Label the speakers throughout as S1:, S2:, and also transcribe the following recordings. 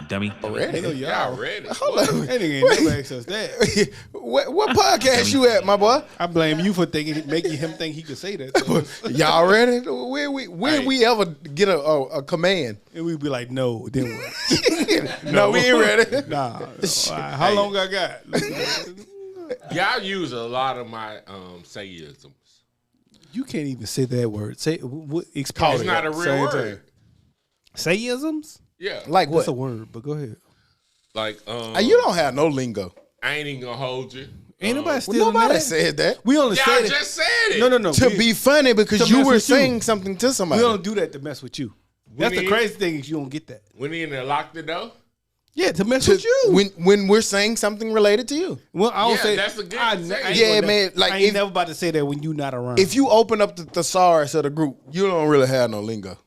S1: Dummy.
S2: Already?
S3: Y'all ready?
S2: Hold on.
S4: That nigga ain't never asked us that.
S2: What podcast you at, my boy?
S4: I blame you for making him think he could say that. So.
S2: Y'all ready? When we ever get a command?
S4: And we'd be like, no, then what?
S2: No, we ain't ready.
S4: Nah. How long I got?
S3: Y'all use a lot of my sayisms.
S4: You can't even say that word. Say what?
S3: It's not a real word.
S4: Sayisms?
S3: Yeah.
S2: Like what?
S4: That's a word, but go ahead.
S3: Like
S2: you don't have no lingo.
S3: I ain't even gonna hold you.
S4: Ain't nobody stealing
S2: Nobody
S4: that.
S2: said that.
S4: We only
S3: Y'all
S4: said it.
S3: just said it.
S4: No.
S2: To be funny because
S4: to
S2: you
S4: mess
S2: were
S4: with you.
S2: saying something to somebody.
S4: We don't do that to mess with you. That's the crazy thing is you don't get that.
S3: When he in there lock the door.
S4: Yeah, to mess with you.
S2: When we're saying something related to you.
S4: Well, I don't say
S3: that's a good
S2: Yeah, man. Like
S4: I ain't never about to say that when you not around.
S2: if you open up the thesaurus of the group, you don't really have no lingo.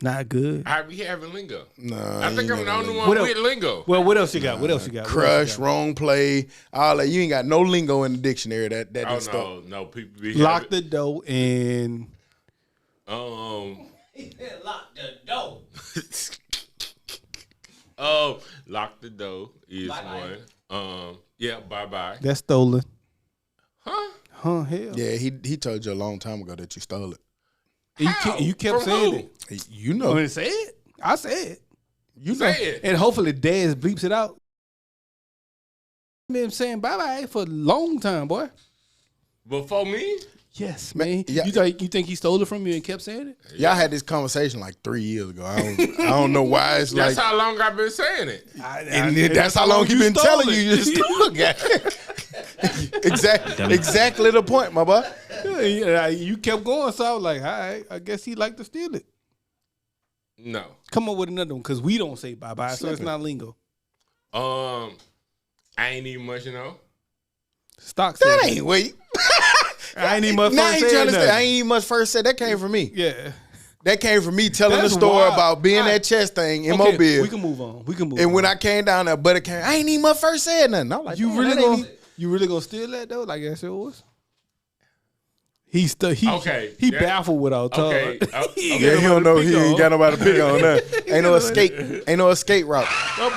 S4: Not good.
S3: I be having lingo.
S2: Nah,
S3: I think
S2: you
S3: I'm
S2: know
S3: the only
S2: lingo.
S3: one with lingo.
S4: Well, what else you got? What else you got?
S2: Crush, wrong play, all that. You ain't got no lingo in the dictionary that
S3: Oh
S2: is stuff.
S3: no, people be
S4: Lock the door and
S1: Lock the door.
S3: lock the door is one. Yeah, bye.
S4: that's stolen.
S3: Huh?
S4: Huh? Hell.
S2: Yeah, he told you a long time ago that you stole it.
S4: You kept
S3: From
S4: saying
S3: who?
S4: it.
S2: You know.
S4: I say it. I say it.
S2: You know.
S3: Say it.
S4: And hopefully Daz bleeps it out. Been saying bye-bye for a long time, boy.
S3: Before me?
S4: Yes, man.
S2: Yeah.
S4: You think he stole it from you and kept saying it?
S2: Y'all had this conversation like 3 years ago. I don't know why it's
S3: That's
S2: like.
S3: how long I've been saying it.
S2: And that's how long he been telling you. You just look at it. Exactly the point, my boy.
S4: Yeah, you kept going, so I was like, all right, I guess he liked to steal it.
S3: No.
S4: Come up with another one, because we don't say bye-bye, so it's not lingo.
S3: I ain't even much,
S4: Stock
S2: That
S4: said
S2: ain't wait.
S4: I ain't even much
S2: Now
S4: first
S2: you
S4: said
S2: understand. I
S4: nothing.
S2: ain't even much first said. That came from me.
S4: Yeah.
S2: That came from me telling
S4: That's
S2: the story
S4: wild.
S2: about being
S4: Right.
S2: at chess thing in
S4: Okay,
S2: Mobile.
S4: we can move on.
S2: And when I came down there, Buddy came. I ain't even much first said nothing. I'm like,
S4: You
S2: "Man,
S4: really
S2: that ain't
S4: gonna steal that though? Like that's yours? He
S3: Okay.
S4: He
S3: Yeah.
S4: baffled without tongue.
S3: Okay.
S2: Yeah, he don't know. He ain't got nobody to pick on that. Ain't no escape. Ain't no escape route.
S3: That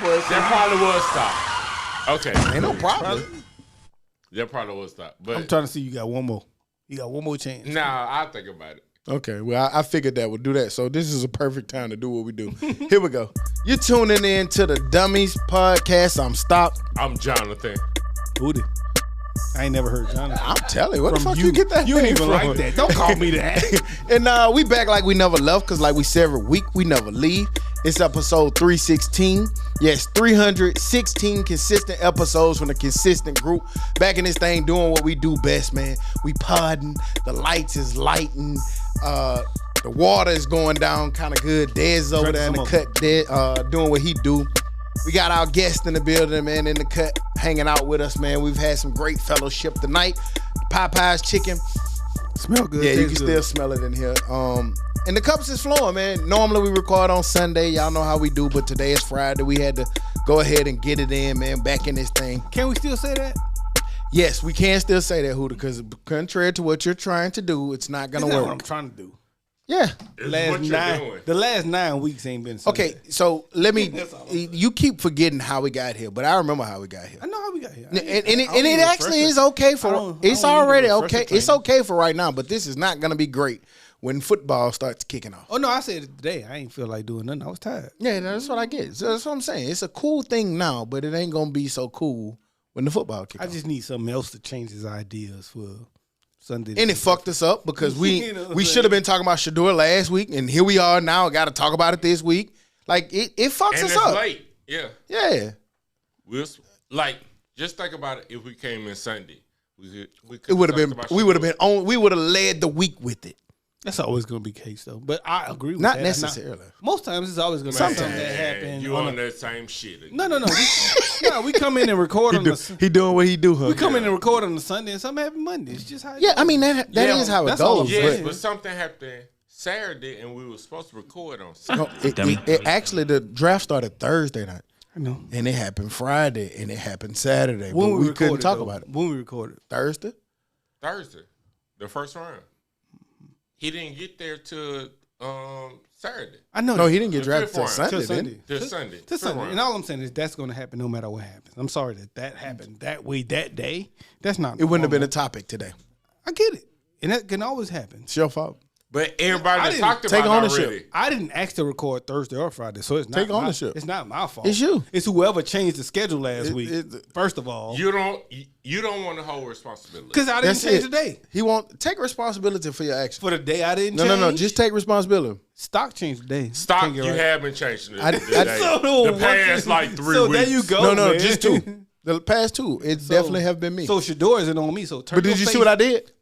S3: probably was stop. Okay.
S2: Ain't no problem.
S3: That probably was stop. But
S4: I'm trying to see you got one more. You got one more chance.
S3: nah, I'll think about it.
S2: Okay, well, I figured that would do that. So this is a perfect time to do what we do. Here we go. You're tuning in to the Dummies podcast. I'm Stop.
S3: I'm Jonathan.
S4: Booty. I ain't never heard Jonathan.
S2: I'm telling you, what the
S4: From
S2: fuck you get that
S4: You ain't
S2: name
S4: even
S2: from?
S4: like that. Don't call me that.
S2: And we back like we never left, because like we said every week, we never leave. It's episode 316. Yes, 316 consistent episodes from a consistent group. Back in this thing doing what we do best, man. We podding. The lights is lighting. The water is going down kind of good. Dez is over there in the cut, doing what he do. We got our guest in the building, man, in the cut, hanging out with us, man. We've had some great fellowship tonight. Popeye's chicken.
S4: Smell good.
S2: Yeah, you can
S4: tastes
S2: still smell it in here. And the cups is flowing, man. Normally we record on Sunday. Y'all know how we do, but today is Friday. We had to go ahead and get it in, man, back in this thing.
S4: Can we still say that?
S2: Yes, we can still say that, Hooter, because contrary to what you're trying to do, it's not going to
S4: That's
S2: work.
S4: not what I'm trying to do.
S2: Yeah.
S3: The
S4: last 9 weeks ain't been
S2: Okay, so let me, you keep forgetting how we got here, but I remember how we got here.
S4: I know how we got here.
S2: And it actually is okay for, it's already okay. It's okay for right now, but this is not going to be great when football starts kicking off.
S4: Oh, no, I said it today. I ain't feel like doing nothing. I was tired.
S2: Yeah, that's what I get. So that's what I'm saying. It's a cool thing now, but it ain't going to be so cool when the football kicks off.
S4: I just need something else to change his ideas for Sunday.
S2: And it fucked us up because we
S4: You know what
S2: we
S4: I'm
S2: should have been talking about Shador last week, and here we are now. Got to talk about it this week. Like it fucks
S3: And
S2: us
S3: it's
S2: up.
S3: late. Yeah.
S2: Yeah.
S3: Just think about it. If we came in Sunday, we
S2: It would have been. We would have been on. We would have led the week with it.
S4: That's always going to be the case, though. But I agree with
S2: Not
S4: that.
S2: necessarily.
S4: Most times it's always going to be something that happened.
S3: You on that same shit again.
S4: No. We come in and record on the
S2: He doing what he do. Huh?
S4: we come in and record on the Sunday, and something happen Monday. It's just how it
S2: Yeah, I
S4: goes.
S2: mean that is how it
S4: that's all I'm
S2: goes.
S4: saying.
S3: Yes,
S2: but-
S3: but something happened Saturday, and we were supposed to record on Sunday.
S2: No, it actually the draft started Thursday night,
S4: I know.
S2: and it happened Friday, and it happened Saturday.
S4: When
S2: but we couldn't
S4: recorded,
S2: talk
S4: though.
S2: about it.
S4: When we recorded.
S2: Thursday.
S3: Thursday, the first round. He didn't get there till Saturday.
S4: I know.
S2: No,
S4: that.
S2: he didn't get
S3: The
S2: drafted
S3: fifth
S2: till
S3: round.
S2: Sunday.
S4: Till
S2: Didn't he?
S3: This Sunday.
S4: To
S3: Fifth
S4: Sunday.
S3: round.
S4: And all I'm saying is that's going to happen no matter what happens. I'm sorry that happened that way that day. That's not.
S2: It wouldn't have been a
S4: normal.
S2: topic today.
S4: I get it, and that can always happen.
S2: It's your fault.
S3: But everybody
S4: I
S3: done
S4: didn't
S3: talked
S2: take
S3: about it
S2: ownership.
S3: already.
S4: I didn't ask to record Thursday or Friday, so it's not
S2: Take ownership.
S4: It's not my fault.
S2: It's you.
S4: It's whoever changed the schedule last week. First of all,
S3: You don't want to hold responsibility.
S4: because I didn't
S2: That's
S4: change
S2: it.
S4: the day
S2: He won't take responsibility for your actions.
S4: for the day I didn't.
S2: No,
S4: change.
S2: no, no. Just take responsibility.
S4: stock changed the day.
S3: Stock,
S4: Can't get
S3: you
S4: right.
S3: have been changing
S2: I-
S3: the
S2: I-
S3: day.
S4: So,
S3: The past like 3
S4: so
S3: weeks.
S4: there you go.
S2: No, no,
S4: man.
S2: just two. The past two. It definitely have been me.
S4: So Shador isn't on me. So turn
S2: but did
S4: your
S2: you
S4: face.
S2: see what I did?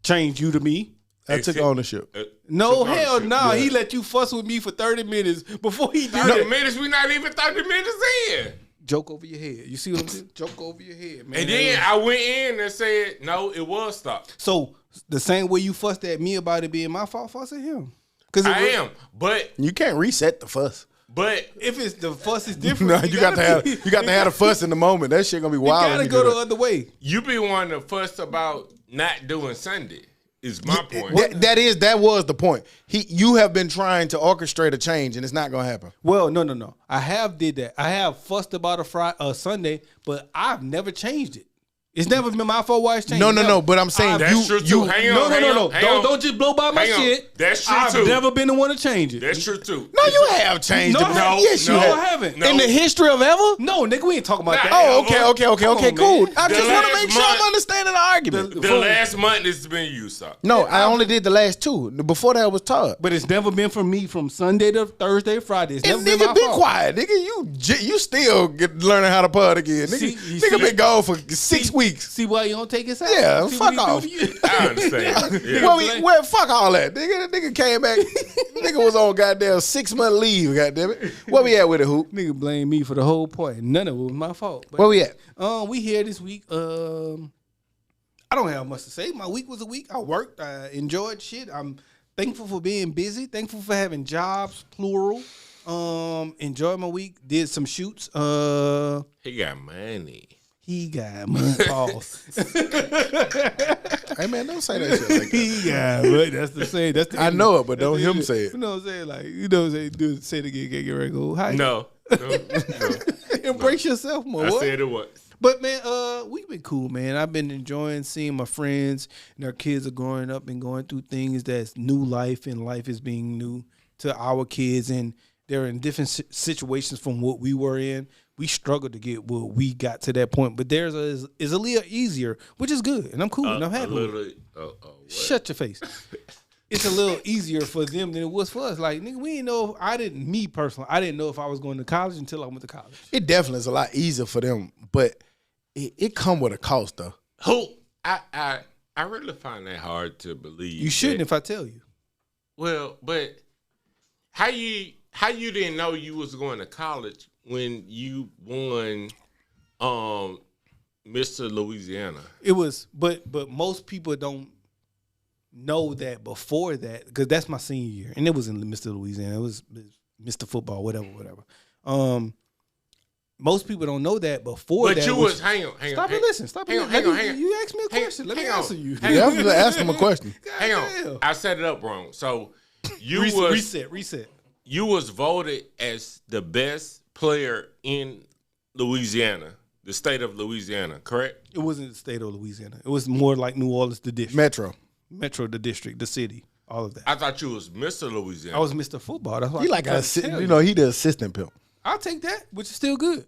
S4: Change you to me?
S2: I took ownership.
S4: No,
S3: Took
S4: hell
S3: ownership.
S4: no.
S2: Yeah.
S4: He let you fuss with me for 30 minutes before he did
S3: 30
S4: it.
S3: minutes, we not even 30 minutes in.
S4: Joke over your head. You see what I'm saying? Joke over your head, man.
S3: And then I went in and said, no, it was stock.
S4: So the same way you fussed at me about it being my fault, fuss at him. Because
S3: I am. But
S2: You can't reset the fuss.
S4: if it's the fuss is different,
S2: No, you got to have a fuss in the moment. That shit gonna be
S4: You
S2: wild.
S4: gotta
S2: when you
S4: go
S2: do
S4: the
S2: that.
S4: other way.
S3: you be wanting to fuss about not doing Sunday is my point.
S2: That was the point. You have been trying to orchestrate a change, and it's not gonna happen.
S4: Well, no. I have did that. I have fussed about a Sunday, but I've never changed it. It's never been my fault why it's changed.
S2: No.
S4: Never.
S2: But I'm saying
S3: That's true too. Hang on, hang on, hang on.
S4: Don't just blow by my
S3: Hang on.
S4: shit.
S3: That's true
S4: I've
S3: too.
S4: never been the one to change it.
S3: That's true too.
S2: No, you have changed
S4: No,
S2: it.
S4: I haven't.
S2: Yes, you
S3: No,
S2: have.
S4: I haven't.
S3: No.
S2: In the history of ever?
S4: No, nigga, we ain't talking about
S3: Nah,
S4: that.
S2: Oh,
S3: Come
S2: okay,
S4: on,
S2: cool.
S4: man.
S2: I
S3: The
S2: just want to
S3: last
S2: make sure I'm
S3: month-
S2: understanding the argument.
S3: The last month it's been you, stock.
S2: No, I only did the last two. Before that was Todd.
S4: But it's never been from me from Sunday to Thursday, Friday. It's never
S2: And
S4: been my
S2: nigga, be
S4: fault.
S2: quiet, nigga. You still learning how to pod again, nigga.
S4: See, you
S2: nigga
S4: see-
S2: been gone for 6 weeks.
S4: See why you don't take his side?
S2: Yeah,
S4: See
S2: fuck
S4: what he
S2: off.
S4: do to you?
S3: I understand. Yeah.
S2: Well, fuck all that, nigga. Nigga came back. Nigga was on goddamn 6-month leave. Goddamn it. Where we at with it, Hoop?
S4: Nigga blame me for the whole point. None of it was my fault. But,
S2: Where we at?
S4: we here this week. I don't have much to say. My week was a week. I worked. I enjoyed shit. I'm thankful for being busy. Thankful for having jobs, plural. Enjoyed my week. Did some shoots.
S3: He got money.
S4: He got money. Pause.
S2: Hey man, don't say that shit like that.
S4: He got money. That's the same. That's the
S2: I know it, but
S4: that's
S2: don't
S4: the-
S2: him say it.
S4: You know what I'm saying? Like, you know what I'm saying? Say it again. Get ready to go. Hi.
S3: No.
S4: Embrace yourself more.
S3: I
S4: What?
S3: said it was.
S4: But man, we've been cool, man. I've been enjoying seeing my friends and their kids are growing up and going through things that's new life, and life is being new to our kids, and they're in different situations from what we were in. We struggled to get where we got to that point, but theirs is a little easier, which is good, and I'm cool and I'm happy. with it. Shut your face. It's a little easier for them than it was for us. Like, nigga, we didn't know. I didn't know if I was going to college until I went to college.
S2: It definitely is a lot easier for them, but it come with a cost though.
S3: Who? I really find that hard to believe.
S4: You shouldn't if I tell you.
S3: Well, but how you didn't know you was going to college when you won Mr. Louisiana?
S4: It was, but most people don't know that before that, because that's my senior year, and it was in Mr. Louisiana. It was Mr. Football, whatever. Most people don't know that before
S3: But
S4: that.
S3: you was hang on.
S4: Stop and listen. Stop and listen.
S3: hang on.
S4: You asked me a question. Let me
S3: hang on.
S4: answer you.
S3: Hang
S2: You
S3: on.
S2: have to ask him a question.
S3: Hang
S4: Goddamn.
S3: on. I set it up wrong. So you
S4: Reset.
S3: you was voted as the best player in Louisiana, the state of Louisiana, correct?
S4: It wasn't the state of Louisiana. It was more like New Orleans, the district.
S2: Metro.
S4: The district, the city, all of that.
S3: I thought you was Mr. Louisiana.
S4: I was Mr. Football. That's why
S2: He
S4: I
S2: like
S4: tried
S2: a
S4: to tell
S2: you know, he the assistant pimp.
S4: I'll take that, which is still good.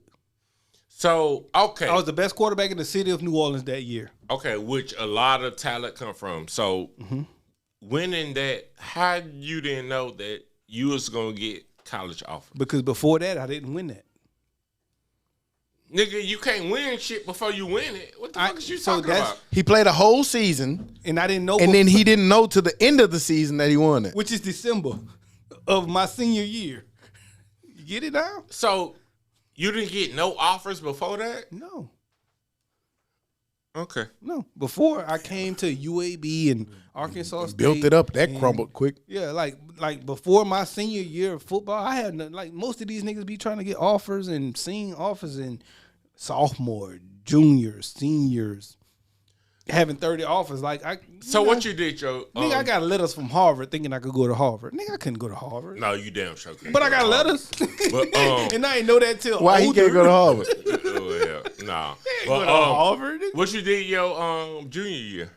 S3: So okay.
S4: I was the best quarterback in the city of New Orleans that year.
S3: Okay, which a lot of talent come from. So winning that, how you didn't know that you was gonna get college offer?
S4: Because before that, I didn't win that.
S3: Nigga, you can't win shit before you win it. What the fuck is you talking about?
S2: He played a whole season,
S4: And I didn't know.
S2: and then he didn't know to the end of the season that he won it.
S4: which is December of my senior year. You get it now?
S3: So you didn't get no offers before that?
S4: No.
S3: Okay.
S4: No. Before I came to UAB and Arkansas State.
S2: Built it up. That
S4: and-
S2: crumbled quick.
S4: Yeah, like before my senior year of football, I had nothing. Like most of these niggas be trying to get offers and seeing offers in sophomore, juniors, seniors. having 30 offers. Like
S3: what you did, Joe?
S4: Nigga, I got letters from Harvard thinking I could go to Harvard. Nigga, I couldn't go to Harvard.
S3: No, you damn sure couldn't.
S4: But I got letters.
S3: But,
S4: and I ain't know that till
S2: Why
S4: older.
S2: he can't go to Harvard?
S3: Oh, yeah. Nah.
S4: Go to Harvard.
S3: What you did your junior year?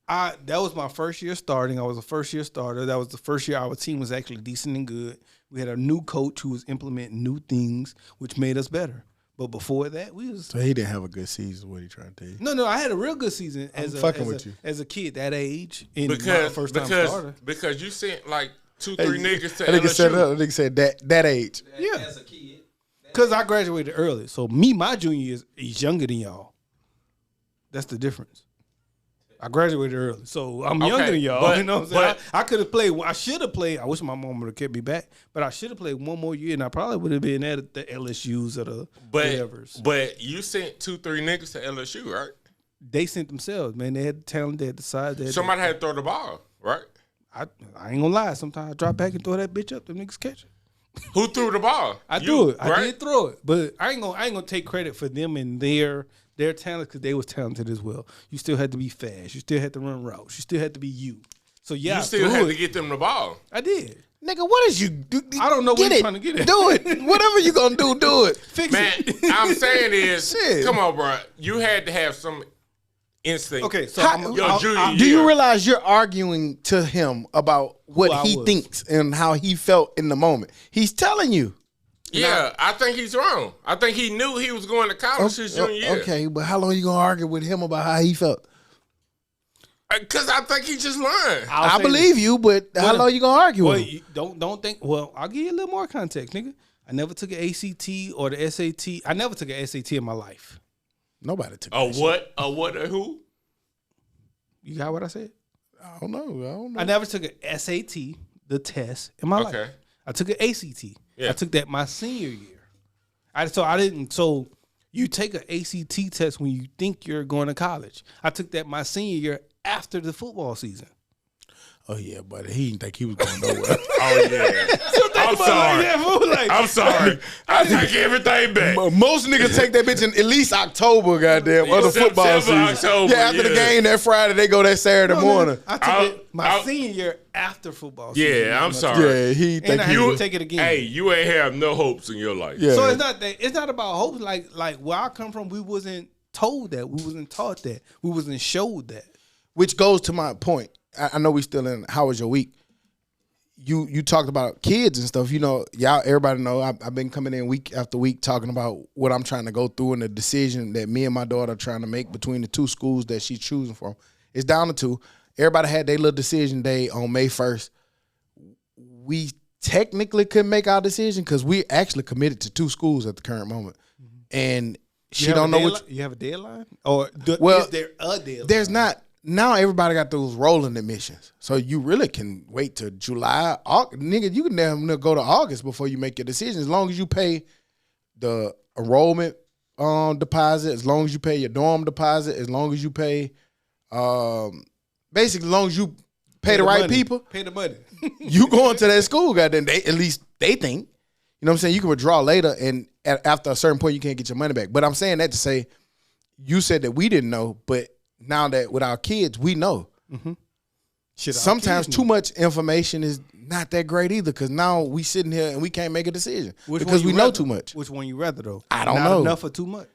S4: That was my first year starting. I was a first year starter. That was the first year our team was actually decent and good. We had a new coach who was implementing new things, which made us better. But before that, we was.
S2: So he didn't have a good season. What he trying to tell you?
S4: No, I had a real good season as a kid that age in my first time starter.
S3: Because you sent like 2-3 niggas to
S2: that nigga said
S3: LSU.
S2: that. Nigga said that age.
S4: Yeah,
S1: As a kid.
S4: because I graduated early. So my junior year is younger than y'all. That's the difference. I graduated early, so I'm younger than y'all.
S3: But,
S4: you know what I'm saying? I could have played. I should have played. I wish my mom would have kept me back, but I should have played one more year, and I probably would have been at the LSU's or the whatevers.
S3: But you sent 2-3 niggas to LSU, right?
S4: They sent themselves, man. They had the talent. They had the size.
S3: Somebody had to throw the ball, right?
S4: I ain't gonna lie. Sometimes I drop back and throw that bitch up. Them niggas catch it.
S3: Who threw the ball?
S4: I threw it.
S3: Right?
S4: I did throw it, but I ain't gonna take credit for them and their talent because they was talented as well. You still had to be fast. You still had to run routes. You still had to be you. So yeah,
S3: You still had to get them the ball.
S4: I did.
S2: Nigga, what is you do?
S4: I don't know what
S2: get
S4: you're
S2: it.
S4: trying to get at.
S2: Do it. Whatever you gonna do it.
S4: Fix
S3: Man,
S4: it.
S3: I'm saying is,
S2: Shit.
S3: come on, bro. You had to have some instinct.
S4: Okay, so
S3: Your junior
S2: Do you
S3: year.
S2: realize you're arguing to him about what
S4: Who I
S2: he
S4: was.
S2: thinks and how he felt in the moment? He's telling you.
S3: Yeah, I think he's wrong. I think he knew he was going to college his junior year.
S2: Okay, but how long you gonna argue with him about how he felt?
S3: Because I think he just lying.
S2: I believe you, but how long you gonna argue
S4: Well,
S2: with him?
S4: you don't think. Well, I'll give you a little more context, nigga. I never took an ACT or the SAT. I never took an SAT in my life.
S2: Nobody took
S3: A
S2: that shit.
S3: what? A what? A who?
S4: You got what I said?
S2: I don't know.
S4: I never took an SAT, the test, in my life.
S3: Okay.
S4: I took an ACT.
S3: Yeah.
S4: I took that my senior year. So you take an ACT test when you think you're going to college. I took that my senior year after the football season.
S2: Oh yeah, but he didn't think he was going nowhere.
S3: Oh, yeah. I'm sorry. I'm sorry. I take everything back.
S2: Most niggas take that bitch in at least October, goddamn, of the football
S3: September,
S2: season.
S3: October,
S2: yeah, after the
S3: yeah.
S2: game that Friday, they go that Saturday morning.
S4: I took it my senior year after football season.
S3: Yeah, I'm sorry.
S2: Yeah, he
S4: And
S2: think
S4: I
S2: he
S4: had
S2: was.
S4: to take it again.
S3: Hey, you ain't have no hopes in your life.
S2: Yeah.
S4: So it's not that. It's not about hope. Like where I come from, we wasn't told that. We wasn't taught that. We wasn't showed that.
S2: Which goes to my point. I know we still in How Was Your Week? You talked about kids and stuff. You know, y'all, everybody know I've been coming in week after week talking about what I'm trying to go through and the decision that me and my daughter are trying to make between the two schools that she's choosing from. It's down to two. Everybody had their little decision day on May 1st. We technically couldn't make our decision because we actually committed to two schools at the current moment. And she don't know which.
S4: You have a deadline, or
S2: Well,
S4: is there a deadline?
S2: There's not. Now everybody got those rolling admissions. So you really can wait till July. Nigga, you can damn near go to August before you make your decision. As long as you pay the enrollment deposit, as long as you pay your dorm deposit, as long as you pay, basically as long as you pay the right
S4: money.
S2: people,
S4: Pay the money.
S2: you going to that school, goddamn. At least they think. You know what I'm saying? You can withdraw later, and after a certain point, you can't get your money back. But I'm saying that to say, you said that we didn't know, but now that with our kids, we know.
S4: Shit, our
S2: Sometimes
S4: kids
S2: too
S4: know.
S2: much information is not that great either, because now we sitting here and we can't make a decision
S4: Which
S2: because
S4: one
S2: we
S4: you
S2: know
S4: rather?
S2: too much.
S4: Which one you rather though?
S2: I don't
S4: Not
S2: know.
S4: enough or too much.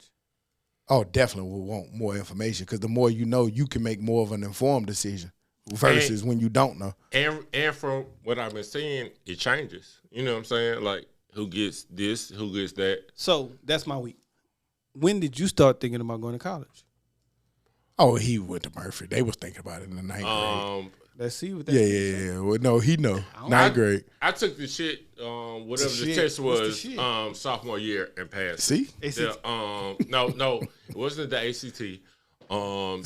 S2: Oh, definitely we want more information, because the more you know, you can make more of an informed decision versus when you don't know.
S3: And from what I've been seeing, it changes. You know what I'm saying? Like, who gets this, who gets that.
S4: So that's my week. When did you start thinking about going to college?
S2: Oh, he went to Murphy. They was thinking about it in the ninth grade.
S4: Let's see what that
S2: Yeah. Well, no, he know. Ninth grade.
S3: I took the shit, whatever the
S4: shit?
S3: test
S4: What's the
S3: was,
S4: shit?
S3: sophomore year and passed.
S2: See?
S3: No, it wasn't the ACT.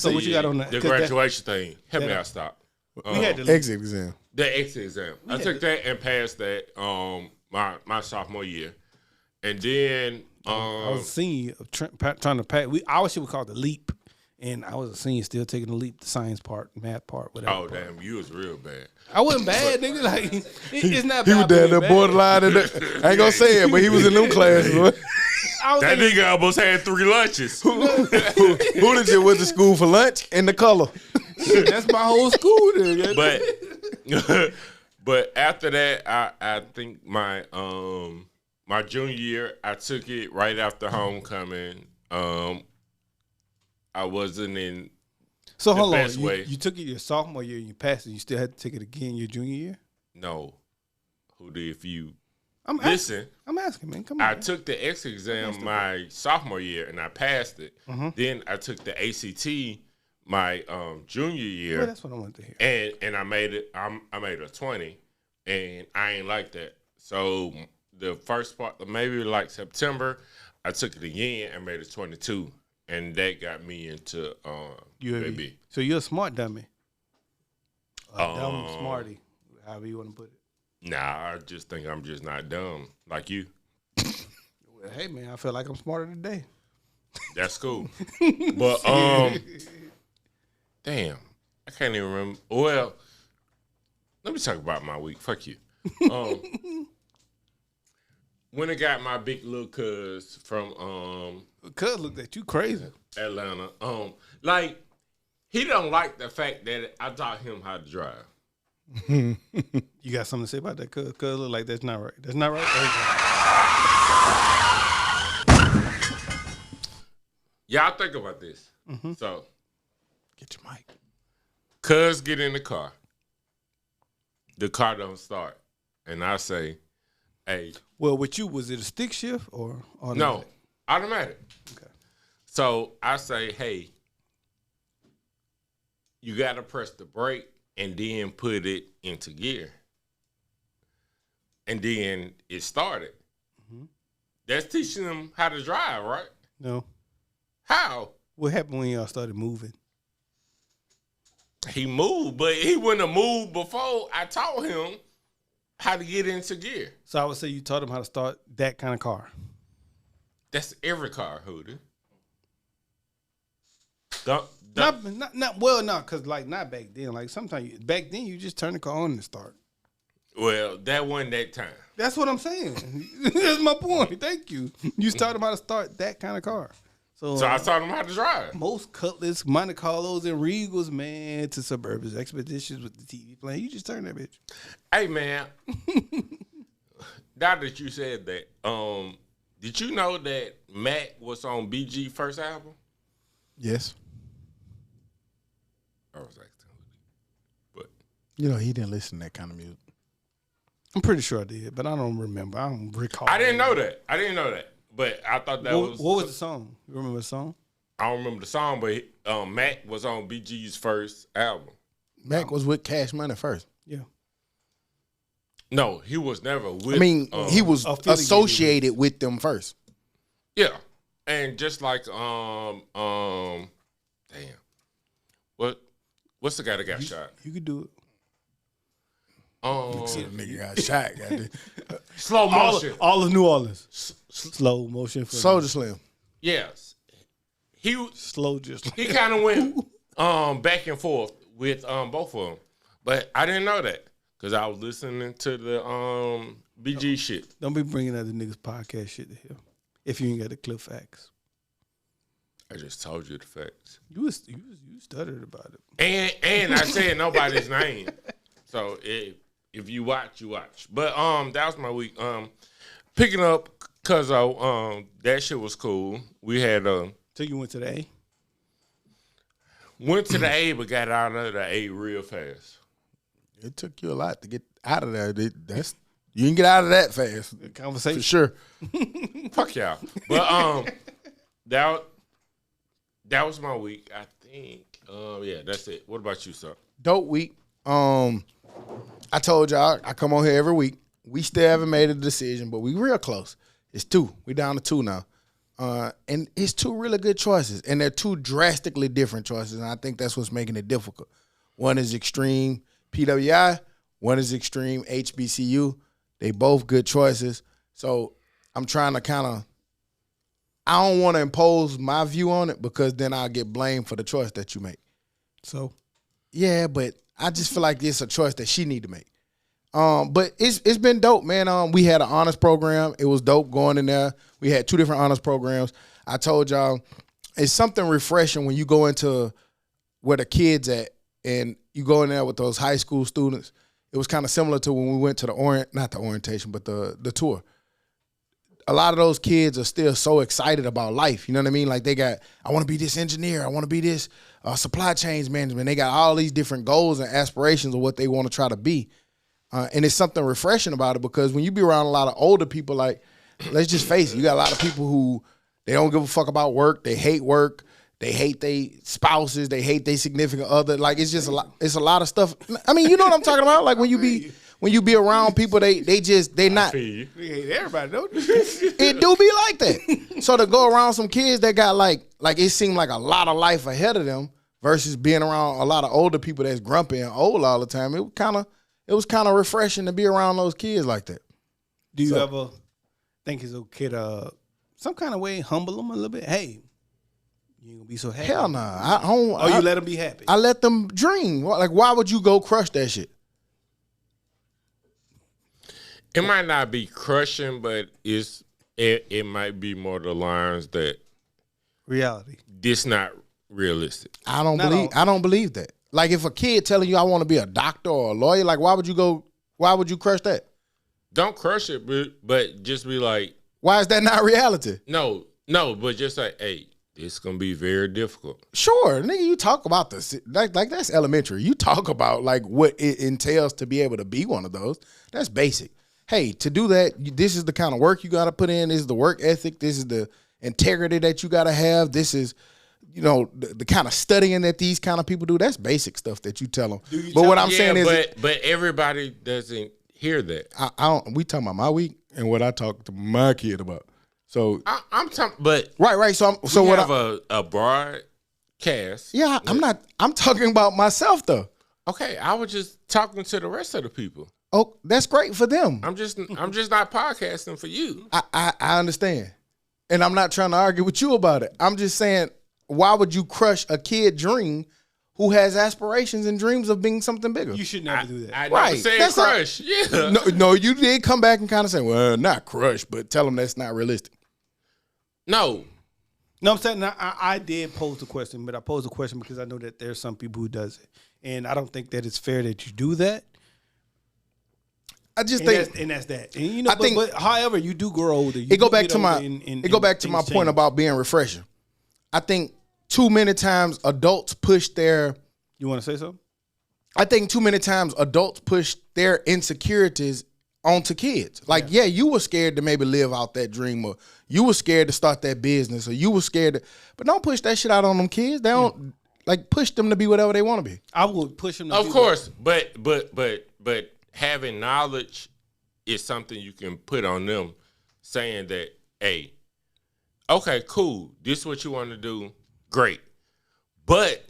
S4: So what you got on that?
S3: The
S4: 'Cause that-
S3: graduation thing. Help me out, stop.
S4: we had to
S2: Exit exam.
S3: The exit exam. I took that and passed that my sophomore year. And then
S4: I was a senior trying to pass. Our shit was called the leap, and I was a senior still taking the leap, the science part, math part, whatever.
S3: oh
S4: part.
S3: damn, you was real bad.
S4: I wasn't bad, nigga. Like it's not.
S2: He
S4: bad
S2: was down
S4: being
S2: there
S4: bad.
S2: borderline. I ain't gonna say it, but he was in them classes. Boy.
S3: That nigga almost had 3 lunches.
S2: Who did you went to school for lunch? In the color.
S4: That's my whole school there.
S3: But after that, I think my my junior year, I took it right after homecoming. I wasn't in
S4: So
S3: the
S4: hold on,
S3: best way.
S4: you took it your sophomore year and you passed it. You still had to take it again your junior year?
S3: No. Who did if you
S4: I'm
S3: listen?
S4: asking, man. Come on.
S3: I took the X exam my sophomore year and I passed it. Then I took the ACT my junior year.
S4: Well, that's what I wanted to hear.
S3: And I made it. I made a 20, and I ain't like that. So the first part, maybe like September, I took it again and made it 22, and that got me into UAB.
S4: So you're a smart dummy. A dumb smarty, however you want to put it.
S3: Nah, I just think I'm just not dumb like you.
S4: Well, hey man, I feel like I'm smarter today.
S3: That's cool. But damn, I can't even remember. Well, let me talk about my week. Fuck you. When I got my big little cuz from
S4: Cuz looked at you crazy.
S3: Atlanta, like he don't like the fact that I taught him how to drive.
S4: You got something to say about that? Cuz look like that's not right. That's not right.
S3: Y'all think about this. So,
S2: Get your mic.
S3: cuz get in the car. The car don't start. And I say, hey.
S4: Well, with you, was it a stick shift or automatic?
S3: No, automatic.
S4: Okay.
S3: So I say, hey, you got to press the brake and then put it into gear. And then it started. That's teaching them how to drive, right?
S4: No.
S3: How?
S4: What happened when y'all started moving?
S3: He moved, but he wouldn't have moved before I taught him how to get into gear.
S4: So I would say you taught him how to start that kind of car.
S3: That's every car, Hootie.
S4: Cause like not back then. Like sometimes back then you just turn the car on and start.
S3: Well, that wasn't that time.
S4: That's what I'm saying. That's my point. Thank you. You taught him how to start that kind of car. So
S3: I taught him how to drive.
S4: most Cutlass, Monte Carlos, and Regals, man, to Suburbans, Expeditions with the TV playing. You just turn that bitch.
S3: Hey, man. Now that you said that, did you know that Mac was on BG first album?
S2: Yes.
S3: I was asking. But
S2: You know, he didn't listen to that kind of music.
S4: I'm pretty sure I did, but I don't remember. I don't recall.
S3: I didn't know that. But I thought that was...
S4: What was the song? You remember the song?
S3: I don't remember the song, but Mac was on BG's first album.
S2: Mac was with Cash Money first.
S4: Yeah.
S3: No, he was never with...
S2: I mean, he was
S4: affiliated
S2: associated with them first.
S3: Yeah. And just like, damn. What's the guy that got shot?
S4: You could do it.
S2: Nigga got shot. Goddamn.
S3: Slow motion.
S4: All of New Orleans. Slow motion. For
S2: Soldier Slim.
S3: Yes. He
S4: Slow just like
S3: he kind of went back and forth with both of them. But I didn't know that because I was listening to the BG shit.
S4: Don't be bringing other niggas podcast shit to here. If you ain't got the clip facts.
S3: I just told you the facts.
S4: You stuttered about it.
S3: And I said nobody's name. So if you watch, you watch. But that was my week. Picking up Cuzzo, that shit was cool. We had
S4: So you went to the A?
S3: Went to the A, but got out of the A real fast.
S2: It took you a lot to get out of there. You didn't get out of that fast.
S4: The conversation.
S2: For sure.
S3: Fuck y'all. But that was my week. I think. Yeah, that's it. What about you, sir?
S2: Dope week. I told y'all I come on here every week. We still haven't made a decision, but we real close. It's 2. We down to 2 now. And it's 2 really good choices. And they're 2 drastically different choices. And I think that's what's making it difficult. One is extreme PWI. One is extreme HBCU. They both good choices. So I'm trying to I don't want to impose my view on it because then I'll get blamed for the choice that you make.
S4: So?
S2: Yeah, but I just feel like it's a choice that she need to make. But it's been dope, man. We had an honors program. It was dope going in there. We had 2 different honors programs. I told y'all, it's something refreshing when you go into where the kids at and you go in there with those high school students. It was kind of similar to when we went to not the orientation, but the tour. A lot of those kids are still so excited about life. You know what I mean? Like I want to be this engineer. I want to be this supply chains management. They got all these different goals and aspirations of what they want to try to be. And it's something refreshing about it because when you be around a lot of older people, like, let's just face it, you got a lot of people who they don't give a fuck about work. They hate work. They hate their spouses. They hate their significant other. Like, it's just a lot. It's a lot of stuff. I mean, you know what I'm talking about? Like when you be around people, they not.
S4: You hate everybody, don't you?
S2: It do be like that. So to go around some kids that got like it seemed like a lot of life ahead of them versus being around a lot of older people that's grumpy and old all the time, it was kind of refreshing to be around those kids like that.
S4: Do you ever think it's okay to some kind of way humble them a little bit? Hey, you ain't gonna be so happy.
S2: Hell nah. I don't.
S4: You let them be happy.
S2: I let them dream. Like, why would you go crush that shit?
S3: It might not be crushing, but it might be more the lines that
S4: reality.
S3: This not realistic.
S2: I don't believe that. Like, if a kid telling you I want to be a doctor or a lawyer, like, why would you crush that?
S3: Don't crush it, but just be like,
S2: why is that not reality?
S3: No, but just like, hey, it's gonna be very difficult.
S2: Sure, nigga, you talk about this like that's elementary. You talk about like what it entails to be able to be one of those. That's basic. Hey, to do that, this is the kind of work you got to put in. This is the work ethic. This is the integrity that you got to have. This is, the kind of studying that these kind of people do. That's basic stuff that you tell them. But what I'm saying is,
S3: but everybody doesn't hear that.
S2: I don't. We talking about my week and what I talk to my kid about. So
S3: I'm talking, but
S2: right. So
S3: we
S2: what
S3: have a broad cast.
S2: Yeah, I'm talking about myself though.
S3: Okay, I was just talking to the rest of the people.
S2: Oh, that's great for them.
S3: I'm just not podcasting for you.
S2: I understand. And I'm not trying to argue with you about it. I'm just saying, why would you crush a kid dream who has aspirations and dreams of being something bigger?
S4: You should never do that.
S3: I never said crush. Yeah.
S2: No, you did come back and kind of say, well, not crush, but tell them that's not realistic.
S3: No,
S4: I'm saying I did pose the question, but I posed the question because I know that there's some people who does it. And I don't think that it's fair that you do that.
S2: I just think,
S4: and that's that. And but however, you do grow older.
S2: It go back to my point about being refreshing. I think too many times adults push their.
S4: You want to say something?
S2: I think too many times adults push their insecurities onto kids. Like, yeah, you were scared to maybe live out that dream, or you were scared to start that business, or you were scared to, but don't push that shit out on them kids. They don't push them to be whatever they want to be.
S4: I would push them to
S3: of course, but having knowledge is something you can put on them, saying that, hey, okay, cool, this is what you want to do, great, but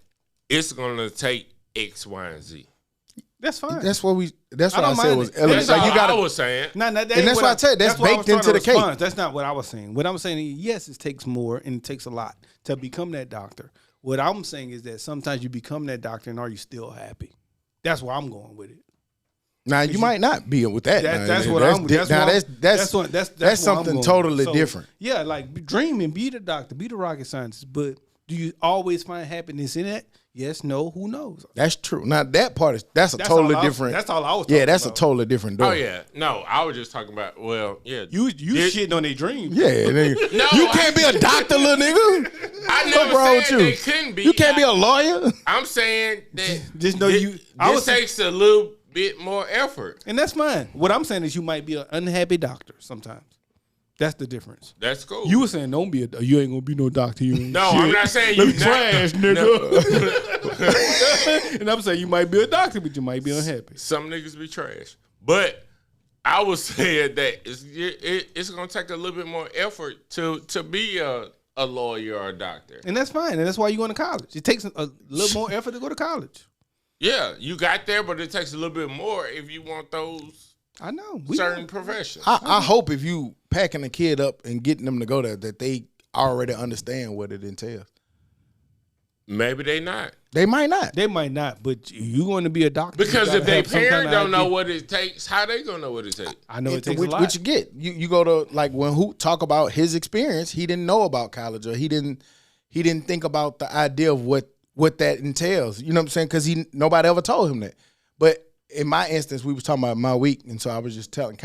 S3: it's gonna take X, Y, and Z.
S4: That's fine.
S2: That's what I said was
S3: elements. Like, I was saying.
S2: And that's what I said. That's baked into the cake.
S4: That's not what I was saying. What I'm saying is, yes, it takes more and it takes a lot to become that doctor. What I'm saying is that sometimes you become that doctor and are you still happy? That's where I'm going with it.
S2: Now you might not be with that. That's something totally different.
S4: Yeah, like dream and be the doctor, be the rocket scientist. But do you always find happiness in that? Yes, no, who knows?
S2: That's true. Now that part that's totally different.
S4: That's all I was talking about.
S2: Yeah, that's a totally different door.
S3: Oh yeah. No, I was just talking about,
S4: you shitting on their dreams.
S2: Yeah, nigga. No, you can't be a doctor, little nigga.
S3: I never said they couldn't be.
S2: You can't be a lawyer.
S3: I'm saying that
S4: just know
S3: this takes a little bit more effort.
S4: And that's fine. What I'm saying is you might be an unhappy doctor sometimes. That's the difference.
S3: That's cool.
S4: You were saying you ain't gonna be no doctor.
S3: I'm not saying you
S4: trash, nigga. And I'm saying you might be a doctor, but you might be unhappy.
S3: Some niggas be trash. But I was saying that it's gonna take a little bit more effort to be a lawyer or a doctor.
S4: And that's fine. And that's why you going to college. It takes a little more effort to go to college.
S3: Yeah, you got there, but it takes a little bit more if you want those.
S4: I know.
S3: Certain professions.
S2: I hope if you packing a kid up and getting them to go there, that they already understand what it entails.
S3: Maybe they not.
S2: They might not.
S4: They might not, but you going to be a doctor.
S3: Because if their parent don't know
S4: idea.
S3: what it takes, how they gonna know what it takes?
S4: I know it takes a
S2: which,
S4: lot.
S2: which you get. You go to like when Hoot talk about his experience, he didn't know about college or he didn't think about the idea of what that entails. You know what I'm saying? Because nobody ever told him that. But in my instance, we was talking about my week, and so I was just telling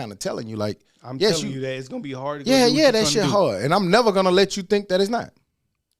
S2: you like,
S4: I'm telling you that it's gonna be hard. To
S2: that shit hard, and I'm never gonna let you think that it's not.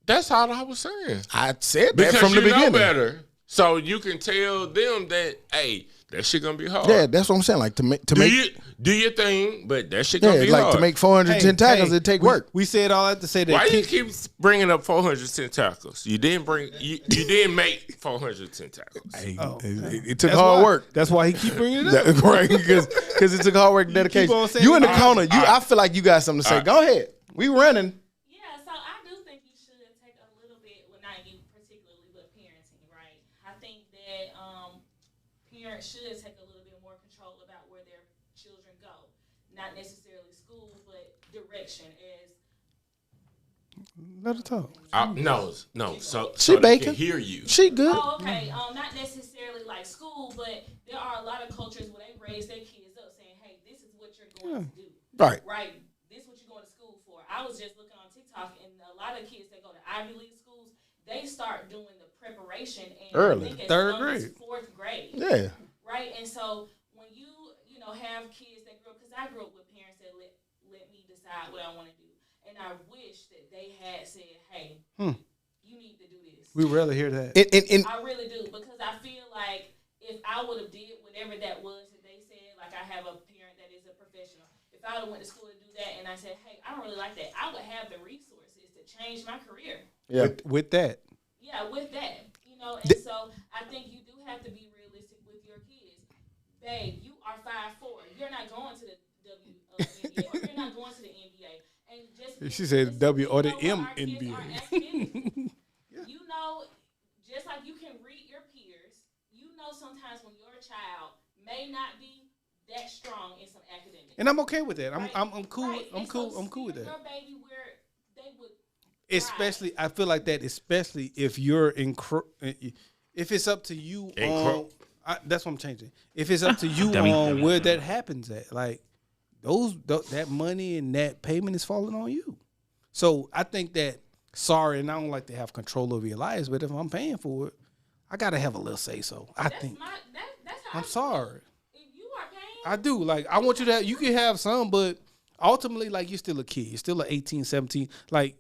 S3: That's all I was saying.
S2: I said that
S3: Because
S2: from the
S3: you know
S2: beginning.
S3: better, so you can tell them that, hey, that shit gonna be hard.
S2: Yeah, that's what I'm saying. Like
S3: do your thing, but that shit gonna be
S2: like
S3: hard.
S2: to make 410 tackles, it take work.
S4: We said all that to say that.
S3: Why you keep bringing up 410 tackles? You didn't make 410 tackles.
S2: It took hard work.
S4: That's why he keep bringing it up.
S2: Right, because it took hard work and dedication.
S4: on saying
S2: You in the
S4: it.
S2: corner. I feel like you got something to say. Go ahead. We running.
S5: Yeah, so I do think you should take a little bit, well, not you particularly, but parenting, right? I think that parents should take a little bit more control about where their children go. Not necessarily school, but direction as
S4: Let her talk.
S3: No. So
S2: She
S3: they
S2: baking.
S3: can hear you.
S2: She good.
S5: oh, okay. Not necessarily like school, but there are a lot of cultures where they raise their kids up saying, "Hey, this is what you're going to do."
S2: Right.
S5: Right. This is what you're going to school for. I was just looking on TikTok, and a lot of kids that go to Ivy League schools, they start doing the preparation and
S2: Early.
S5: I think as
S4: Third
S5: young as
S4: grade.
S5: fourth grade.
S2: Yeah.
S5: Right. And so when you have kids that grow up, because I grew up with parents that let me decide what I want to do, and I wish that they had said, "Hey, you need to do this."
S4: We rarely hear that.
S5: I really do, because I feel like if I would have did whatever that was that they said, like I have a parent that is a professional. If I would have went to school to do that and I said, "Hey, I don't really like that," I would have the resources to change my career.
S2: Yeah.
S4: With that.
S5: Yeah, with that, and so I think you do have to be realistic with your kids. Babe, you are 5'4". You're not going to the WNBA or you're not going to the NBA. And just
S4: She said W or the
S5: where our kids
S4: MNBA.
S5: are academic. Just like you can read your peers, sometimes when your child may not be that strong in some academics.
S4: And I'm okay with that. I'm cool.
S5: Right.
S4: I'm
S5: And
S4: cool.
S5: so
S4: I'm cool with that.
S5: Your baby where they would
S4: Especially, I feel like that. Especially if you're if it's up to you on. That's what I'm changing. If it's up to you on where that happens at, like that money and that payment is falling on you. So I think that. Sorry, and I don't like to have control over your lives, but if I'm paying for it, I gotta have a little say so. That's how I'm sorry.
S5: If you are paying,
S4: I do. Like, I want you to have, you can have some, but ultimately, like, you're still a kid. You're still an 18, 17. Like,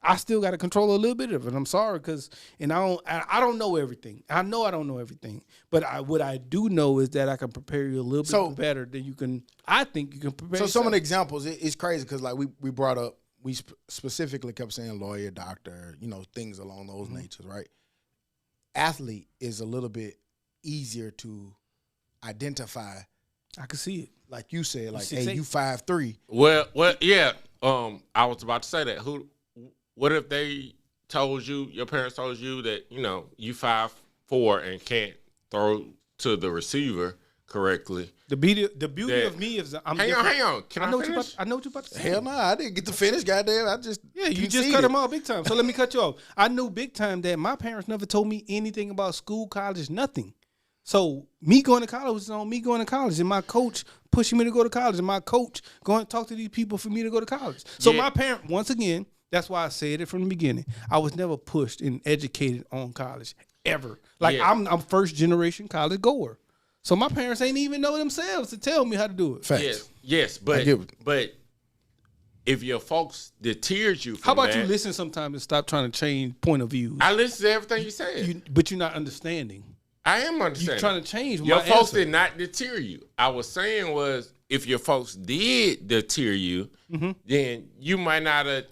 S4: I still got to control a little bit of it. I'm sorry, because, and I don't know everything. I know I don't know everything. But what I do know is that I can prepare you a little bit better than you can, I think you can prepare
S2: So
S4: yourself.
S2: some of the examples, it's crazy because like we brought up, we specifically kept saying lawyer, doctor, things along those natures, right? Athlete is a little bit easier to identify.
S4: I can see it.
S2: Like you said, like,
S4: 6'8".
S2: hey, you 5'3".
S3: Well, yeah. I was about to say that. What if your parents told you that you 5'4" and can't throw to the receiver correctly?
S4: The beauty of me is I'm
S3: hang on. Can I finish?
S4: I know what you're about to say.
S2: Hell no, I didn't get to finish, goddamn. I just
S4: You just cut him off big time. So let me cut you off. I knew big time that my parents never told me anything about school, college, nothing. So me going to college was on me going to college, and my coach pushing me to go to college, and my coach going to talk to these people for me to go to college. So my parent, once again, that's why I said it from the beginning. I was never pushed and educated on college ever. Like I'm first generation college goer. So my parents ain't even know themselves to tell me how to do it.
S2: Facts.
S3: Yes, but if your folks deterred you from
S4: How about
S3: that,
S4: you listen sometimes and stop trying to change point of views?
S3: I listen to everything you said.
S4: But you're not understanding.
S3: I am understanding.
S4: You're trying to change
S3: your
S4: my
S3: folks
S4: answer.
S3: did not deter you. I was saying was if your folks did deter you, then you might not have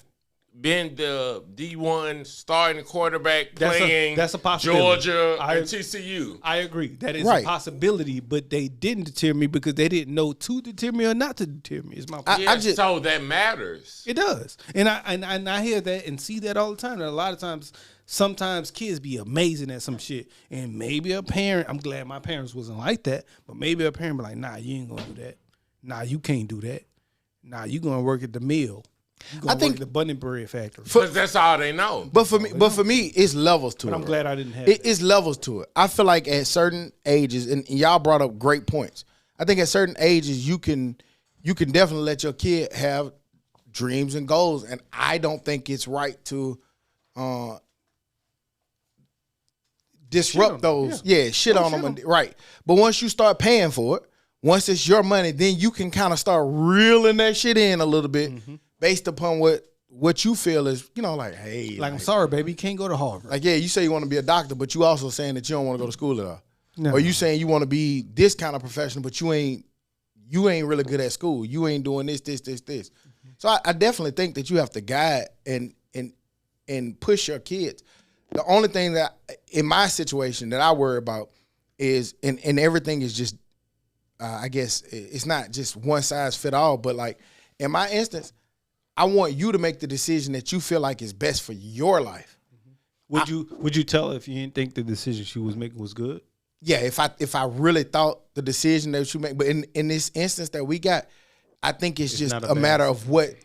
S3: been the D1 starting quarterback playing
S4: that's a possibility.
S3: Georgia and TCU.
S4: I agree. That is
S2: Right.
S4: a possibility, but they didn't deter me because they didn't know to deter me or not to deter me. Is my point.
S3: So that matters.
S4: It does. And I hear that and see that all the time. And a lot of times, sometimes kids be amazing at some shit. And maybe a parent, I'm glad my parents wasn't like that, but maybe a parent be like, nah, you ain't gonna do that. Nah, you can't do that. Nah, you gonna work at the mill. I think the Bunny Bread Factory.
S3: Because that's all they know.
S2: But for me, it's levels to it.
S4: But I'm glad I didn't have
S2: It's levels to it. I feel like at certain ages, and y'all brought up great points. I think at certain ages you can definitely let your kid have dreams and goals, and I don't think it's right to disrupt those. Yeah, shit on them. Right. But once you start paying for it, once it's your money, then you can kind of start reeling that shit in a little bit based upon what you feel is, like, hey.
S4: Like, I'm sorry, baby, you can't go to Harvard.
S2: Like, yeah, you say you want to be a doctor, but you also saying that you don't want to go to school at all.
S4: No.
S2: Or you saying you want to be this kind of professional, but you ain't really good at school. You ain't doing this. So I definitely think that you have to guide and push your kids. The only thing that in my situation that I worry about is, and everything is just, I guess it's not just one size fit all, but like in my instance, I want you to make the decision that you feel like is best for your life.
S4: Would you tell her if you didn't think the decision she was making was good?
S2: Yeah, if I really thought the decision that you make, but in this instance that we got, I think it's just a matter of what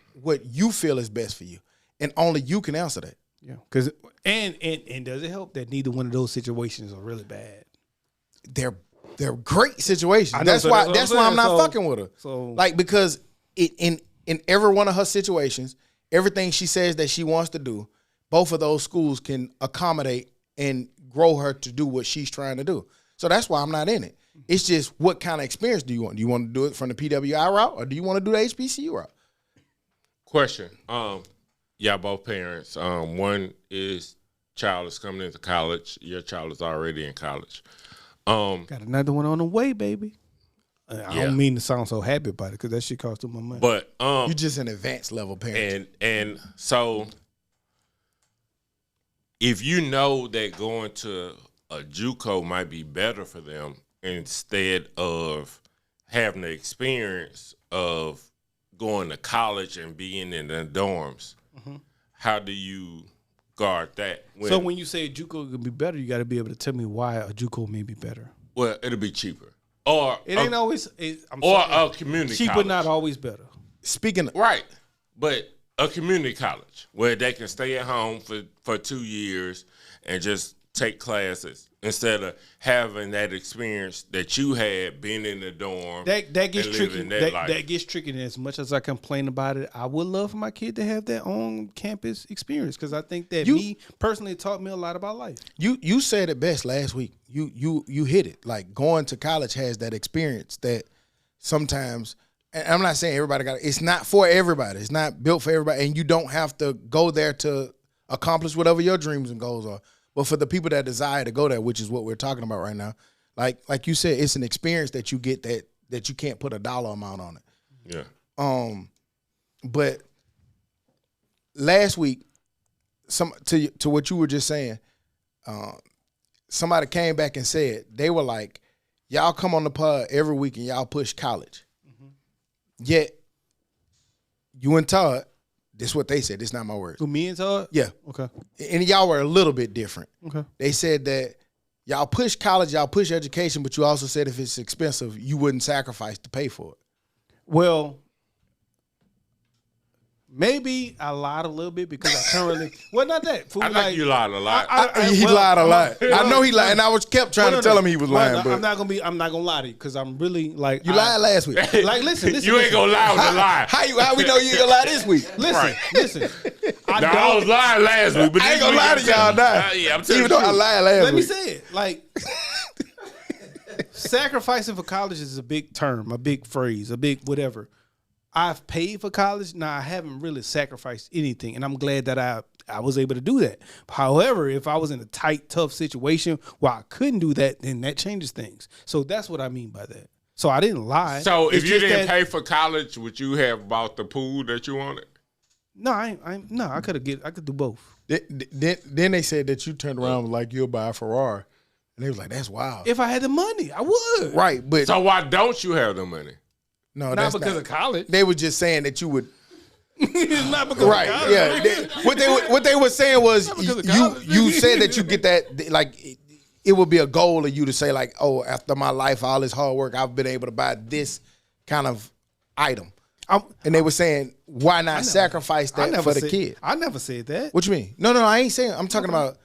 S2: you feel is best for you, and only you can answer that.
S4: Yeah, because and does it help that neither one of those situations are really bad?
S2: They're great situations.
S4: I know,
S2: That's
S4: so
S2: why
S4: that's what
S2: I'm
S4: I'm
S2: not
S4: saying.
S2: fucking with her.
S4: So
S2: like, because in every one of her situations, everything she says that she wants to do, both of those schools can accommodate and grow her to do what she's trying to do. So that's why I'm not in it. It's just, what kind of experience do you want? Do you want to do it from the PWI route, or do you want to do the HBCU route?
S3: Question. Yeah, both parents. One is child is coming into college. Your child is already in college.
S4: got another one on the way, baby. I don't mean to sound so happy about it because that shit cost too much money.
S3: But
S2: You just an advanced level parent.
S3: and so if you know that going to a JUCO might be better for them instead of having the experience of going to college and being in the dorms, how do you guard that?
S4: So when you say a JUCO could be better, you got to be able to tell me why a JUCO may be better.
S3: Well, it'll be cheaper. Or
S4: It ain't always.
S3: a community
S4: cheap,
S3: college.
S4: but not always better.
S2: Speaking of,
S3: Right. But a community college where they can stay at home for 2 years and just take classes instead of having that experience that you had being in the dorm.
S4: That gets
S3: and
S4: tricky.
S3: living that life.
S4: That gets tricky. And as much as I complain about it, I would love for my kid to have their own campus experience because I think that me personally taught me a lot about life.
S2: you said it best last week. You hit it. Like, going to college has that experience that sometimes, and I'm not saying everybody got it. It's not for everybody. It's not built for everybody. And you don't have to go there to accomplish whatever your dreams and goals are. But for the people that desire to go there, which is what we're talking about right now, like you said, it's an experience that you get that you can't put a dollar amount on it.
S3: Yeah.
S2: But last week, to what you were just saying, somebody came back and said, they were like, y'all come on the pod every week and y'all push college. Yet you and Todd, this is what they said. This is not my words.
S4: Who, me and Todd?
S2: Yeah.
S4: Okay.
S2: And y'all were a little bit different.
S4: Okay.
S2: They said that y'all push college, y'all push education, but you also said if it's expensive, you wouldn't sacrifice to pay for it.
S4: Well, maybe I lied a little bit because I currently well, not that. Fool,
S3: I think you lied a lot.
S2: He lied a lot. I know he lied, and I kept trying to tell him he was lying. But
S4: I'm not gonna lie to you because I'm really like
S2: you lied last week.
S4: Like, listen.
S3: You ain't gonna lie with the lie.
S2: How we know you ain't gonna lie this week?
S4: Listen.
S3: I was lying last week, but
S2: I ain't gonna lie to y'all now.
S3: Yeah, I'm telling
S2: Even though I lied last
S4: Let
S2: week.
S4: me say it. Like, sacrificing for college is a big term, a big phrase, a big whatever. I've paid for college. Now, I haven't really sacrificed anything, and I'm glad that I was able to do that. However, if I was in a tight, tough situation where I couldn't do that, then that changes things. So that's what I mean by that. So I didn't lie.
S3: So
S4: It's
S3: if you
S4: just
S3: didn't
S4: that-
S3: pay for college, would you have bought the pool that you wanted?
S4: No, I could do both.
S2: Then they said that you turned around and was like, you'll buy a Ferrari. And they was like, that's wild.
S4: If I had the money, I would.
S2: Right, but
S3: So why don't you have the money?
S2: no,
S4: Not
S2: that's
S4: because of college.
S2: They were just saying that you would.
S4: It's not because
S2: Right,
S4: of college.
S2: yeah. What they were saying was
S4: because of college.
S2: you said that you get that, like, it would be a goal of you to say, like, oh, after my life, all this hard work, I've been able to buy this kind of item. and they were saying, why not sacrifice that for the kid?
S4: I never said that.
S2: What you mean? No, I ain't saying. I'm talking about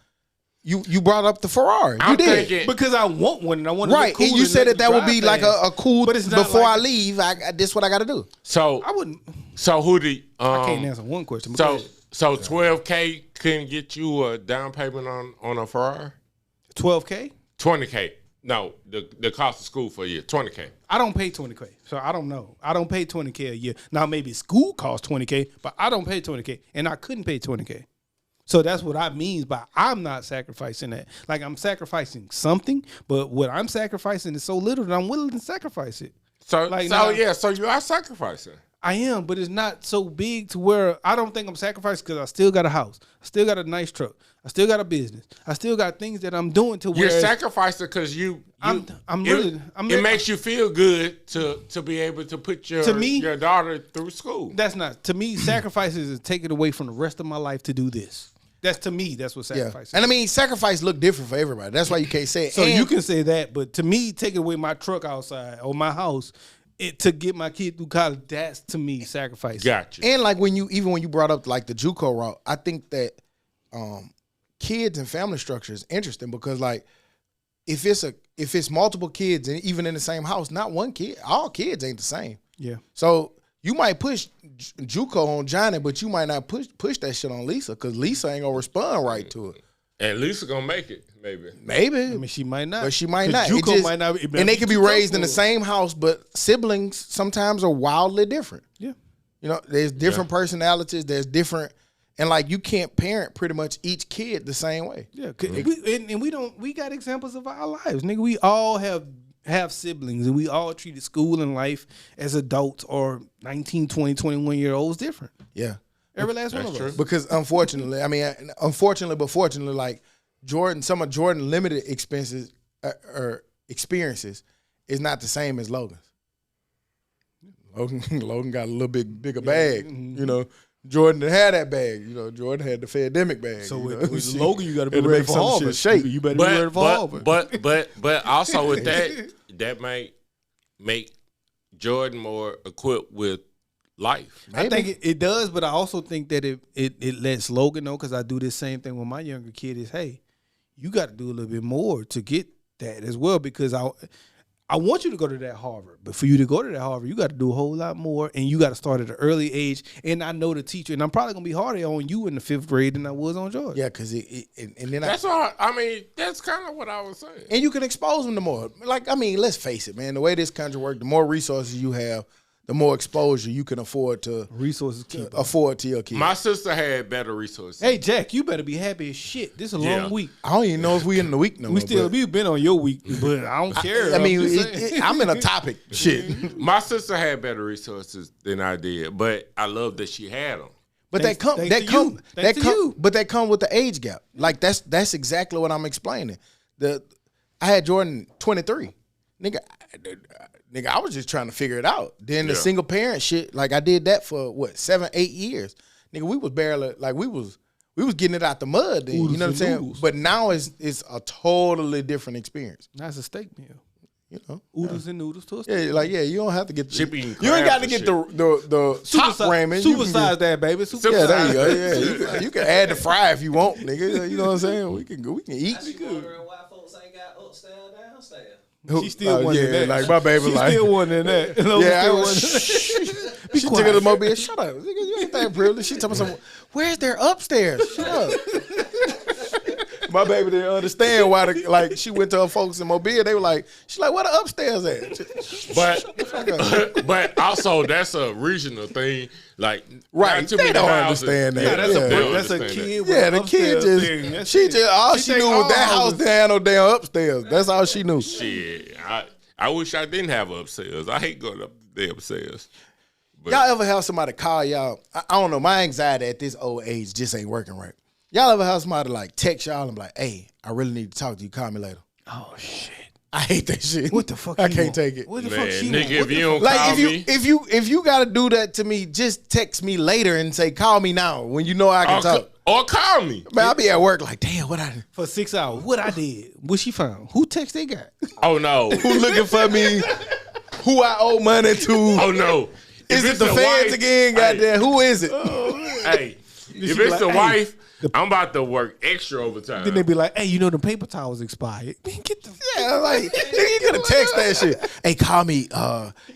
S2: you brought up the Ferrari.
S3: I'm
S2: You did.
S3: thinking-
S4: Because I want one and I want
S2: Right,
S4: to cool
S2: and you said that would be like a cool.
S4: But it's not
S2: before
S4: like
S2: I leave, this what I got to do.
S3: So
S4: I wouldn't.
S3: So who the
S4: I can't answer one question. but go
S3: so
S4: ahead.
S3: 12K couldn't get you a down payment on a Ferrari?
S4: 12K.
S3: 20K. No, the cost of school for a year, 20K.
S4: I don't pay 20K, so I don't know. I don't pay 20K a year. Now maybe school costs 20K, but I don't pay 20K, and I couldn't pay 20K. So that's what I mean by I'm not sacrificing that. Like I'm sacrificing something, but what I'm sacrificing is so little that I'm willing to sacrifice it.
S3: So
S4: Like,
S3: so
S4: nah.
S3: yeah, so you are sacrificing.
S4: I am, but it's not so big to where I don't think I'm sacrificing because I still got a house. I still got a nice truck. I still got a business. I still got things that I'm doing to where
S3: You're sacrificing because it makes you feel good to be able to put your daughter through school.
S4: That's not to me. Sacrifices is taking away from the rest of my life to do this. That's to me. That's what
S2: Yeah,
S4: sacrifice is.
S2: and I mean, sacrifice look different for everybody. That's why you can't say it.
S4: So
S2: And-
S4: you can say that, but to me, taking away my truck outside or my house to get my kid through college, that's to me sacrifice.
S3: Gotcha.
S2: And like when you brought up like the JUCO route, I think that kids and family structure is interesting because like if it's multiple kids and even in the same house, not one kid, all kids ain't the same.
S4: Yeah.
S2: So you might push JUCO on Johnny, but you might not push that shit on Lisa because Lisa ain't gonna respond right to it.
S3: And Lisa gonna make it, maybe.
S2: Maybe.
S4: I mean, she might not,
S2: But she might
S4: 'Cause
S2: not. It
S4: JUCO
S2: just-
S4: might not.
S2: and they could be raised in the same house, but siblings sometimes are wildly different.
S4: Yeah.
S2: You know, there's different personalities. There's different, and like you can't parent pretty much each kid the same way.
S4: Yeah. We got examples of our lives, nigga. We all have siblings, and we all treated school and life as adults or 19, 20, 21-year-olds different.
S2: Yeah,
S4: Every last one
S3: That's
S4: of
S3: true.
S4: us.
S2: because unfortunately, I mean, but fortunately, like some of Jordan limited expenses or experiences is not the same as Logan's. Logan got a little bit bigger bag, you know. Jordan didn't have that bag, you know. Jordan had the pandemic bag.
S4: So
S2: you know?
S4: with Logan, you got to be
S2: Had to
S4: ready
S2: make
S4: for
S2: some
S4: Harvard.
S2: shit shake.
S4: You better be ready for Harvard.
S3: But also with that might make Jordan more equipped with life.
S4: I think it does, but I also think that it lets Logan know, because I do this same thing with my younger kid, is, hey, you got to do a little bit more to get that as well, because I want you to go to that Harvard, but for you to go to that Harvard, you got to do a whole lot more, and you got to start at an early age. And I know the teacher, and I'm probably going to be harder on you in the 5th grade than I was on George.
S2: Yeah, because and then
S3: That's all. I mean, that's kind of what I was saying.
S2: and you can expose them to more. Like, I mean, let's face it, man. The way this country works, the more resources you have, the more exposure you can afford to
S4: Resources keep.
S2: afford to your kids.
S3: My sister had better resources.
S4: Hey, Jack, you better be happy as shit. This is a long week.
S2: I don't even know if we in the week no more.
S4: We've been on your week, but I don't care.
S2: I mean,
S4: I'm just saying.
S2: I'm in a topic. Shit.
S3: My sister had better resources than I did, but I love that she had them.
S2: But
S4: Thanks to you.
S2: But that come with the age gap. Like that's exactly what I'm explaining. I had Jordan 23. Nigga, I was just trying to figure it out. Then the single parent shit, like I did that for what, 7, 8 years. Nigga, we was barely like we was getting it out the mud then.
S4: Oodles
S2: You know what I'm
S4: and
S2: saying?
S4: noodles.
S2: But now it's a totally different experience.
S4: That's a steak meal.
S2: You know?
S4: Oodles and noodles to a steak.
S2: Yeah, like you don't have to get
S3: She be eating
S2: you ain't got
S3: crabs
S2: to
S3: and
S2: get the top ramen. You can
S4: Supersize that, baby.
S2: Yeah, there you go. Yeah, you can add the fry if you want, nigga. You know what I'm saying? We can eat.
S1: I be wondering why folks ain't got upstairs, downstairs.
S4: She still wanted that.
S2: Like my baby,
S4: She
S2: like
S4: still wanted that.
S2: yeah.
S4: Logan
S2: She
S4: still
S2: took her
S4: wanted
S2: to the mobile. Shut up, nigga. You ain't that privileged. She told me something. Where's their upstairs? Shut up. My baby didn't understand why she went to her folks in Mobile. They were like, she's like, where the upstairs at?
S3: But also that's a regional thing. Like
S2: Right,
S3: not too
S2: they
S3: many
S2: don't
S3: houses.
S2: understand that.
S4: Yeah, that's
S2: Yeah.
S4: a
S3: understand
S4: kid. with
S2: Yeah,
S4: an
S2: the kid
S4: upstairs
S2: just
S4: thing. That's
S2: she
S4: it.
S2: just all she
S4: think
S2: knew
S4: all
S2: was that house
S4: houses-
S2: didn't have no damn upstairs. That's all she knew.
S3: Shit, I wish I didn't have upstairs. I hate going up the upstairs. But
S2: Y'all ever have somebody call y'all? I don't know. My anxiety at this old age just ain't working right. Y'all ever have somebody like text y'all and be like, hey, I really need to talk to you. Call me later.
S4: Oh shit!
S2: I hate that shit.
S4: What the fuck?
S2: I
S4: you
S2: can't
S4: want?
S2: take it.
S4: What the
S3: man,
S4: fuck? She
S3: nigga,
S4: want?
S3: if
S4: What the
S3: you don't
S2: Like
S3: call
S2: if you
S3: me,
S2: if you gotta do that to me, just text me later and say, call me now when you know I can talk.
S3: or call me.
S2: Man, I'll be at work like, damn, what I
S4: for 6 hours. What I did? What she found? Who text they got?
S3: Oh no.
S2: who looking for me? Who I owe money to?
S3: Oh no.
S2: Is it
S3: it's
S2: the
S3: a
S2: feds
S3: wife-
S2: again? Goddamn, who is it?
S3: Hey, if it's the wife, I'm about to work extra overtime.
S4: Then they be like, hey, the paper towels expired. Man, get the
S2: Yeah, like nigga, you could have text that shit. Hey, call me.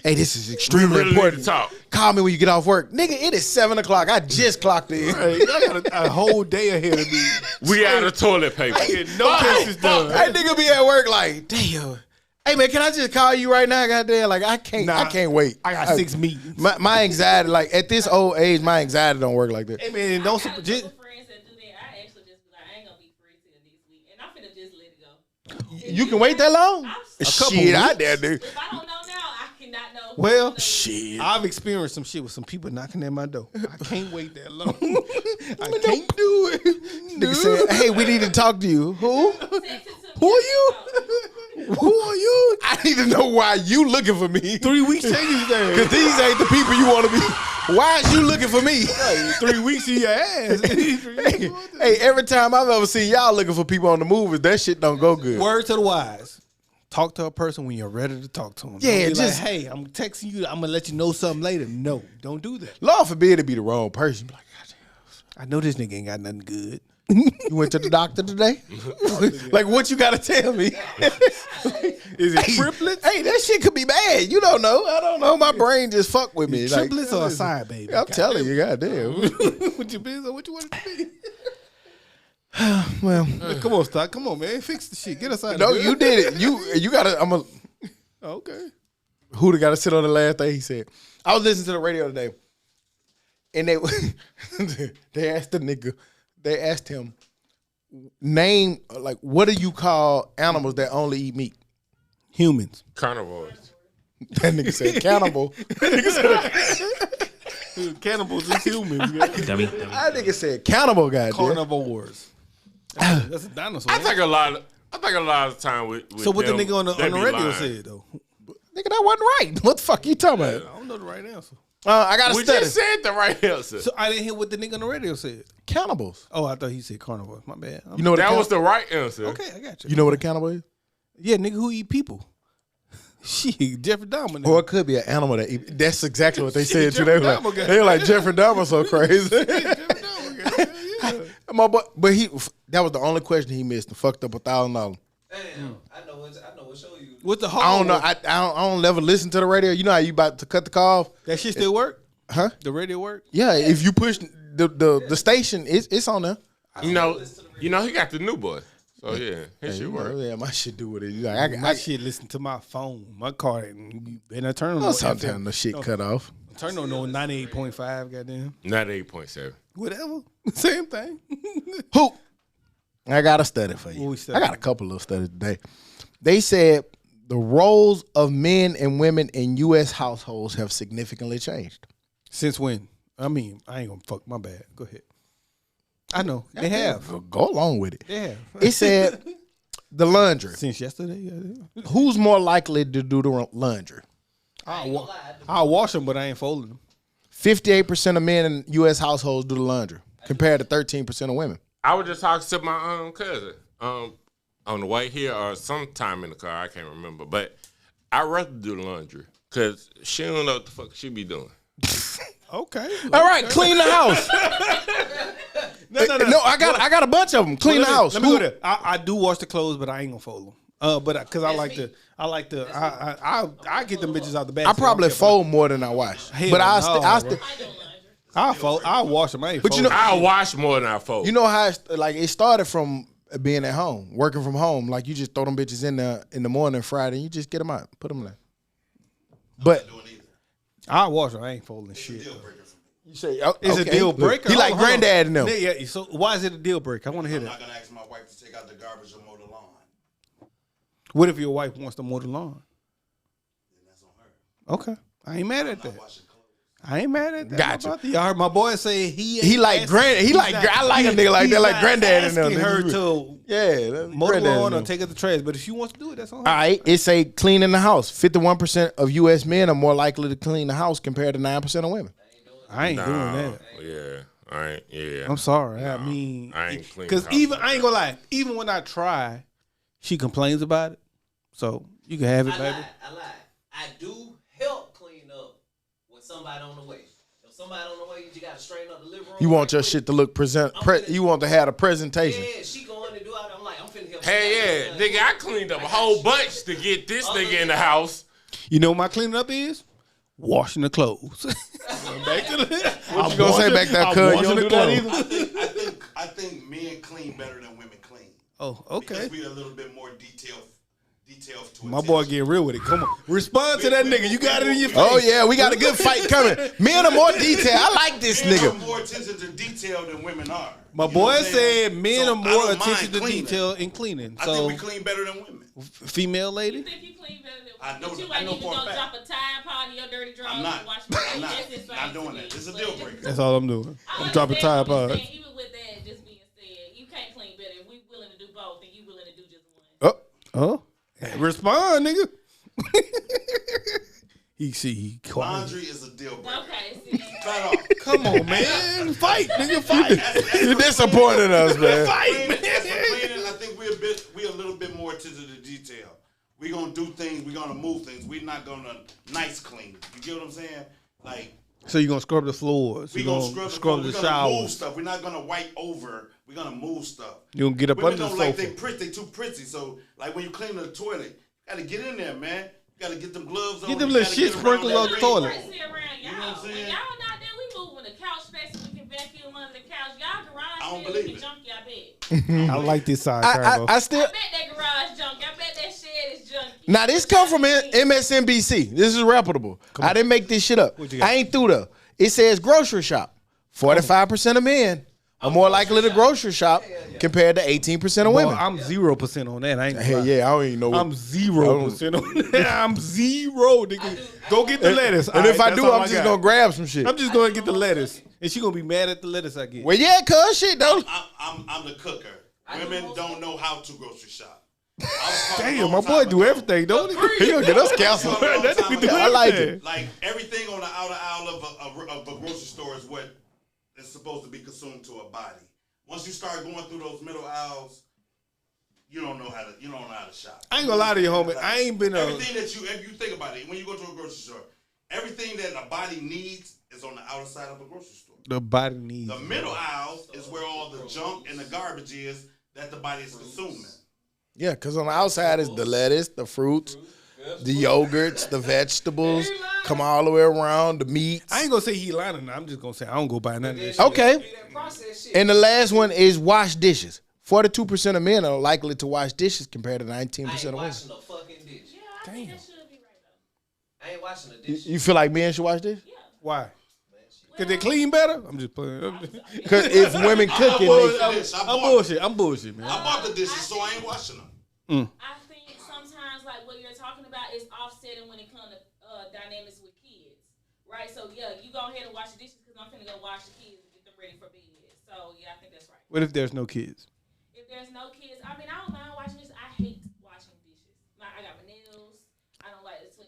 S2: Hey, this is extremely
S3: really need
S2: important.
S3: to talk.
S2: Call me when you get off work, nigga. It is 7:00. I just clocked in.
S4: I got a whole day ahead of me.
S3: We out of toilet paper.
S4: No cases done.
S2: That nigga be at work like, damn. Hey man, can I just call you right now? Goddamn, like I can't wait.
S4: I got 6 meetings.
S2: My anxiety, like at this old age, my anxiety don't work like that.
S4: Hey man, don't
S5: I got a
S4: just
S5: couple friends that do that. I actually just be like, I ain't gonna be free till this week, and I'm finna just let it go.
S2: You can wait that long?
S4: couple
S2: Shit, I
S4: weeks.
S2: dare do.
S5: If I don't know now, I cannot know.
S4: Well,
S2: Shit.
S4: I've experienced some shit with some people knocking at my door. I can't wait that long. I can't do it.
S2: Nigga said, hey, we need to talk to you. Who?
S4: Who are you? Who are you?
S2: I need to know why you looking for me.
S4: 3 weeks changes there.
S2: Cause these ain't the people you want to be. Why is you looking for me?
S4: 3 weeks in your ass.
S2: Hey, every time I've ever seen y'all looking for people on the move, that shit don't go good.
S4: Word to the wise. Talk to a person when you're ready to talk to them.
S2: Yeah,
S4: Don't be
S2: just-
S4: like, hey, I'm texting you. I'm gonna let you know something later. No, don't do that.
S2: Lord forbid it be the wrong person. Be like,
S4: I know this nigga ain't got nothing good.
S2: you went to the doctor today? Like, what you got to tell me?
S4: Is it triplets?
S2: Hey, that shit could be bad. You don't know. I don't know. My brain just fuck with me. Like,
S4: Triplets or a side baby?
S2: I'm telling you, goddamn.
S4: What you busy? What you want it to be?
S2: Well,
S4: Come on, Stock. Come on, man. Fix the shit. Get us out.
S2: no,
S4: of here.
S2: you did it. You got to. I'm a.
S4: Okay.
S2: Who'da got to sit on the last thing he said? I was listening to the radio today, and they they asked the nigga. They asked him, name, like, what do you call animals that only eat meat?
S4: Humans.
S3: Carnivores.
S2: That nigga said cannibal.
S4: Cannibals is humans.
S6: Dummy.
S2: That nigga said cannibal, goddamn.
S4: Carnivores. That's a dinosaur.
S3: I think a lot of time with
S4: So what the
S3: them,
S4: nigga on the
S3: they be
S4: radio
S3: lying.
S4: said though?
S2: Nigga, that wasn't right. What the fuck you talking
S4: I
S2: about?
S4: don't know the right answer.
S2: I got to
S3: We
S2: study.
S3: just said the right answer.
S4: So I didn't hear what the nigga on the radio said.
S2: Cannibals.
S4: Oh, I thought he said carnivore. My bad.
S2: You know what
S3: That
S2: a
S3: was the right answer.
S4: Okay, I got you.
S2: You know what a cannibal is?
S4: Yeah, nigga who eat people. Shit, Jeffrey Dahmer.
S2: Or
S4: Nigga.
S2: it could be an animal that eat. That's exactly what they said too.
S4: Jeffrey
S2: They were
S4: Dahmer
S2: like,
S4: guy.
S2: they were like Jeffrey Dahmer so crazy.
S4: Jeffrey Dahmer, yeah.
S2: My boy, but that was the only question he missed and fucked up $1,000.
S1: Damn, I know what show you.
S4: What's the hard
S2: I don't know.
S4: work?
S2: I don't ever listen to the radio. You know how you about to cut the call off?
S4: That shit still work?
S2: Huh?
S4: The radio work?
S2: Yeah, if you push the station, it's on there.
S3: You know, he got the new boy. So yeah, his shit work.
S2: Yeah, my shit do what it. Like,
S4: My shit listen to my phone. My car and I turn on
S2: sometimes the shit cut off.
S4: Turn on 98.5, goddamn.
S3: Not 8.7.
S4: Whatever. Same thing.
S2: Who? I got a study for you.
S4: What we study?
S2: I got a couple of studies today. They said the roles of men and women in U.S. households have significantly changed.
S4: Since when? I mean, I ain't gonna fuck my bad. Go ahead. I know. They have.
S2: Go along with it.
S4: They have.
S2: It said the laundry.
S4: Since yesterday, yeah.
S2: Who's more likely to do the laundry?
S4: I'll wash them, but I ain't folding them.
S2: 58% of men in U.S. households do the laundry, compared to 13% of women.
S3: I was just talking to my cousin on the way here or sometime in the car. I can't remember, but I'd rather do the laundry because she don't know what the fuck she be doing.
S4: Okay.
S2: All right, clean the house.
S4: No.
S2: No, I got a bunch of them. Clean the house.
S4: Let me go there. I do wash the clothes, but I ain't gonna fold them. But because I like get them bitches out the bag.
S2: I probably fold more than I wash,
S4: Hell
S2: but
S4: no,
S2: I
S4: bro.
S5: I do laundry.
S4: I'll fold. I'll wash them. I ain't
S2: But you
S4: fold
S2: know-
S3: I wash more than I fold.
S2: you know how it started from being at home, working from home. Like you just throw them bitches in there in the morning, Friday, and you just get them out, put them there. But
S4: I'll wash them. I ain't folding shit.
S2: you say
S4: Is it a deal breaker?
S2: He like
S4: Hold on.
S2: granddad in them.
S4: Yeah. So why is it a deal breaker? I want to hear
S6: I'm
S4: that.
S6: not gonna ask my wife to take out the garbage or mow the lawn.
S4: What if your wife wants to mow the lawn?
S6: Then that's on her.
S4: Okay, I ain't mad at
S6: I'm
S4: that.
S6: not washing clothes.
S4: I ain't mad at that.
S2: Gotcha.
S4: My brother. Y'all heard my boy say he
S2: like grand. He like I like a nigga like that, like granddad in them.
S4: asking her
S2: nigga.
S4: to
S2: Yeah, that's
S4: mow the
S2: granddad in
S4: lawn or
S2: them.
S4: take out the trash, but if she wants to do it, that's on her.
S2: All right, it say cleaning the house. 51% of U.S. men are more likely to clean the house compared to 9% of women.
S4: I ain't doing that.
S3: Yeah, I ain't. Yeah,
S4: I'm sorry. I mean,
S3: I ain't clean
S4: because
S3: house
S4: even
S3: like
S4: I ain't
S3: that.
S4: gonna lie. Even when I try, she complains about it. So you can have it,
S1: I
S4: baby.
S1: lied. I do help clean up when somebody on the way. If somebody on the way, you gotta straighten up the living room.
S2: You want
S1: right
S2: your
S1: quick.
S2: shit to look you want to have a presentation.
S1: Yeah, she going to do it. I'm like, I'm finna help.
S3: Hey, yeah, nigga, I cleaned up a whole bunch to get this nigga in the house.
S4: You know what my cleaning up is? Washing the clothes. Back to the.
S2: What you gonna say back there, cuz? You don't do that either?
S6: I think men clean better than women clean.
S4: Oh, okay.
S6: Because we a little bit more detailed to
S4: My boy getting real with it. Come on, respond to that nigga. You got it in your face.
S2: Oh yeah, we got a good fight coming. Men are more detailed. I like this
S6: Men
S2: nigga.
S6: are more attention to detail than women are.
S4: My
S6: You know
S4: boy
S6: what I'm saying?
S4: said men
S6: So
S4: are
S6: I
S4: more
S6: don't mind
S4: attention to
S6: cleaning.
S4: detail in cleaning.
S6: I
S4: So,
S6: think we clean better than women.
S4: female
S5: You
S4: lady.
S5: think you clean better than
S6: I know
S5: but you
S6: that- I
S5: ain't
S6: know
S5: even
S6: for a
S5: gonna
S6: fact.
S5: drop a Tide Pod in your dirty drawers
S6: I'm not.
S5: and wash my
S6: I'm not.
S5: That's insane
S6: Not
S5: to
S6: doing
S5: me.
S6: that. It's a
S5: But
S6: deal breaker.
S4: That's all I'm doing.
S5: I
S4: I'm dropping
S5: understand
S4: Tide
S5: what you're
S4: Pods.
S5: saying. Even with that just being said, you can't clean better. If we willing to do both, then you willing to do just one.
S4: Oh, respond, nigga. he quiet.
S6: Laundry is a deal breaker.
S5: Okay, see.
S6: Cut off.
S4: Come on, man, fight, nigga, fight.
S2: You disappointed us, man.
S6: Cleaning, as for cleaning, I think we a little bit more attention to detail. We gonna do things. We gonna move things. We not gonna nice clean. You get what I'm saying? Like
S4: So you gonna scrub the floors?
S6: we
S4: You
S6: gonna
S4: gonna
S6: scrub
S4: the
S6: the floor. We gonna move
S4: showers?
S6: stuff. We're not gonna wipe over. We're gonna move stuff.
S4: You gonna get up
S6: Women
S4: under the
S6: don't like
S4: sofa?
S6: they pretty. They too pretty. So like when you clean the toilet, you gotta get in there, man. You gotta get them gloves on.
S4: Get them
S6: You
S4: little
S6: gotta
S4: shit
S6: get around
S4: sprinkled
S6: that
S4: on the
S6: rainbow.
S4: toilet.
S5: Pricey around y'all.
S6: You know what I'm
S5: When
S6: saying?
S5: y'all not there, we moving the couch space so we can vacuum under the couch. Y'all garage
S6: I don't
S5: still
S6: believe
S5: looking
S6: it.
S5: junky, I bet.
S4: I like this side,
S2: I
S4: Carbo.
S2: still.
S5: I bet that garage junky. I bet that shed is junky.
S2: Now this come from MSNBC. This is reputable. I didn't make this shit up.
S4: What you got?
S2: I ain't through though. It says grocery shop. 45% of men are more likely to grocery shop compared to 18% of
S4: Boy,
S2: women.
S4: I'm 0% on that. I ain't.
S2: Hey,
S4: gonna lie.
S2: yeah, I don't even know.
S4: I'm 0% on that. I'm 0, nigga. Go get the lettuce.
S2: And
S4: All
S2: if
S4: right,
S2: I
S4: that's
S2: do,
S4: all
S2: I'm
S4: I
S2: just
S4: got.
S2: gonna grab some shit.
S4: I'm just gonna get the lettuce, and she gonna be mad at the lettuce I get.
S2: Well, yeah, cuz shit though.
S6: I'm the cooker.
S1: I do
S6: Women
S1: most
S6: don't know how to grocery shop. I was taught a
S4: Damn,
S6: long
S4: my
S6: time
S4: boy do
S6: ago.
S4: everything, don't he?
S2: He gonna get us canceled.
S4: That nigga do
S2: I like
S4: everything.
S2: it.
S6: Like everything on the outer aisle of a grocery store is what is supposed to be consumed to a body. Once you start going through those middle aisles, you don't know how to shop.
S4: I ain't gonna lie to you, homie. I ain't been
S6: Everything that if you think about it, when you go to a grocery store, everything that a body needs is on the outer side of a grocery store.
S4: the body needs.
S6: The middle aisles is where all the junk and the garbage is that the body is consuming.
S2: Yeah, because on the outside is the lettuce, the fruits, the yogurts, the vegetables, come all the way around, the meats.
S4: I ain't gonna say he lying. I'm just gonna say I don't go buy none of this.
S2: Okay.
S1: That process shit.
S2: And the last one is wash dishes. 42% of men are likely to wash dishes compared to 19%
S1: I ain't
S2: of women.
S1: washing no fucking dish.
S5: Yeah, I think that should be right though.
S1: I ain't washing a dish.
S2: You feel like men should wash dishes?
S5: Yeah.
S4: Why? Cause they clean better. I'm just playing.
S2: Because if women cooking, they,
S4: I'm bullshit, man.
S6: I bought the dishes, so I ain't washing them.
S5: I think sometimes like what you're talking about is offsetting when it comes to dynamics with kids, right? So yeah, you go ahead and wash the dishes because I'm finna go wash the kids and get them ready for bed. So yeah, I think that's right.
S4: What if there's no kids?
S5: If there's no kids, I mean, I don't mind washing dishes. I hate washing dishes. I got my nails. I don't like to touch.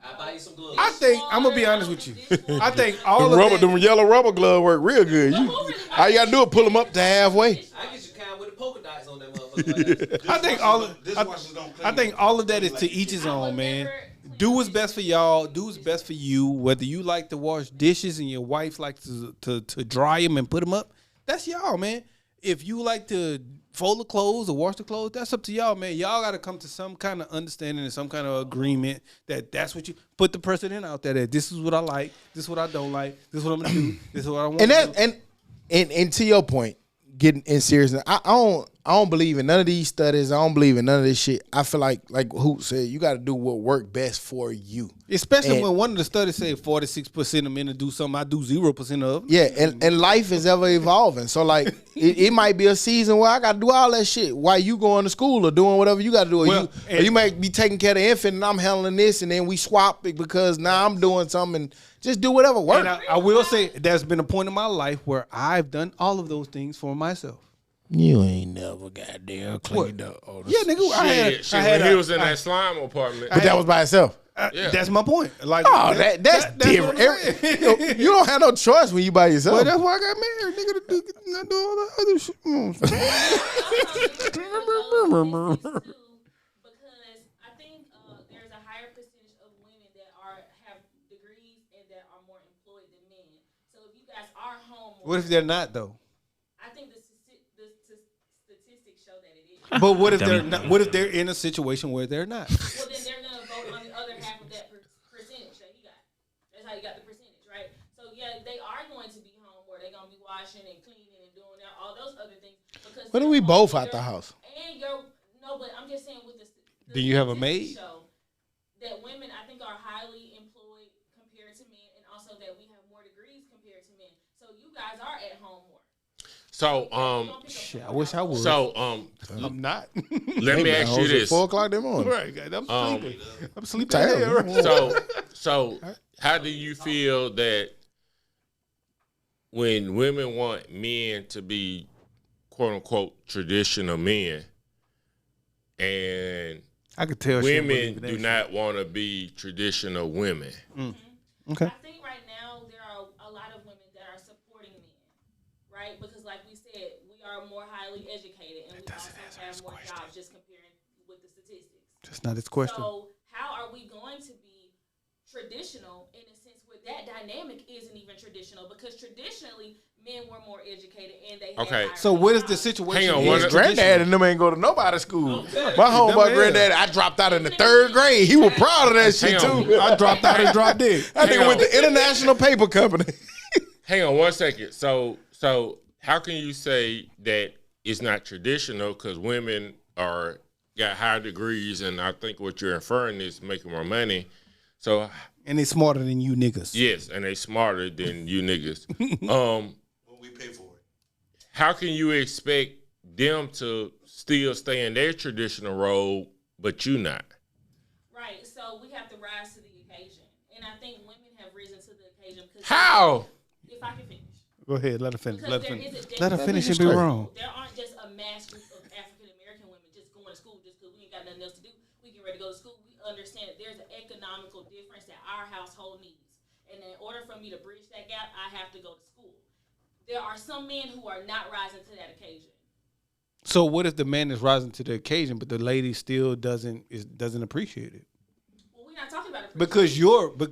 S1: I buy you some gloves.
S4: I think I'm gonna be honest with you. I think all
S2: them,
S4: of that,
S2: them yellow rubber gloves work real good. All you gotta do is pull them up to halfway.
S1: I get you kind with the polka dots on that motherfucker.
S4: I think all of
S6: Dishwashers don't clean.
S4: I think all of that is to each his own, man. Do what's best for y'all. Do what's best for you. Whether you like to wash dishes and your wife likes to dry them and put them up, that's y'all, man. If you like to fold the clothes or wash the clothes, that's up to y'all, man. Y'all got to come to some kind of understanding and some kind of agreement that that's what you put the precedent out there. That this is what I like, this is what I don't like, this is what I'm gonna do, this is what I want.
S2: And
S4: to
S2: that
S4: do.
S2: and to your point, getting in seriousness, I don't believe in none of these studies. I don't believe in none of this shit. I feel like Hoot said, you got to do what work best for you.
S4: Especially
S2: And-
S4: when one of the studies say 46% of men to do something I do 0% of.
S2: Yeah, and life is ever evolving. So like it might be a season where I gotta do all that shit while you going to school or doing whatever you gotta do. Or,
S4: Well,
S2: or you might be taking care of the infant and I'm handling this and then we swap it because now I'm doing something and just do whatever works.
S4: And I will say there's been a point in my life where I've done all of those things for myself.
S2: You ain't never goddamn cleaned up all this.
S4: Yeah, nigga,
S3: Shit, when he was in that slime apartment.
S2: But that was by itself.
S3: Yeah.
S4: That's my point. Like,
S2: Oh, that's different.
S4: what I'm saying.
S2: You don't have no choice when you by yourself.
S4: Well, that's why I got married, nigga, to do all the other shit. You know what I'm saying?
S5: Because I think there's a higher percentage of women that have degrees and that are more
S4: What if they're not though?
S5: I think the statistics show that it is.
S4: But what if they're not? What if they're in a situation where they're not?
S5: Well, then they're gonna vote on the other half of that percentage that he got. That's how you got the percentage, right? So yeah, they are going to be home where they're gonna be washing and cleaning and doing all those other things. Because
S2: When are we both out the house?
S5: And no, but I'm just saying with the
S4: Do you have a
S5: statistics
S4: maid?
S5: show that women I think are highly employed compared to men, and also that we have more degrees compared to men. So you guys are at home more.
S3: So
S4: Shit, I wish I would.
S3: so
S4: I'm not.
S3: let me ask you this.
S2: 4 o'clock in the morning.
S4: Right, guys, I'm sleeping. I'm sleeping.
S2: Tired.
S4: Yeah, right.
S3: So how do you feel that when women want men to be quote unquote traditional men and
S4: I could tell she
S3: women
S4: wasn't
S3: do
S4: even
S3: not want to be traditional women?
S4: Okay.
S5: I think right now there are a lot of women that are supporting men, right? Because like we said, we are more highly educated and we also have more jobs just comparing with the statistics.
S4: That's not his question.
S5: So how are we going to be traditional in a sense where that dynamic isn't even traditional? Because traditionally, men were more educated and they had
S3: Okay.
S5: higher
S4: So what is the
S5: jobs.
S4: situation?
S3: Hang on,
S4: is
S3: what-
S2: His granddad and them ain't go to nobody's school. My homeboy
S4: Never
S2: granddad, I dropped out in the 3rd grade. He was proud of that shit
S3: Hang on.
S2: too.
S4: I dropped out and dropped dead.
S2: I think
S3: Hang
S2: with
S3: on.
S2: the International Paper Company.
S3: Hang on 1 second. So how can you say that it's not traditional because women got higher degrees and I think what you're inferring is making more money. So
S4: And they smarter than you niggas.
S3: yes, and they smarter than you niggas.
S6: What we pay for it.
S3: How can you expect them to still stay in their traditional role, but you not?
S5: Right. So we have to rise to the occasion. And I think women have risen to the occasion.
S3: How?
S5: If I can finish.
S4: Go ahead, let her finish.
S5: Because
S4: Let her
S5: there
S4: finish.
S5: is a
S4: Let her
S5: difference.
S4: finish and be wrong.
S5: There aren't just a mass group of African American women just going to school just because we ain't got nothing else to do. We get ready to go to school. We understand that there's an economical difference that our household needs. And in order for me to bridge that gap, I have to go to school. There are some men who are not rising to that occasion.
S4: So what if the man is rising to the occasion, but the lady still doesn't appreciate it?
S5: Well, we're not talking about appreciation.
S4: Because you're
S5: we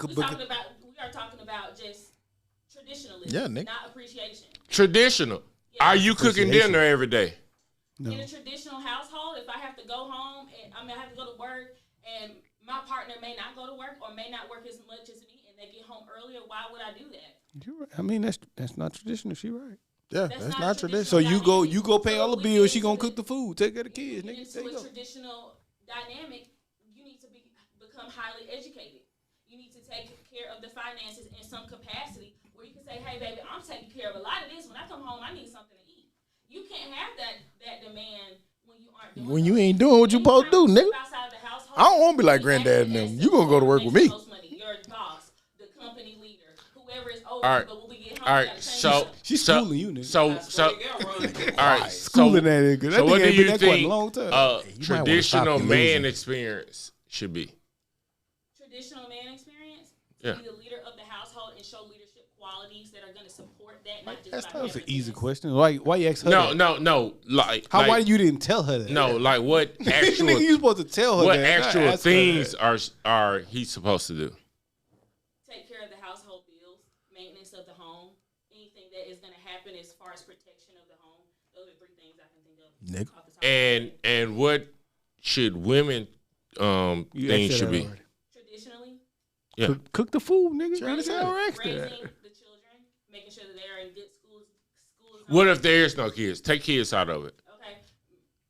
S5: are talking about just traditionalism,
S2: Yeah, Nick.
S5: not appreciation.
S3: Traditional. Are you cooking dinner every day?
S4: no.
S5: In a traditional household, if I have to go home and I have to go to work and my partner may not go to work or may not work as much as me and they get home earlier, why would I do that?
S4: You're right. I mean that's not traditional. She right.
S2: Yeah,
S5: That's
S2: that's
S5: not
S2: not
S5: traditional.
S2: traditional.
S4: So you go pay all the bills. She gonna cook the food. Take care of the kids.
S5: Get
S4: Nigga,
S5: into
S4: there you
S5: a
S4: go.
S5: traditional dynamic, you need to become highly educated. You need to take care of the finances in some capacity where you can say, hey, baby, I'm taking care of a lot of this. When I come home, I need something to eat. You can't have that demand when you aren't doing
S2: When you
S5: something.
S2: ain't doing what you supposed to do,
S5: Anytime you
S2: nigga.
S5: step outside the household,
S2: I don't want to be like
S5: you
S2: granddad and
S5: actually
S2: them.
S5: ask
S2: You gonna go to work with me.
S5: the most money, your boss, the company leader, whoever is over
S3: All
S5: you,
S3: right.
S5: but when we get home,
S3: All
S5: we
S3: right.
S5: gotta change
S3: So
S5: something.
S4: She's
S3: so
S4: schooling you, nigga.
S3: so all right.
S4: Schooling that nigga. That
S3: So what
S4: nigga
S3: do
S4: ain't been
S3: you
S4: that quiet in
S3: think
S4: a long time.
S2: You might wanna stop
S3: traditional
S2: your
S3: man
S2: losing.
S3: experience should be?
S5: Traditional man experience,
S3: Yeah.
S5: be the leader of the household and show leadership qualities that are going to support that, not just
S4: That
S5: by
S4: was an
S5: having
S4: easy
S5: kids.
S4: question. Why you ask her?
S3: No,
S4: that?
S3: no. Like
S4: Why you didn't tell her that?
S3: no, like what
S4: Nigga,
S3: actual
S4: you supposed to tell her
S3: what
S4: that. not
S3: actual
S4: ask her
S3: things
S4: that.
S3: are he supposed to do?
S5: Take care of the household bills, maintenance of the home, anything that is going to happen as far as protection of the home. Those are 3 things I can think of.
S2: Nigga.
S5: Off the top of my head.
S3: And what should women
S4: You
S3: things
S4: asked her
S3: should
S4: that
S3: be?
S4: already.
S5: Traditionally,
S3: Yeah.
S4: Cook the food, nigga.
S2: She already said it.
S5: raising the children, making sure that they are in good schools.
S3: What if there is no kids? Take kids out of it.
S5: Okay.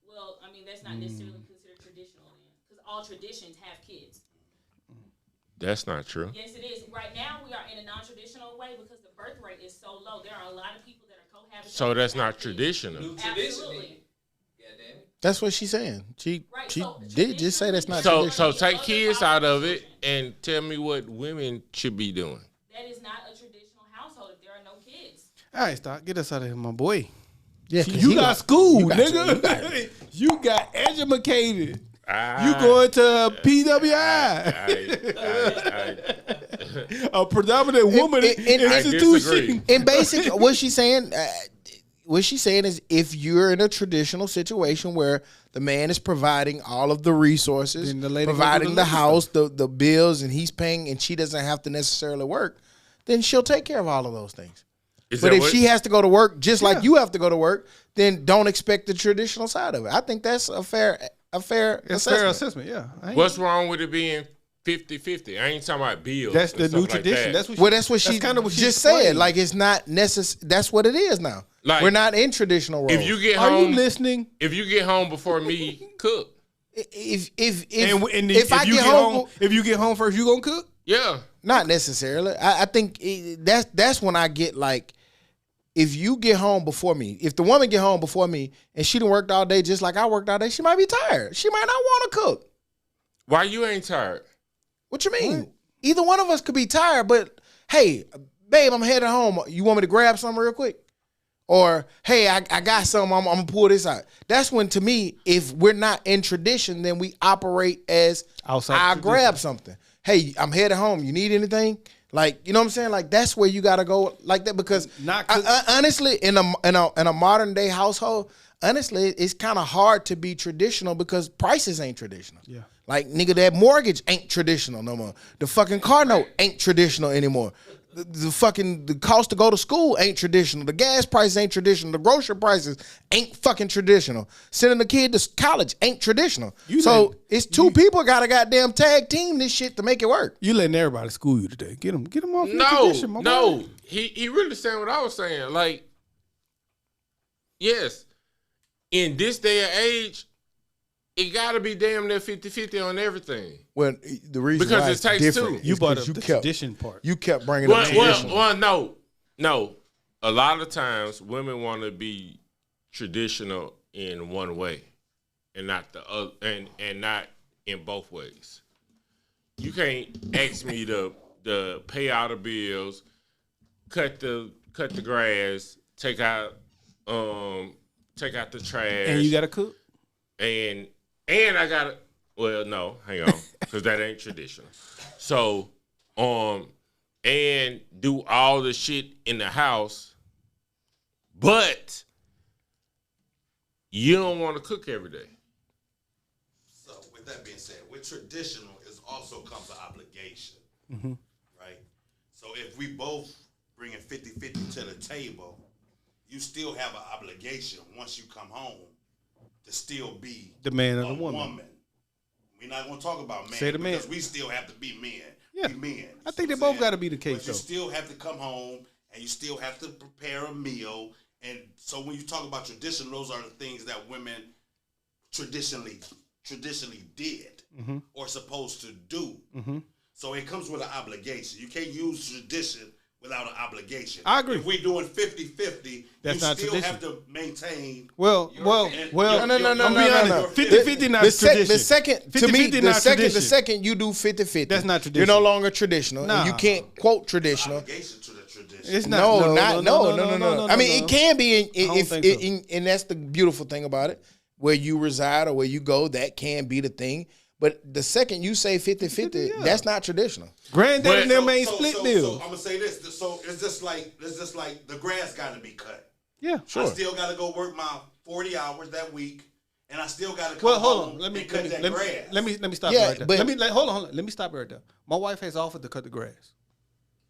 S5: Well, I mean, that's not necessarily considered traditional then. Because all traditions have kids.
S3: That's not true.
S5: Yes, it is. Right now, we are in a non-traditional way because the birth rate is so low. There are a lot of people that are cohabitating.
S3: So that's not
S5: without kids.
S3: traditional.
S1: New tradition.
S5: Absolutely.
S1: Goddamn it.
S2: That's what she's saying. She
S5: Right,
S2: she
S5: so
S2: did just say that's not
S3: So
S2: traditional.
S3: so take kids out of it and tell me what women should be doing.
S5: That is not a traditional household if there are no kids.
S4: All right, stop. Get us out of here, my boy.
S2: Yeah, 'cause
S4: You
S2: he
S4: got school,
S2: you got
S4: nigga. You got educated. You
S3: I-
S4: going to PWI, a predominant woman
S2: and-
S4: institution.
S2: And basically, what she's saying is, if you're in a traditional situation where the man is providing all of the resources,
S4: Then the lady go do
S2: providing
S4: the
S2: the
S4: lady
S2: house, the bills, and he's paying, and she doesn't have to necessarily work, then she'll take care of all of those things. But if she has to go to work just like you have to go to work, then don't expect the traditional side of it. I think that's a fair assessment.
S4: Fair assessment, yeah.
S3: What's wrong with it being 50-50? I ain't talking about bills.
S4: That's the new
S3: like
S4: tradition.
S3: That.
S2: That's what she kind of just said. Like, it's not necessary. That's what it is now.
S3: Like,
S2: we're not in traditional roles.
S3: If you get
S4: Are
S3: home,
S4: you listening?
S3: If you get home before me, cook.
S2: If
S4: you get home first, you gonna cook?
S3: Yeah.
S2: Not necessarily. I think that's when I get like, if you get home before me, if the woman get home before me and she done worked all day just like I worked all day, she might be tired. She might not want to cook.
S3: Why you ain't tired?
S2: What you mean? What? Either one of us could be tired, but hey, babe, I'm heading home. You want me to grab something real quick? Or, hey, I got something, I'm going to pull this out. That's when, to me, if we're not in tradition, then we operate as I grab something. Hey, I'm headed home. You need anything? Like, you know what I'm saying? Like, that's where you got to go like that, because honestly, in a modern day household, honestly, it's kind of hard to be traditional because prices ain't traditional. Yeah. Like, nigga, that mortgage ain't traditional no more. The fucking car note ain't traditional anymore. The cost to go to school ain't traditional. The gas prices ain't traditional. The grocery prices ain't fucking traditional. Sending the kid to college ain't traditional. It's two people got a goddamn tag team this shit to make it work.
S4: You letting everybody school you today. Get them off your tradition, my boy.
S3: He really saying what I was saying. Like, yes, in this day and age, it got to be damn near 50-50 on everything.
S2: Well, the reason
S3: because
S2: why
S3: it takes
S2: different
S3: two.
S4: You brought up the tradition part.
S2: You kept bringing up tradition.
S3: No. A lot of times, women want to be traditional in one way, and not the other, and not in both ways. You can't ask me to pay all the bills, cut the grass, take out the trash,
S4: and you gotta cook.
S3: And I gotta, well, no, hang on, because that ain't traditional. So, and do all the shit in the house, but you don't want to cook every day.
S6: So, with that being said, with traditional is also comes an obligation, right? So, if we both bringing 50-50 to the table, you still have an obligation once you come home to still be
S4: the man of the woman.
S6: We're not going to talk about man.
S4: Say the man.
S6: Because we still have to be men.
S4: Yeah.
S6: Be men.
S4: I think they both got to be the case,
S6: but you still have to come home and you still have to prepare a meal. And so when you talk about tradition, those are the things that women traditionally did or supposed to do. So it comes with an obligation. You can't use tradition without an obligation.
S4: I agree.
S6: If we're doing 50-50,
S4: that's
S6: you
S4: not
S6: still
S4: tradition.
S6: have to maintain.
S2: No.
S4: 50-50 not
S2: The
S4: tradition.
S2: The second you do 50-50,
S4: that's not tradition.
S2: You're no longer traditional, and you can't quote traditional.
S6: Obligation to the tradition.
S4: It's not.
S2: No. I mean, it can be, and that's the beautiful thing about it. Where you reside or where you go, that can be the thing. But the second you say 50-50, that's not traditional.
S4: Granddad and them ain't split bills.
S6: So I'm gonna say this. So it's just like the grass got to be cut.
S4: Yeah, sure.
S6: I still got to go work my 40 hours that week, and I still got to come home and cut that grass.
S4: Let me stop right there. Hold on. Let me stop right there. My wife has offered to cut the grass.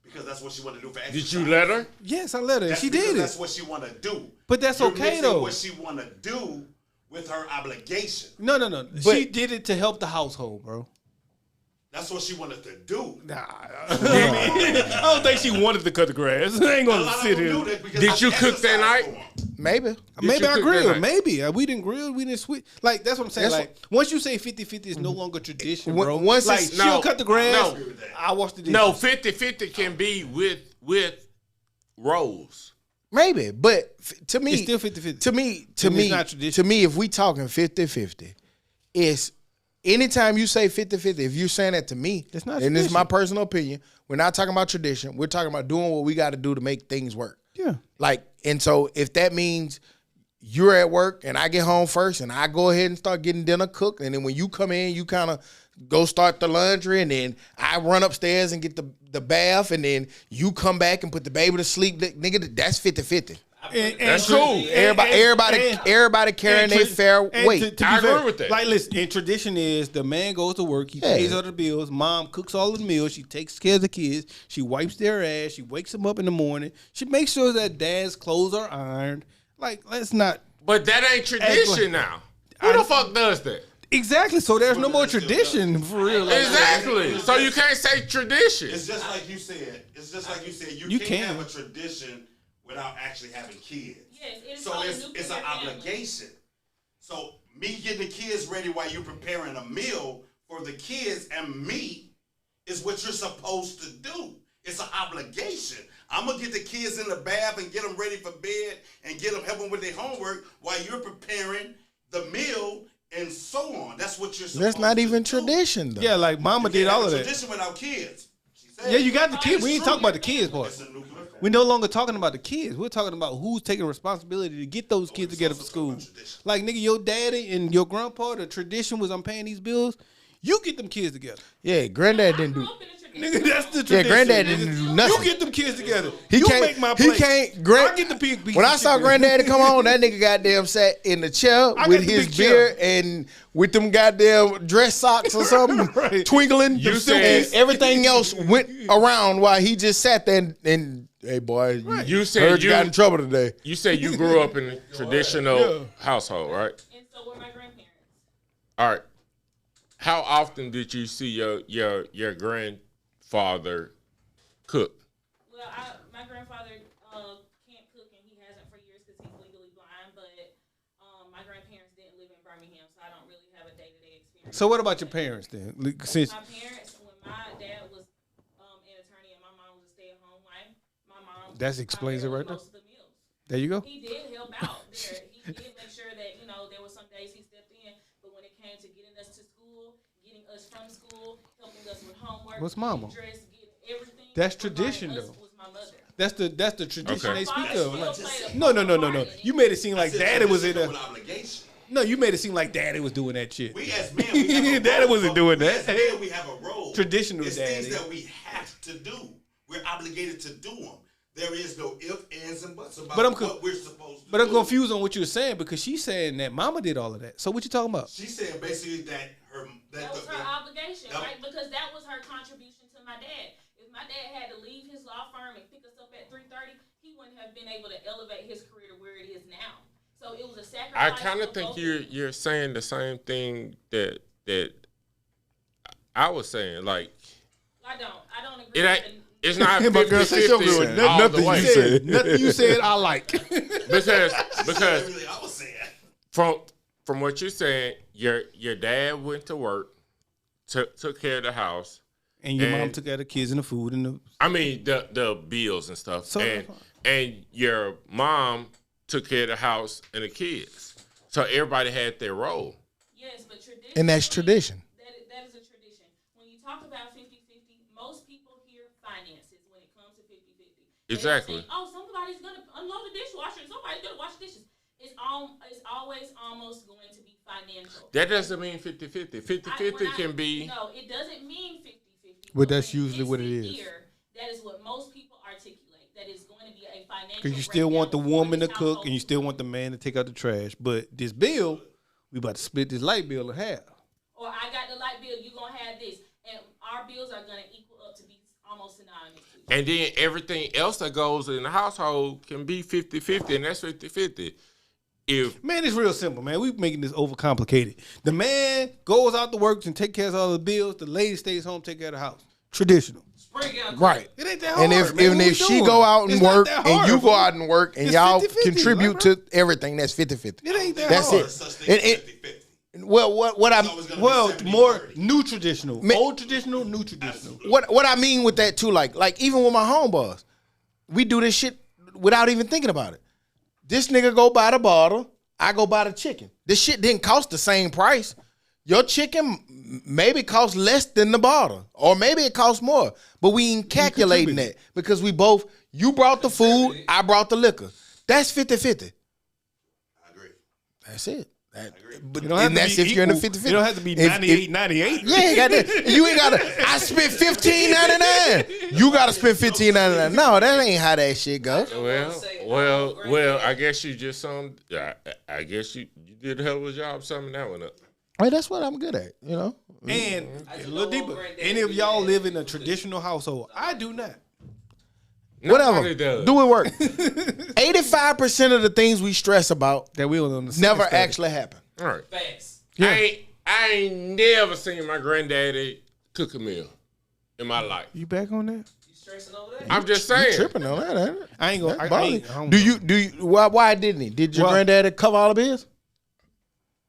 S6: Because that's what she want to do for exercise.
S3: Did you let her?
S4: Yes, I let her. She did it.
S6: That's what she want to do.
S4: But that's okay though.
S6: What she want to do with her obligation.
S4: No. She did it to help the household, bro.
S6: That's what she wanted to do.
S4: Nah. I don't think she wanted to cut the grass. I ain't going to sit here.
S3: Did you cook that night?
S2: Maybe
S4: I grilled. Maybe. We didn't grill. We didn't switch. Like, that's what I'm saying. Like, once you say 50-50, it's no longer tradition, bro.
S2: Once
S4: like, she'll cut the grass.
S3: No.
S4: I wash the dishes.
S3: No, 50-50 can be with roles.
S2: Maybe, but to me,
S4: it's still 50-50.
S2: To me, if we talking 50-50, it's anytime you say 50-50, if you're saying that to me,
S4: it's not
S2: and this is my personal opinion, we're not talking about tradition. We're talking about doing what we got to do to make things work.
S4: Yeah.
S2: Like, and so if that means you're at work and I get home first and I go ahead and start getting dinner cooked, and then when you come in, you kind of go start the laundry, and then I run upstairs and get the bath, and then you come back and put the baby to sleep. Nigga, that's 50-50.
S3: That's cool.
S2: Everybody carrying their fair weight.
S4: To
S3: I
S4: be fair,
S3: agree with that.
S4: Like, listen, and tradition is the man goes to work, he pays all the bills, mom cooks all the meals, she takes care of the kids, she wipes their ass, she wakes them up in the morning, she makes sure that dad's clothes are ironed. Like, let's not.
S3: But that ain't tradition now. Who the fuck does that?
S4: Exactly. So there's no more tradition for real. Like,
S3: Exactly. So you can't say tradition.
S6: It's just like you said. You
S4: You
S6: can't
S4: can.
S6: have a tradition without actually having kids.
S5: Yes, it's
S6: So
S5: called a
S6: it's
S5: nuclear
S6: an
S5: family.
S6: obligation. So me getting the kids ready while you're preparing a meal for the kids and me is what you're supposed to do. It's an obligation. I'm gonna get the kids in the bath and get them ready for bed and get them helping with their homework while you're preparing the meal and so on. That's what you're supposed to do.
S2: That's not even tradition, though.
S4: yeah, like mama did all of that.
S6: Tradition without kids. She said,
S4: Yeah, you got the kids.
S6: It's
S4: We ain't
S6: true.
S4: talking about the kids part.
S6: It's a nuclear family.
S4: We're no longer talking about the kids. We're talking about who's taking responsibility to get those kids together for school. Like, nigga, your daddy and your grandpa, the tradition was I'm paying these bills. You get them kids together.
S2: Yeah, granddad didn't do.
S4: Nigga, that's the
S2: Yeah,
S4: tradition.
S2: granddad
S4: nigga.
S2: didn't do nothing.
S4: You get them kids together.
S2: He
S4: you
S2: can't.
S4: make my
S2: He
S4: plate.
S2: can't.
S4: I get the pig.
S2: When I saw granddaddy come on, that nigga goddamn sat in the chair
S4: I
S2: with
S4: got the
S2: his
S4: big
S2: beer
S4: chair.
S2: and with them goddamn dress socks or something,
S4: Right.
S2: twinkling.
S3: You
S2: and
S3: said-
S2: everything else went around while he just sat there and hey boy,
S3: You said
S2: heard you got in trouble today.
S3: You said you grew up in a traditional household, right?
S5: And so were my grandparents.
S3: All right. How often did you see your grandfather cook?
S5: Well, my grandfather can't cook, and he hasn't for years because he's legally blind. But my grandparents didn't live in Birmingham, so I don't really have a day-to-day experience.
S4: So what about your parents then? Since
S5: My parents, when my dad was an attorney and my mom was a stay-at-home wife, my mom
S4: That explains it right there.
S5: most of the meals.
S4: there you go.
S5: He did help out there. He did make sure that there were some days he stepped in, but when it came to getting us to school, getting us from school, helping us with homework,
S4: What's mama?
S5: getting dressed, getting everything.
S4: That's
S5: regarding
S4: tradition,
S5: us
S4: though.
S5: Was my mother.
S4: That's the tradition
S3: Okay.
S4: they speak
S5: Father
S4: of.
S5: still
S4: Like,
S5: played a
S4: no.
S5: part in it.
S4: You made it seem like
S6: It's a
S4: daddy was in
S6: tradition
S4: there.
S6: with obligation.
S4: No, you made it seem like daddy was doing that shit.
S6: We as men, we have a
S4: Daddy
S6: role.
S4: wasn't doing
S6: We
S4: that.
S6: as men, we have a role.
S4: Traditional
S6: it's
S4: daddy.
S6: things that we have to do. We're obligated to do them. There is no ifs, ands, and buts about
S4: But I'm
S6: what we're supposed to
S4: But
S6: do.
S4: I'm confused on what you're saying because she's saying that mama did all of that. So what you talking about?
S6: She said basically that
S5: That was her obligation,
S6: That-
S5: right? Because that was her contribution to my dad. If my dad had to leave his law firm and pick us up at 3:30, he wouldn't have been able to elevate his career to where it is now. So it was a sacrifice.
S3: I kind
S5: for
S3: of think
S5: both
S3: you're saying the same thing that I was saying. Like
S5: I don't agree.
S3: it ain't.
S5: with
S3: It's not
S2: My girl said she don't agree
S3: 50-50
S2: with
S3: all
S2: nothing
S3: the way.
S2: you said.
S4: Nothing you said I like.
S3: because
S6: really I was saying.
S3: from what you're saying, your dad went to work, took care of the house.
S4: And your mom
S3: And-
S4: took care of the kids and the food and the.
S3: I mean the bills and stuff.
S4: So-
S3: and your mom took care of the house and the kids. So everybody had their role.
S5: Yes, but tradition.
S2: And that's tradition.
S5: That is a tradition. When you talk about 50-50, most people hear finances when it comes to 50-50. They
S3: Exactly.
S5: say, oh, somebody's gonna unload the dishwasher and somebody's gonna wash dishes. It's always almost going to be financial.
S3: That doesn't mean 50-50. 50-50 can be.
S5: No, it doesn't mean 50-50.
S4: But that's
S5: when
S4: usually
S5: it's
S4: what it
S5: the
S4: is.
S5: year, that is what most people articulate. That is going to be a financial.
S4: Because you still want the
S5: breakdown for
S4: woman to
S5: this
S4: cook
S5: household.
S4: and you still want the man to take out the trash. But this bill, we about to split this light bill in half.
S5: Or I got the light bill, you gonna have this, and our bills are gonna equal up to be almost synonymous. to each other.
S3: And then everything else that goes in the household can be 50-50, and that's 50-50. If
S4: Man, it's real simple, man. We making this overcomplicated. The man goes out to work and take care of all the bills. The lady stays home, take care of the house. Traditional.
S1: Spring out.
S2: Right.
S4: It ain't that hard.
S2: And if
S4: man.
S2: even
S4: What we
S2: if she
S4: doing?
S2: go out and
S4: It's not
S2: work
S4: that
S2: and
S4: hard,
S2: you go
S4: fool.
S2: out and work and
S4: It's
S2: y'all
S4: 50-50,
S2: contribute
S4: right,
S2: to everything, that's 50-50.
S4: It ain't that
S2: That's
S4: hard.
S2: it.
S6: There's such thing as
S2: And
S6: 50-50.
S2: Well, what I'm
S6: It's always gonna be
S4: Well,
S6: 70-30.
S4: more new traditional.
S2: Ma-
S4: Old traditional, new traditional.
S2: what I mean with that too, like even with my homeboys, we do this shit without even thinking about it. This nigga go buy the bottle, I go buy the chicken. This shit didn't cost the same price. Your chicken maybe costs less than the bottle, or maybe it costs more, but we ain't calculating that because we both. You brought the food, I brought the liquor. That's 50-50.
S6: I agree.
S2: That's it. But
S4: You don't have
S2: and
S4: to
S2: that's
S4: be
S2: if you're in the
S4: equal.
S2: 50-50.
S4: You don't have to be
S2: If-
S4: 98, 98.
S2: Yeah, goddamn. You ain't gotta. I spent $15.99. You gotta spend $15.99. No, that ain't how that shit goes.
S3: Well. I guess you just I guess you did a hell of a job summing that one up.
S2: Hey, that's what I'm good at. You know.
S4: And
S1: I
S4: a
S1: just
S4: little
S1: know
S4: deeper.
S1: granddaddy
S4: Any of
S1: be
S4: y'all
S1: mad.
S4: live in a traditional household? I do not.
S2: Whatever.
S3: Nobody does.
S2: Do it work. 85% of the things we stress about
S4: That we was on the
S2: never
S4: second study.
S2: actually happen.
S3: All right.
S1: Facts.
S4: Yeah.
S3: I ain't never seen my granddaddy cook a meal in my life.
S4: You back on that?
S1: You stressing over that?
S3: I'm just
S2: You
S3: saying.
S2: tripping on that, ain't it?
S4: I ain't gonna. I
S2: Bother
S4: ain't,
S2: you.
S4: I don't
S2: Do
S4: know.
S2: you? Why didn't he? Did your
S4: Well-
S2: granddaddy cover all the bills?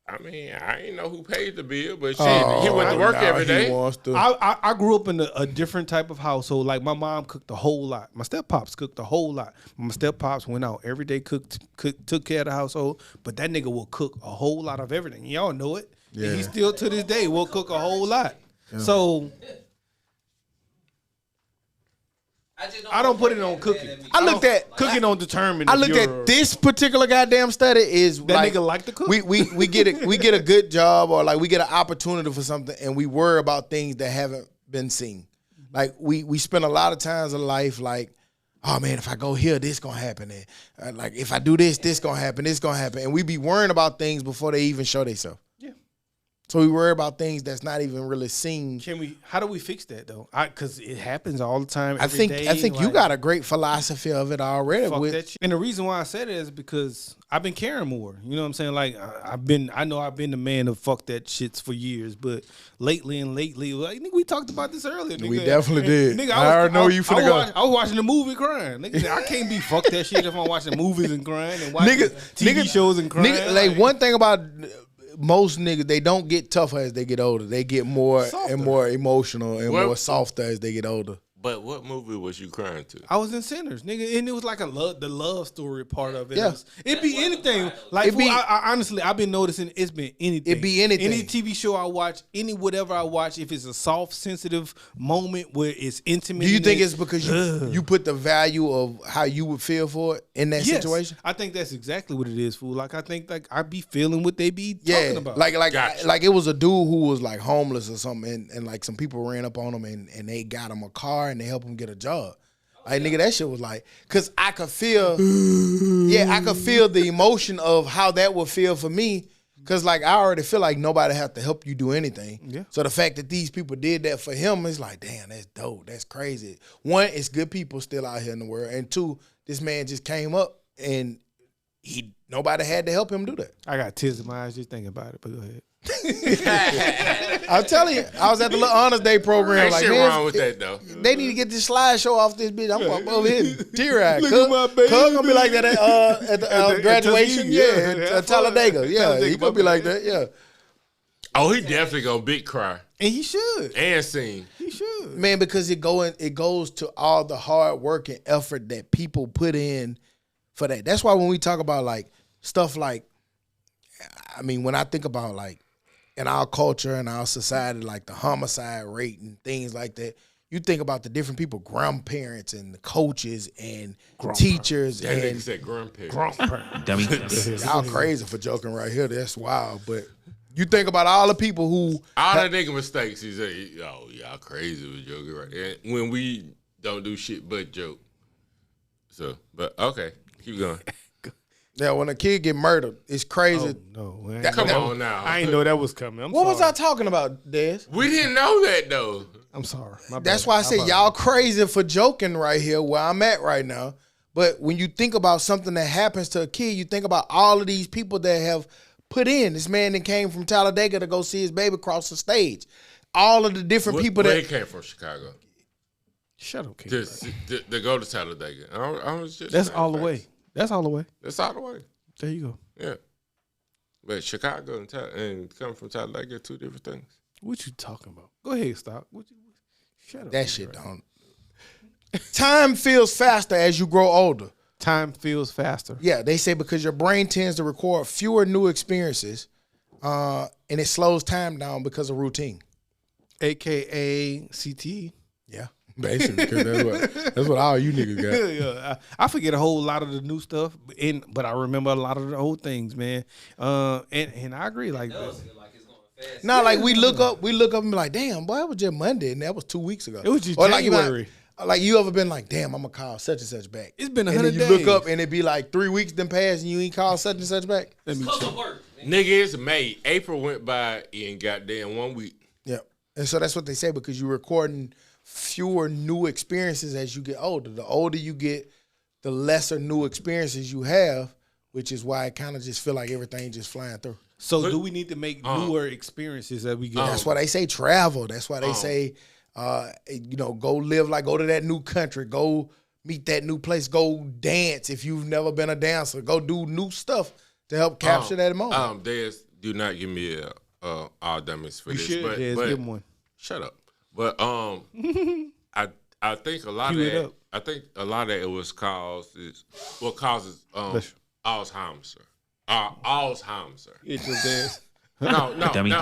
S3: I mean, I ain't know who paid the bill, but shit, he went to work every day.
S4: I grew up in a different type of household. Like my mom cooked a whole lot. My step pops cooked a whole lot. My step pops went out every day, took care of the household. But that nigga will cook a whole lot of everything. Y'all know it. Yeah. And he still to this day will cook a whole lot. Yeah. So I don't put it on cooking.
S2: I looked at
S4: cooking on determine.
S2: I looked at this particular goddamn study is
S4: That
S2: like,
S4: nigga like to cook.
S2: We get a good job or like we get an opportunity for something and we worry about things that haven't been seen. Like we spend a lot of times in life like, oh man, if I go here, this gonna happen. And like if I do this gonna happen. This gonna happen. And we be worrying about things before they even show themselves.
S4: Yeah.
S2: So we worry about things that's not even really seen.
S4: How do we fix that though? Because it happens all the time.
S2: I think you got a great philosophy of it already.
S4: Fuck that shit. And the reason why I said it is because I've been caring more. You know what I'm saying? Like I know I've been the man of fuck that shits for years, but lately, like nigga, we talked about this earlier. Nigga.
S2: We definitely did.
S4: Nigga,
S2: I already know you finna go.
S4: I was watching the movie crying. Nigga, I can't be fuck that shit if I'm watching movies and crying and watching TV shows and crying.
S2: Nigga, like one thing about most niggas, they don't get tougher as they get older. They get more
S4: Softer.
S2: and more emotional and
S3: Well-
S2: more softer as they get older.
S3: But what movie was you crying to?
S4: I was in Sinners, nigga, and it was like the love story part of it.
S2: Yeah.
S4: It'd be anything. Like
S2: It'd be-
S4: I honestly, I've been noticing it's been anything.
S2: It'd be anything.
S4: Any TV show I watch, any whatever I watch, if it's a soft, sensitive moment where it's intimate.
S2: Do you
S4: and
S2: think it's because you put the value of how you would feel for it in that
S4: Yes,
S2: situation?
S4: I think that's exactly what it is, fool. Like I think like I be feeling what they be talking about.
S2: like
S3: Gotcha.
S2: like it was a dude who was like homeless or something, and like some people ran up on him and they got him a car and they helped him get a job. Like nigga, that shit was like, cause I could feel, I could feel the emotion of how that would feel for me. Cause like I already feel like nobody have to help you do anything.
S4: Yeah.
S2: So the fact that these people did that for him is like, damn, that's dope. That's crazy. One, it's good people still out here in the world, and two, this man just came up and nobody had to help him do that.
S4: I got tears in my eyes just thinking about it. But go ahead.
S2: I'm telling you, I was at the little Honors Day program.
S3: Ain't
S2: Like,
S3: shit
S2: man,
S3: wrong with that though.
S2: they need to get this slideshow off this bitch. I'm over here tear-eyed.
S4: Look at my baby.
S2: Cuz gonna be like that at the graduation.
S4: Tuskegee,
S2: Yeah, at Talladega. Yeah,
S4: Talladega,
S2: he gonna be like that. Yeah.
S3: Oh, he definitely gonna big cry
S4: And he should.
S3: and sing.
S4: He should.
S2: Man, because it goes to all the hard work and effort that people put in for that. That's why when we talk about like stuff like, I mean, when I think about like in our culture and our society, like the homicide rate and things like that, you think about the different people, grandparents and the coaches and teachers
S3: That nigga
S2: and
S3: said grandparents.
S7: Dummies.
S2: y'all crazy for joking right here. That's wild. But you think about all the people who
S3: All the nigga mistakes. He said, "Oh, y'all crazy with joking right." And when we don't do shit but joke. So, but okay, keep going.
S2: when a kid get murdered, it's crazy.
S4: No, man.
S3: Come on now.
S4: I ain't know that was coming.
S2: What was I talking about, Des?
S3: We didn't know that though.
S4: I'm sorry. My
S2: That's
S4: bad.
S2: why I
S4: My
S2: said
S4: bad.
S2: y'all crazy for joking right here where I'm at right now. But when you think about something that happens to a kid, you think about all of these people that have put in. This man that came from Talladega to go see his baby cross the stage. All of the different people
S3: Where
S2: that
S3: he came from, Chicago.
S4: Shut up, King.
S3: To go to Talladega. I was just
S4: That's
S3: saying
S4: all the
S3: facts.
S4: way. That's all the way.
S3: That's all the way.
S4: There you go.
S3: Yeah. But Chicago and coming from Talladega are two different things.
S4: What you talking about? Go ahead, stop. Shut up.
S2: that shit don't. Time feels faster as you grow older.
S4: Time feels faster.
S2: Yeah, they say because your brain tends to record fewer new experiences, and it slows time down because of routine.
S4: AKA CTE.
S2: Yeah. Basically, 'cause that's what all you niggas got.
S4: Yeah, I forget a whole lot of the new stuff, but I remember a lot of the old things, man. And I agree, like,
S1: Does feel like it's going fast.
S2: Nah, like we look up and be like, damn, boy, it was just Monday, and that was 2 weeks ago.
S4: It was just
S2: or
S4: January.
S2: Like you ever been like, damn, I'm gonna call such and such back.
S4: It's been
S2: and
S4: 100
S2: then
S4: days.
S2: you look up and it be like 3 weeks done passed and you ain't called such and such back.
S4: Let me
S1: Cause
S4: check.
S1: of work.
S3: Nigga, it's May. April went by in goddamn 1 week.
S2: Yeah, and so that's what they say because you're recording fewer new experiences as you get older. The older you get, the lesser new experiences you have, which is why I kind of just feel like everything just flying through.
S4: So do we need to make newer experiences that we get?
S2: That's why they say travel. That's why they say, go live go to that new country, go meet that new place, go dance if you've never been a dancer, go do new stuff to help capture that moment.
S3: Do not give me all dummies for
S4: You
S3: this.
S4: should.
S3: But
S4: Give him one.
S3: shut up. But I think a lot
S4: Cue
S3: of
S4: it
S3: that.
S4: up.
S3: I think a lot of it was causes Alzheimer's. Alzheimer's.
S4: It's your dance.
S3: No.
S7: Dummy.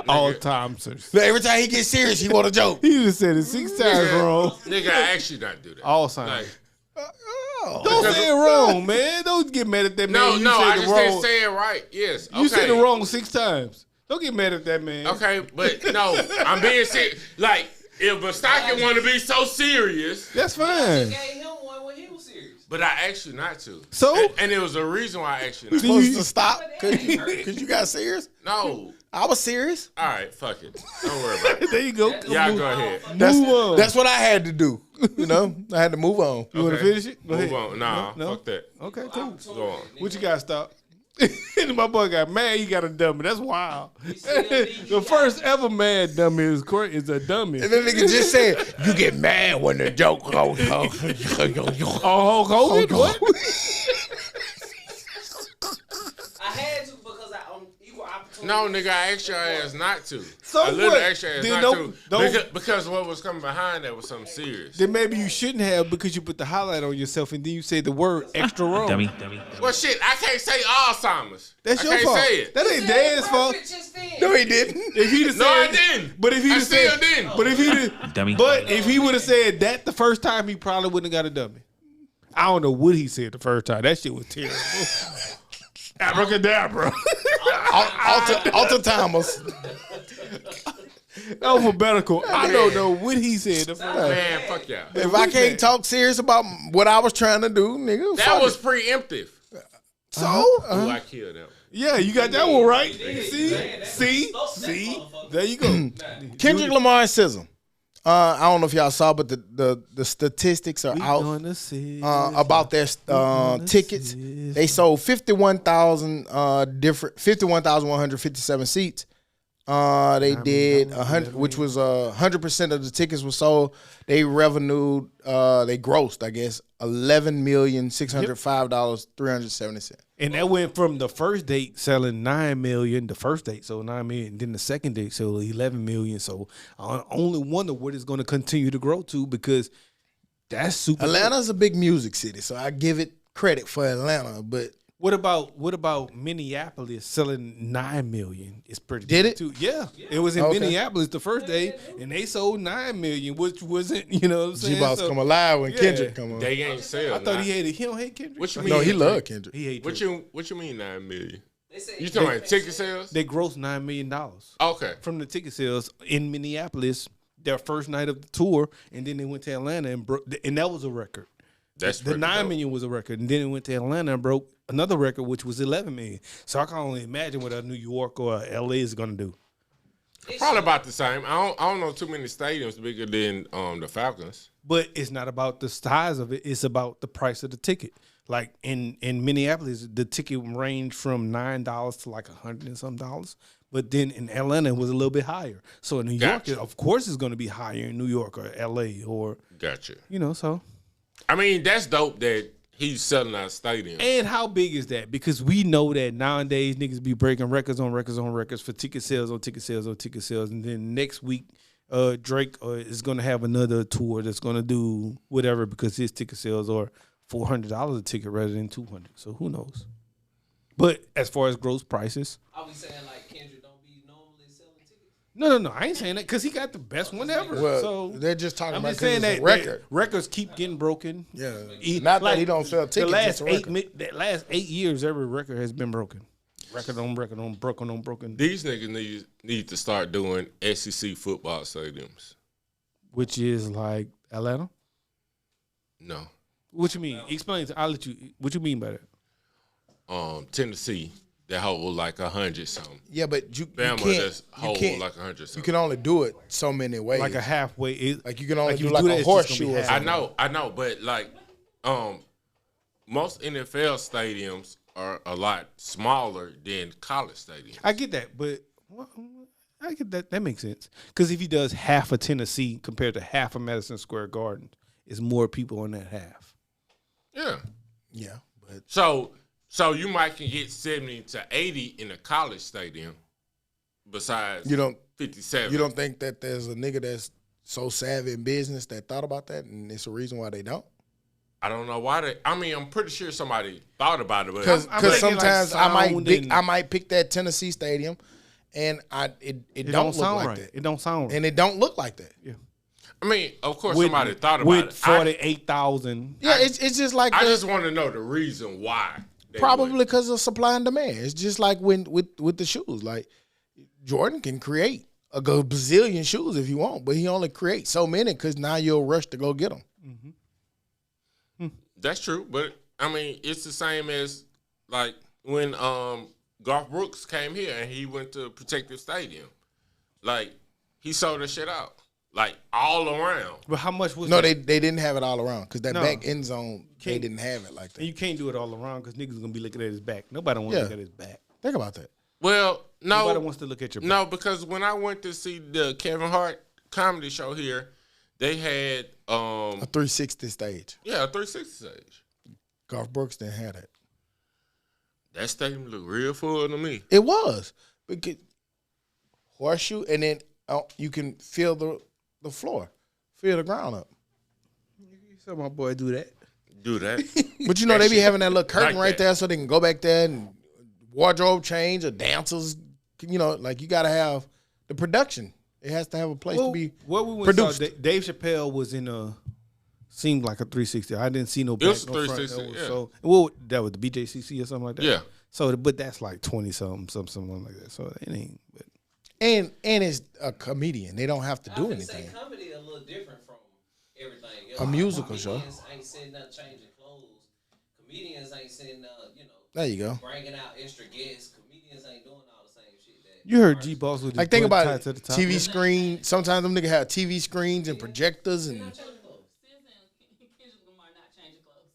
S4: All time, sir.
S2: Every time he gets serious, he want a joke.
S4: He just said it 6 times wrong.
S3: Nigga, I actually not do that.
S4: Alzheimer's.
S3: Like,
S4: Don't say it wrong, man. Don't get mad at that man. You
S3: I
S4: said
S3: just
S4: it
S3: didn't
S4: wrong.
S3: say it right. Yes.
S4: You said it
S3: okay.
S4: wrong 6 times. Don't get mad at that man.
S3: Okay, but no, I'm being serious. Like, if Verstappen want to be so serious,
S4: That's
S1: I
S4: fine.
S1: gave him one when he was serious.
S3: but I asked you not to.
S4: So?
S3: And there was a reason why I asked you not to.
S2: Supposed to stop because you got serious.
S3: No.
S2: I was serious.
S3: All right, fuck it. Don't worry about it.
S4: There you go.
S3: Y'all go ahead.
S4: Move on.
S2: That's what I had to do. I had to move on.
S4: You want to
S3: Okay.
S4: finish it? Go
S3: Move
S4: ahead.
S3: on. Nah,
S4: No?
S3: fuck that.
S4: Okay, cool.
S3: Go on.
S4: What you got, stop? And my boy got mad. He got a dummy. That's wild. The first ever mad dummy is a dummy.
S2: And then nigga just said, you get mad when the joke goes.
S4: Oh, Hulk Hogan? What?
S1: I had to because I'm equal opportunity.
S3: No, nigga, I asked your ass not to.
S4: So
S3: I literally
S4: what?
S3: asked your ass
S4: Then
S3: not
S4: don't-
S3: to. Because what was coming behind that was something serious.
S4: Then maybe you shouldn't have because you put the highlight on yourself and then you say the word extra wrong.
S7: Dummy.
S3: Well, shit, I can't say Alzheimer's.
S4: That's
S3: I
S4: your
S3: can't
S4: fault.
S3: say it.
S4: That ain't Dad's fault.
S2: No, he didn't.
S4: If he'd have
S3: No, I
S4: said,
S3: didn't.
S4: But if he'd
S3: I
S4: have
S3: still
S4: said,
S3: didn't.
S4: But if he'd,
S7: Dummy.
S4: but if he would have said that the first time, he probably wouldn't have got a dummy. I don't know what he said the first time. That shit was terrible. Abracadabra.
S2: Alter timers.
S4: Alphabetical. I don't know what he said the first time.
S3: Man, fuck y'all.
S2: If I can't talk serious about what I was trying to do, nigga,
S3: That
S2: fuck
S3: was
S2: it.
S3: preemptive.
S2: So.
S3: Ooh, I killed that one.
S4: Yeah, you got that one right. See? There you go.
S2: Kendrick Lamar and SZA. I don't know if y'all saw, but the statistics are out
S4: Gonna see
S2: about their tickets. They sold 51,157 seats. They did 100, which was 100% of the tickets were sold. They revenued, they grossed, I guess, $11,605,370.
S4: And that went from the first date selling 9 million. The first date sold 9 million. Then the second date sold 11 million. So I only wonder what it's going to continue to grow to because that's super.
S2: Atlanta's a big music city, so I give it credit for Atlanta. But
S4: What about Minneapolis selling 9 million? It's pretty
S2: Did
S4: big
S2: it?
S4: too. Yeah. It was in
S2: Okay.
S4: Minneapolis the first day, and they sold 9 million, which wasn't, you know what I'm saying?
S2: G-Boss come alive when
S4: yeah.
S2: Kendrick come on.
S3: They ain't sell.
S4: I thought he hated. He don't hate Kendrick.
S3: What you mean?
S2: No, he loved Kendrick.
S4: He hate
S3: What
S4: Kendrick.
S3: you mean 9 million?
S1: They say
S3: You talking about ticket sales?
S4: They grossed $9 million
S3: Okay.
S4: from the ticket sales in Minneapolis, their first night of the tour, and then they went to Atlanta and broke, and that was a record.
S3: That's
S4: The
S3: pretty
S4: 9
S3: dope.
S4: million was a record, and then it went to Atlanta and broke another record, which was 11 million. So I can only imagine what a New York or a LA is going to do.
S3: Probably about the same. I don't know too many stadiums bigger than the Falcons.
S4: But it's not about the size of it; it's about the price of the ticket. Like in Minneapolis, the ticket ranged from $9 to like $100 and some dollars. But then in Atlanta, it was a little bit higher. So in New
S3: Gotcha.
S4: York, of course, it's going to be higher in New York or LA or
S3: Gotcha.
S4: so.
S3: I mean, that's dope that he's selling out stadiums.
S4: And how big is that? Because we know that nowadays niggas be breaking records on records on records for ticket sales on ticket sales on ticket sales. And then next week, Drake is going to have another tour that's going to do whatever because his ticket sales are $400 a ticket rather than $200. So who knows? But as far as gross prices,
S1: Are we saying like Kendrick don't be normally selling tickets?
S4: No. I ain't saying that because he got the best one ever.
S2: Well,
S4: so
S2: they're just talking
S4: I'm
S2: about
S4: just saying
S2: it's a
S4: that
S2: record.
S4: records keep getting broken.
S2: Yeah,
S4: Not
S2: that he don't sell tickets.
S4: The last
S2: it's a record.
S4: the last 8 years, every record has been broken. Record on broken.
S3: These niggas need to start doing SEC football stadiums.
S4: Which is like Atlanta.
S3: No.
S4: What you mean? Explain. I'll let you. What you mean by that?
S3: Tennessee, that hold like 100 something.
S2: Yeah, but you
S3: Bama,
S2: can't.
S3: that's hold like 100
S2: You
S3: something.
S2: can only do it so many ways.
S4: Like a halfway.
S2: Like you can only
S4: like
S2: do
S4: you
S2: like
S4: do that,
S2: a
S4: it's just
S2: horseshoe.
S4: gonna be
S2: Or
S4: half.
S2: something.
S3: I know, but like, most NFL stadiums are a lot smaller than college stadiums.
S4: I get that, but I get that. That makes sense. Because if he does half of Tennessee compared to half of Madison Square Garden, it's more people on that half.
S3: Yeah.
S2: Yeah, but
S3: So you might can get 70 to 80 in a college stadium. Besides,
S2: you don't
S3: 57.
S2: You don't think that there's a nigga that's so savvy in business that thought about that, and it's a reason why they don't?
S3: I don't know why they. I mean, I'm pretty sure somebody thought about it, but
S2: Because
S4: I'm thinking
S2: sometimes
S4: like
S2: I might pick that Tennessee stadium, and it don't look
S4: sound
S2: like
S4: right.
S2: that.
S4: It don't sound right.
S2: And it don't look like that.
S4: Yeah.
S3: I mean, of course, somebody thought about
S4: with
S3: it.
S4: 48,000.
S2: Yeah, it's just like
S3: I just want to know the reason why. they
S2: probably
S3: would.
S2: because of supply and demand. It's just like when with the shoes. Like Jordan can create a bazillion shoes if he want, but he only creates so many because now you'll rush to go get them.
S3: That's true, but I mean, it's the same as like when Garth Brooks came here and he went to Protective Stadium. Like he sold that shit out, like all around.
S4: But how much was
S2: No,
S4: that?
S2: they didn't have it all around because that
S4: No.
S2: back end zone they didn't have it like that.
S4: And you can't do it all around because niggas gonna be looking at his back. Nobody wants to
S2: Yeah.
S4: look at his back.
S2: Think about that.
S3: Well,
S4: Nobody
S3: no,
S4: wants to look at your back.
S3: no, because when I went to see the Kevin Hart comedy show here, they had
S2: A 360 stage.
S3: a 360 stage.
S2: Garth Brooks didn't have that.
S3: That stadium looked real full to me.
S2: It was because horseshoe, and then you can feel the floor, feel the ground up.
S4: You saw my boy do that.
S3: Do that.
S2: But you know they be having that little curtain
S3: Like
S2: right
S3: that.
S2: there, so they can go back there and wardrobe change or dancers. You know, like you got to have the production. It has to have a place to be
S4: what we went
S2: produced.
S4: saw, Dave Chappelle was in a seemed like a 360. I didn't see no back,
S3: was
S4: no front.
S3: 360,
S4: That was,
S3: yeah.
S4: So well, that was the BJCC or something like that.
S3: Yeah.
S4: So, but that's like 20 something like that. So it ain't. But
S2: And it's a comedian. They don't have to do
S1: I
S2: anything.
S1: say comedy a little different from everything else.
S2: A musical show.
S1: Comedians ain't sitting there changing clothes. Comedians ain't sitting there,
S2: There you go.
S1: bringing out extra guests. Comedians ain't doing all the same shit that.
S4: you heard G Boss with his
S2: Like think
S4: butt
S2: about
S4: tied
S2: it.
S4: to the top.
S2: TV screen. Sometimes them niggas have TV screens and projectors and.
S5: SZA and Kendrick Lamar not changing clothes.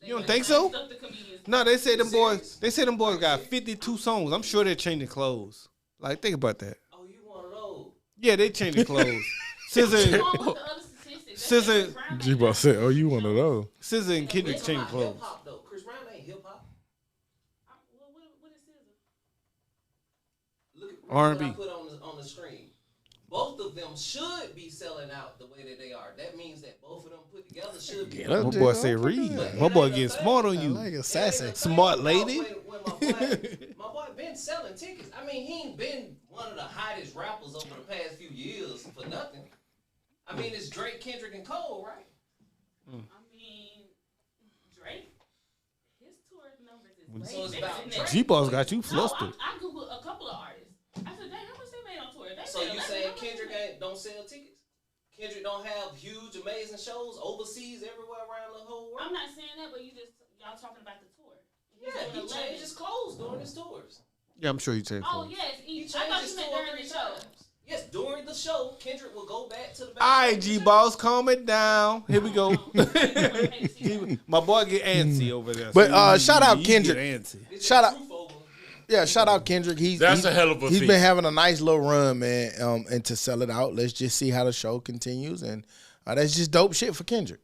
S4: You don't think so?
S5: Stuff the comedians.
S4: No, they say them boys. They say them boys got 52 songs. I'm sure they're changing clothes. Like think about that.
S1: Oh, you one of those.
S4: Yeah, they changing clothes.
S5: What's
S4: SZA,
S5: wrong with the other statistics?
S4: SZA,
S5: Chris Brown
S2: G Boss said, "Oh, you one of those."
S4: SZA and Kendrick
S1: Talking
S4: changing
S1: about
S4: clothes.
S1: hip-hop, though. Chris Brown ain't hip-hop.
S5: What is SZA?
S1: Look at
S4: R&B.
S1: what I put on the screen. Both of them should be selling out the way that they are. That means that both of them put together should be.
S2: Yeah,
S4: My boy say read. My boy getting smart on
S2: I
S4: you.
S2: like a sassy.
S4: Smart lady.
S1: When my boy been selling tickets. I mean, he ain't been one of the hottest rappers over the past few years for nothing. I mean, it's Drake, Kendrick, and Cole, right?
S5: I mean, Drake. His tour numbers is
S1: So it's
S5: way
S1: about
S5: better than
S1: Drake.
S5: that.
S4: G Boss got you
S5: No,
S4: flustered.
S5: I googled a couple of artists. I said, dang, how much they made on tour? They
S1: So
S5: made
S1: you
S5: 11
S1: saying
S5: dollars.
S1: Kendrick don't sell tickets? Kendrick don't have huge, amazing shows overseas, everywhere around the whole world?
S5: I'm not saying that, but y'all talking about the tour. He's
S1: Yeah, he
S5: doing 11.
S1: changed his clothes during his tours.
S4: Yeah, I'm sure you say
S5: Oh
S4: clothes.
S5: yes,
S1: He
S5: I thought
S1: changed his
S5: you meant
S1: tour
S5: during
S1: 3
S5: the show.
S1: times. Yes, during the show, Kendrick will go back to the back.
S4: All right, G Boss, calm it down. Here we go.
S5: He-
S4: My boy get antsy over there.
S2: But,
S4: So
S2: shout out
S4: he
S2: Kendrick.
S4: Get antsy.
S1: It's
S2: Shout
S1: just
S2: out-
S1: proof over.
S2: Yeah, shout out Kendrick.
S3: That's a hell of a
S2: He's
S3: feat.
S2: been having a nice little run, man. And to sell it out, let's just see how the show continues, and that's just dope shit for Kendrick.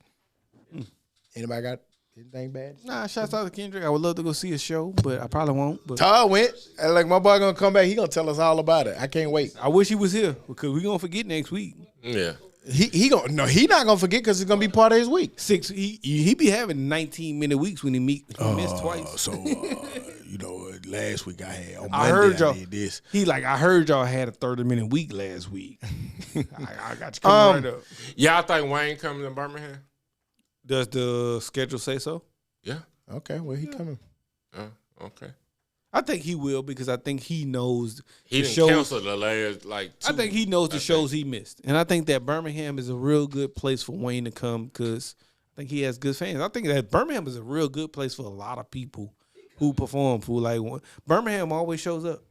S2: Anybody got anything bad?
S4: Nah, shouts out to Kendrick. I would love to go see a show, but I probably won't. But
S2: Todd went. And like my boy gonna come back. He gonna tell us all about it. I can't wait.
S4: I wish he was here because we gonna forget next week.
S3: Yeah.
S2: He gonna no. He not gonna forget because it's gonna be part of his week.
S4: He be having 19-minute weeks when he missed twice.
S2: So last week I had. On
S4: I
S2: Monday,
S4: heard y'all.
S2: I did this.
S4: He like, I heard y'all had a 30-minute week last week. I got you coming right up.
S3: Y'all think Wayne coming to Birmingham?
S4: Does the schedule say so?
S3: Yeah.
S2: Okay, well, he coming.
S3: Okay.
S4: I think he will because I think he knows
S3: He
S4: the
S3: didn't
S4: shows.
S3: cancel the last
S4: I think he knows the shows he missed, and I think that Birmingham is a real good place for Wayne to come because I think he has good fans. I think that Birmingham is a real good place for a lot of people who perform. For like Birmingham always shows up.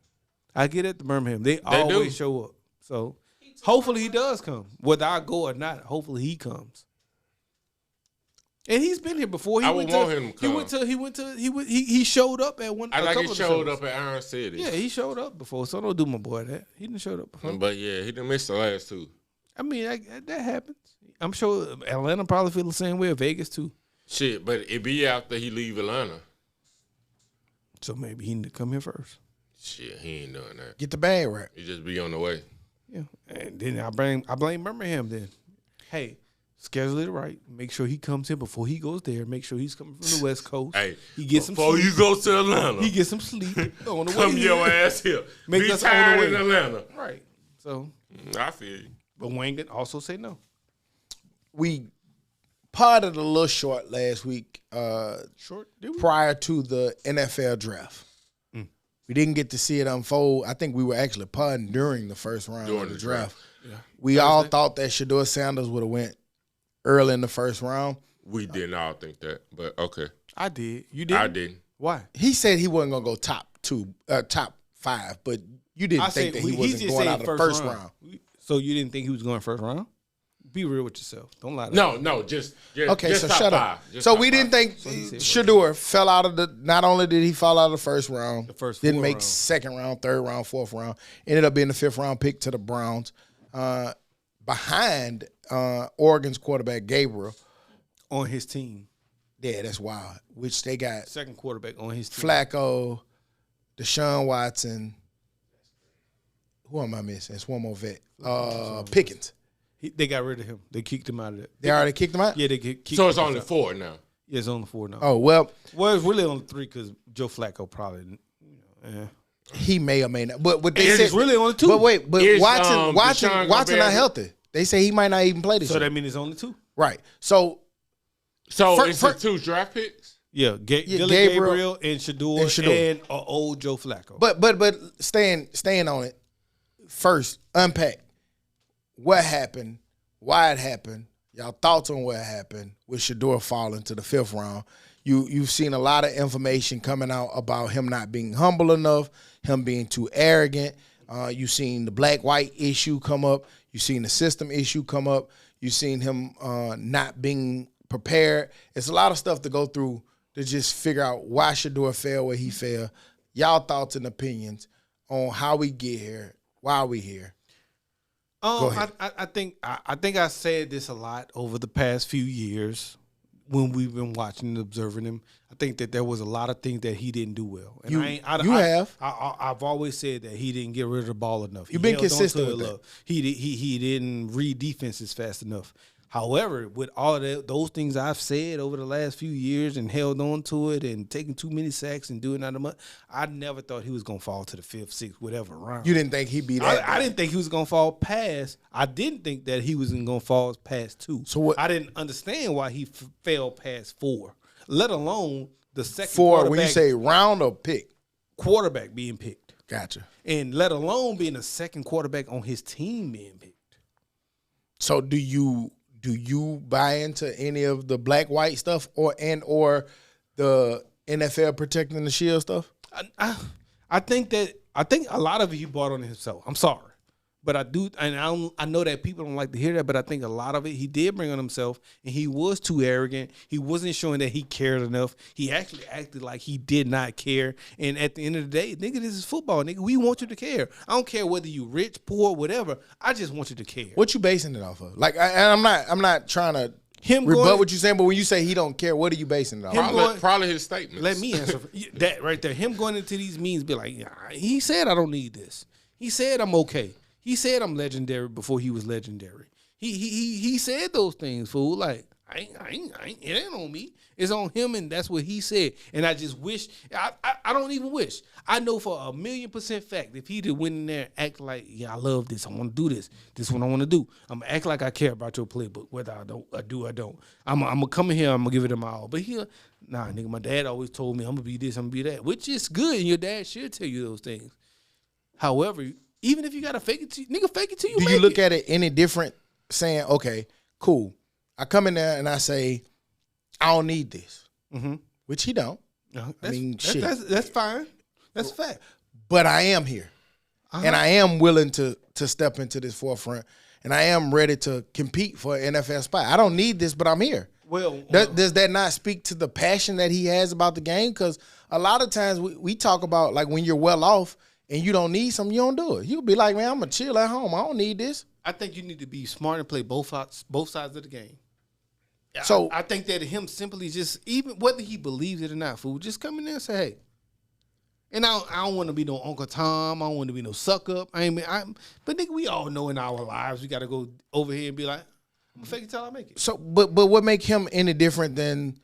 S4: I get it, the Birmingham they always
S3: do.
S4: show up. So hopefully he does come, whether I go or not. Hopefully he comes. And he's been here before.
S3: I would want him to come.
S4: He showed up at one.
S3: I
S4: a
S3: like
S4: couple
S3: he
S4: of the
S3: showed
S4: shows.
S3: up at Iron City.
S4: Yeah, he showed up before. So don't do my boy that. He didn't show up before.
S3: But yeah, he didn't miss the last two.
S4: I mean, that happens. I'm sure Atlanta probably feel the same way. Vegas too.
S3: Shit, but it be after he leave Atlanta.
S4: So maybe he need to come here first.
S3: Shit, he ain't doing that.
S2: Get the bag right.
S3: He just be on the way.
S4: Yeah, and then I blame Birmingham. Then, hey, schedule it right. Make sure he comes here before he goes there. Make sure he's coming from the West Coast.
S3: Hey,
S4: he gets some
S3: before
S4: sleep.
S3: you go to Atlanta,
S4: He gets some sleep on the way.
S3: come your ass here.
S4: Make
S3: be
S4: us on the
S3: tired
S4: way.
S3: in Atlanta.
S4: Right. So,
S3: I feel you.
S4: but Wayne can also say no.
S2: We potted a little short last week
S4: Short. Did we?
S2: prior to the NFL draft. We didn't get to see it unfold. I think we were actually potting during the first round
S3: During
S2: of the
S3: the
S2: draft.
S4: Yeah.
S2: We all thought that Shador Sanders would have went early in the first round.
S3: We didn't all think that, but okay.
S4: I did. You did.
S3: I didn't.
S4: Why?
S2: He said he wasn't gonna go top 5, but you didn't think that he wasn't going out of the first round.
S4: So you didn't think he was going first round? Be real with yourself. Don't lie to me.
S3: No, just
S2: Okay,
S3: just
S2: so
S3: top
S2: shut
S3: five.
S2: up.
S3: Just
S2: So
S3: top
S2: we didn't
S3: five.
S2: think Shador fell out of the. Not only did he fall out of the first round, didn't
S4: 4
S2: make
S4: rounds.
S2: second round, third round, fourth round. Ended up being the 5th round pick to the Browns, behind Oregon's quarterback Gabriel.
S4: On his team.
S2: Yeah, that's wild. Which they got
S4: Second quarterback on his team.
S2: Flacco, Deshaun Watson. Who am I missing? It's one more vet. Pickens.
S4: They got rid of him. They kicked him out of it.
S2: They already kicked him out?
S4: Yeah, they kicked
S3: So it's
S4: him
S3: only
S4: out.
S3: 4 now.
S4: Yeah, it's only 4 now.
S2: Oh, well,
S4: Well, it's really only 3 because Joe Flacco probably. Yeah.
S2: he may or may not. But what they
S4: It's
S2: said
S4: really only 2.
S2: But wait, but
S3: Is,
S2: Watson
S3: Deshaun gonna be
S2: not
S3: able-
S2: healthy. They say he might not even play this
S4: So
S2: year.
S4: that means it's only 2.
S2: Right. So
S3: So
S2: For-
S3: it's 2 draft picks?
S4: Yeah, Billy
S2: Gabriel
S4: Gabriel and Shador and old Joe Flacco.
S2: but staying on it first, unpack what happened, why it happened, y'all thoughts on what happened with Shador falling to the 5th round. You've seen a lot of information coming out about him not being humble enough, him being too arrogant. You've seen the black-white issue come up. You've seen the system issue come up. You've seen him not being prepared. It's a lot of stuff to go through to just figure out why Shador fell where he fell. Y'all thoughts and opinions on how we get here, why we here. Go ahead.
S4: I think I said this a lot over the past few years when we've been watching and observing him. I think that there was a lot of things that he didn't do well. And I've always said that he didn't get rid of the ball enough.
S2: You've been
S4: held on to
S2: consistent
S4: it
S2: with
S4: enough. He didn't read defenses fast enough. However, with all of those things I've said over the last few years and held on to it and taking too many sacks and doing that much, I never thought he was gonna fall to the 5th, 6th, whatever round.
S2: You didn't think he'd be that
S4: I
S2: bad.
S4: didn't think he was gonna fall past. I didn't think that he was gonna fall past 2.
S2: So what-
S4: I didn't understand why he fell past 4, let alone the second
S2: 4, when you
S4: quarterback-
S2: say round or pick.
S4: quarterback being picked,
S2: Gotcha.
S4: and let alone being the second quarterback on his team being picked.
S2: So do you buy into any of the black-white stuff or the NFL protecting the shield stuff?
S4: I think a lot of it he bought on himself. I'm sorry, but I do, and I know that people don't like to hear that, but I think a lot of it he did bring on himself, and he was too arrogant. He wasn't showing that he cared enough. He actually acted like he did not care. And at the end of the day, nigga, this is football, nigga. We want you to care. I don't care whether you rich, poor, whatever. I just want you to care.
S2: What you basing it off of? Like, I'm not trying to
S4: Him
S2: rebut
S4: going-
S2: what you're saying, but when you say he don't care, what are you basing it off?
S4: Him going-
S3: Probably his statements.
S4: Let me answer that right there. Him going into these meetings, be like, yeah, he said I don't need this. He said I'm okay. He said I'm legendary before he was legendary. He said those things, fool. Like It ain't on me. It's on him, and that's what he said. And I just wish. I don't even wish. I know for 1,000,000% fact, if he did went in there and act like, yeah, I love this. I want to do this. This is what I want to do. I'm gonna act like I care about your playbook, whether I do or don't. I'm gonna come in here. I'm gonna give it my all. But nah, nigga. My dad always told me I'm gonna be this. I'm gonna be that, which is good, and your dad should tell you those things. However, even if you gotta fake it to nigga, fake it till you.
S2: Do you look at it any different? Saying, okay, cool. I come in there and I say, I don't need this, which he don't. I mean, shit.
S4: That's fine. That's a fact.
S2: But I am here, and I am willing to step into this forefront, and I am ready to compete for an NFL spot. I don't need this, but I'm here.
S4: Well,
S2: does that not speak to the passion that he has about the game? Because a lot of times we talk about, like, when you're well off and you don't need something, you don't do it. You'll be like, man, I'm gonna chill at home. I don't need this.
S4: I think you need to be smart and play both sides of the game.
S2: So
S4: I think that him simply just, even whether he believes it or not, fool, just come in there and say, hey. And I don't want to be no Uncle Tom. I don't want to be no suck up. But nigga, we all know in our lives we got to go over here and be like, I'm gonna fake it till I make it.
S2: So, but what make him any different than